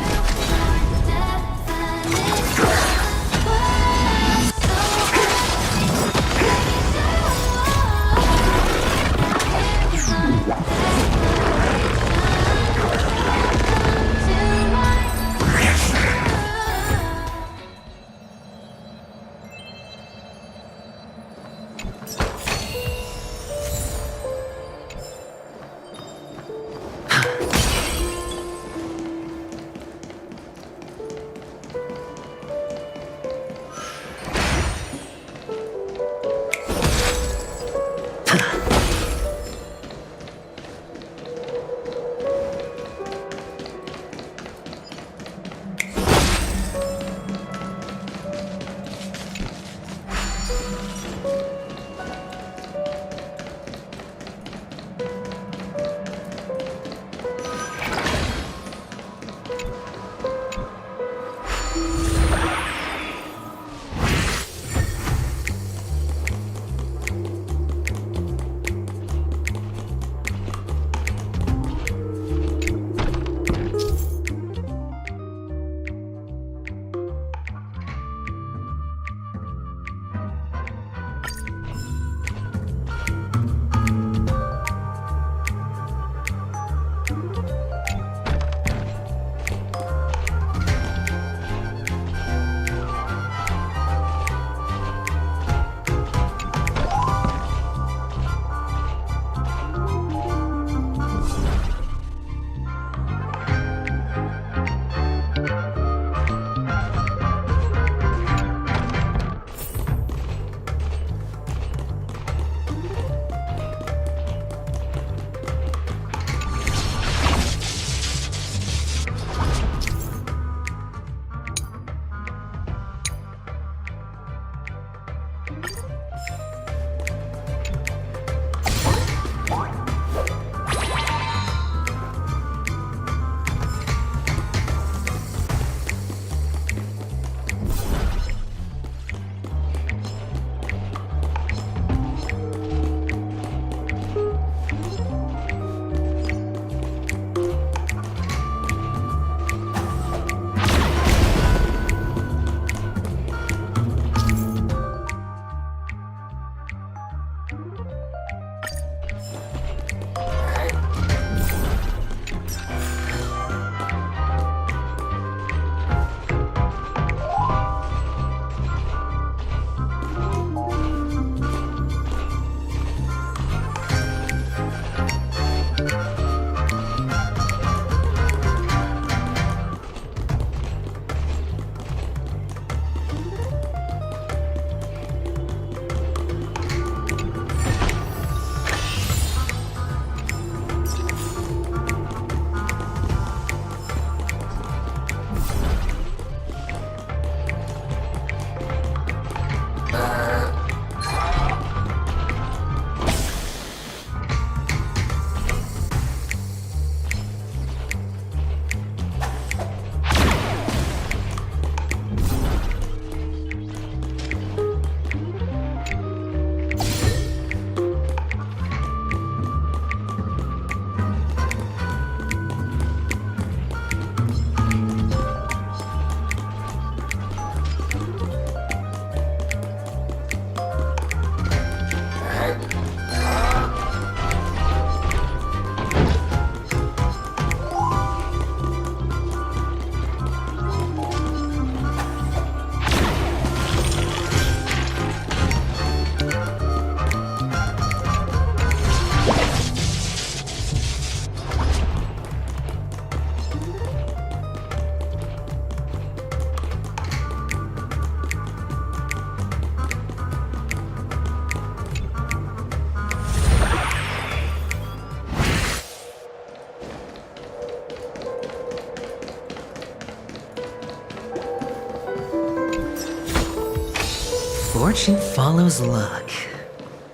Fortune follows luck,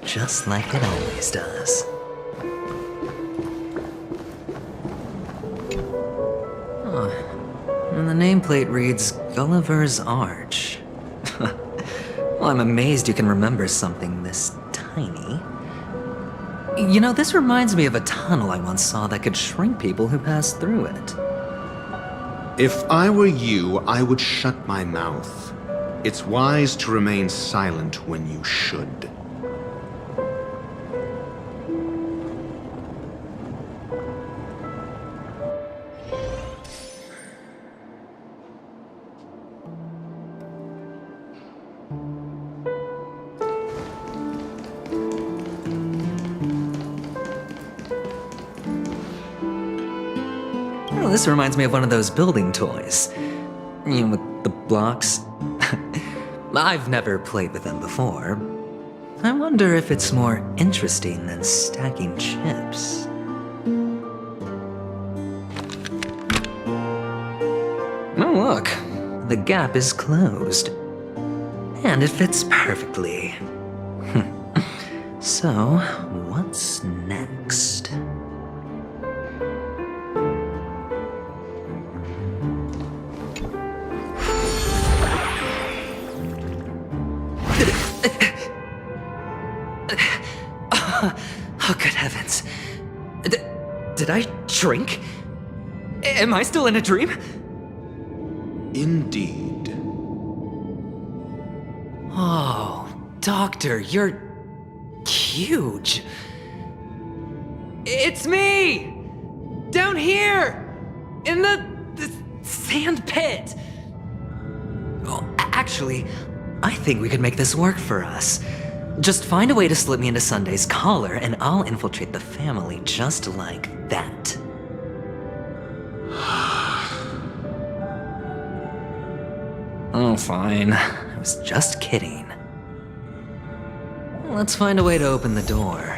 just like it always does. Oh, and the nameplate reads Gulliver's Arch. Well, I'm amazed you can remember something this tiny. You know, this reminds me of a tunnel I once saw that could shrink people who passed through it. If I were you, I would shut my mouth. It's wise to remain silent when you should. Oh, this reminds me of one of those building toys. You know, with the blocks. I've never played with them before. I wonder if it's more interesting than stacking chips. Oh, look. The gap is closed. And it fits perfectly. So, what's next? Oh, good heavens. Did I shrink? Am I still in a dream? Indeed. Oh, Doctor, you're huge. It's me! Down here! In the sand pit! Oh, actually, I think we could make this work for us. Just find a way to slip me into Sunday's collar, and I'll infiltrate the family just like that. Oh, fine. I was just kidding. Let's find a way to open the door.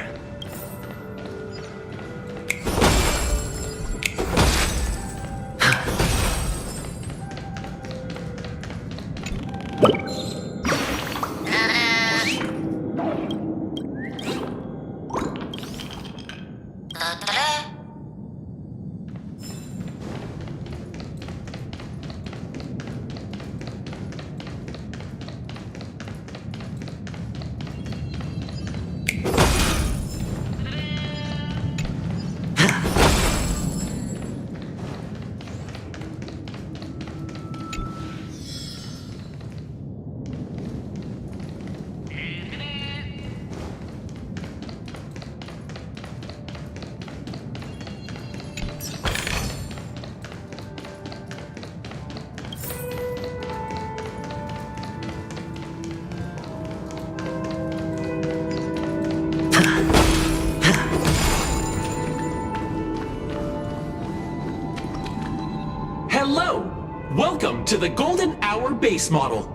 Welcome to the Golden Hour base model.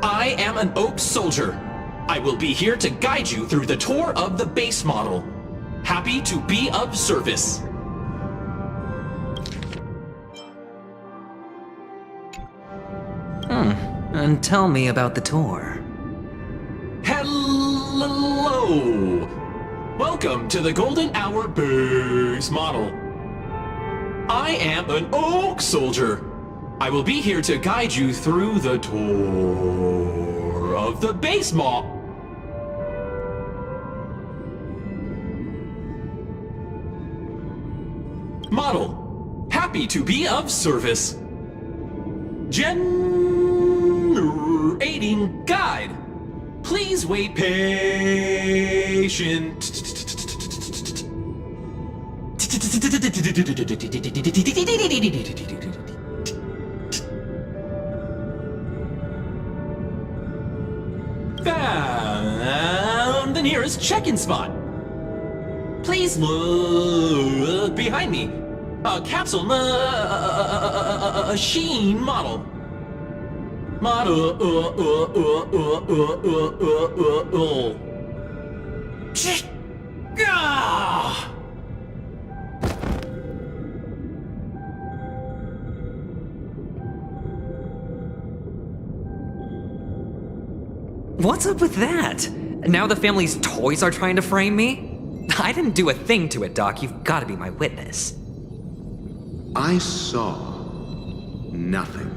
I am an Oak Soldier. I will be here to guide you through the tour of the base model. Happy to be of service. And tell me about the tour. Hello! Welcome to the Golden Hour base model. I am an Oak Soldier. I will be here to guide you through the tour of the base model. Happy to be of service. Generating guide. Please wait patient. Found the nearest check-in spot. Please look behind me. A capsule machine model. Ah! What's up with that? Now the family's toys are trying to frame me? I didn't do a thing to it, Doc. You've got to be my witness. I saw nothing.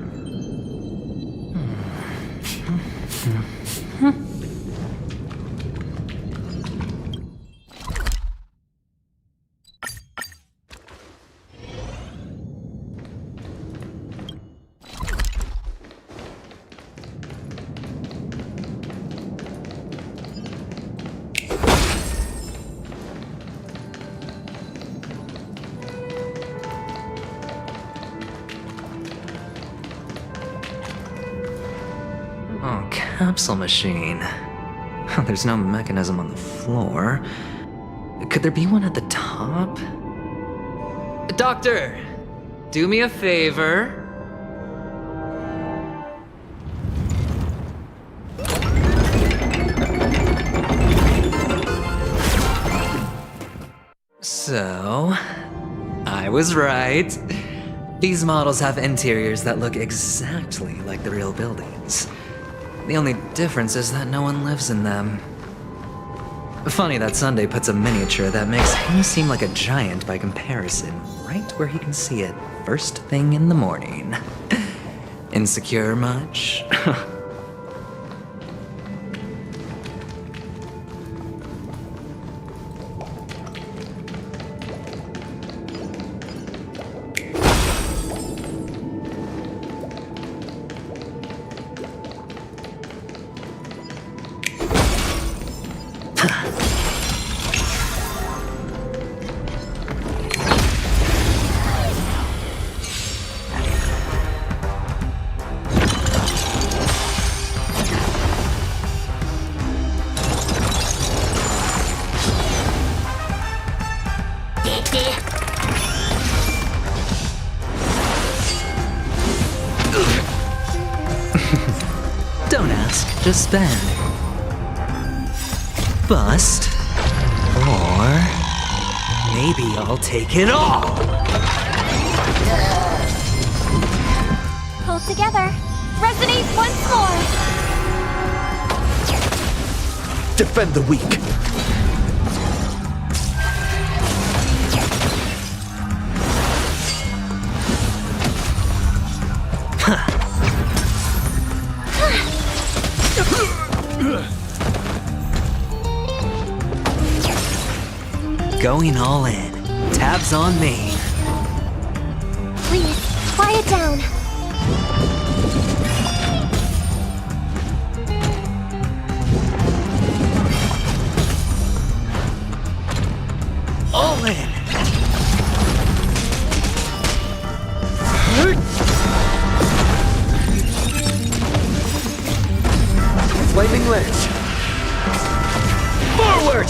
Oh, capsule machine. There's no mechanism on the floor. Could there be one at the top? Doctor, do me a favor. So, I was right. These models have interiors that look exactly like the real buildings. The only difference is that no one lives in them. Funny that Sunday puts a miniature that makes him seem like a giant by comparison right where he can see it first thing in the morning. Insecure much? Don't ask, just spend. Bust. Or maybe I'll take it all! Hold together. Resonate once more. Defend the weak. Going all in. Tabs on me. Please, quiet down. All in. Flaming Ledge. Forward!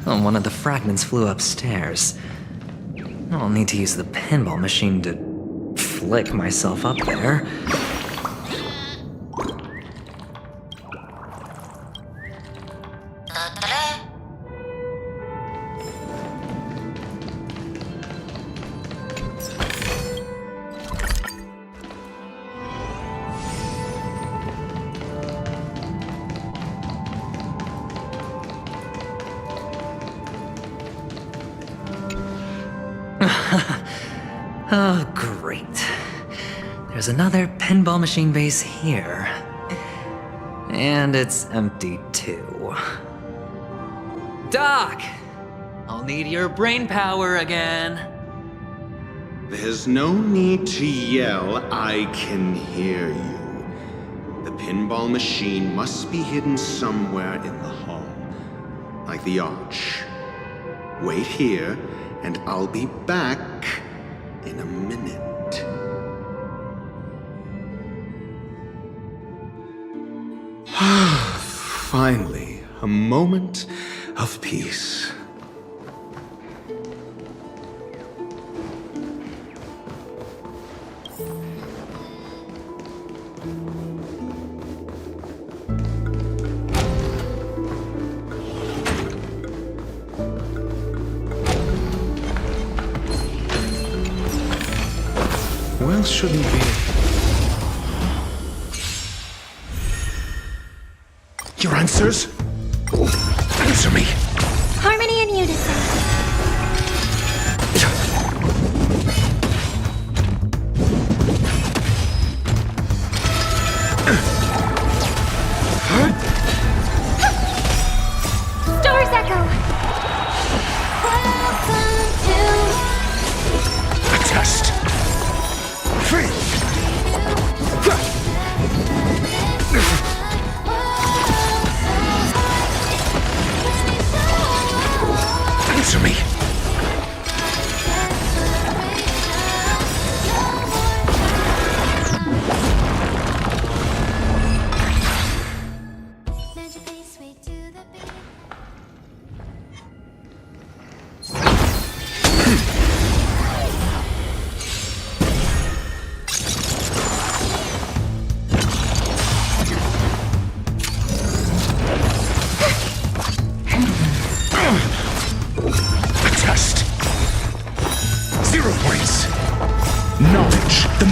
Oh, one of the fragments flew upstairs. I'll need to use the pinball machine to flick myself up there. Oh, great. There's another pinball machine base here. And it's empty too. Doc! I'll need your brain power again. There's no need to yell, I can hear you. The pinball machine must be hidden somewhere in the hall. Like the arch. Wait here, and I'll be back in a minute. Finally, a moment of peace. else shouldn't be. Your answers? Answer me. Harmony and unison. Stars echo. Welcome to A test. Free. Answer me.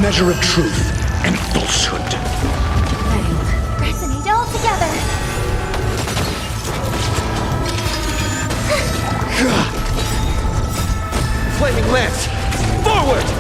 Measure of truth and falsehood. resonate all together. Flaming lance! Forward!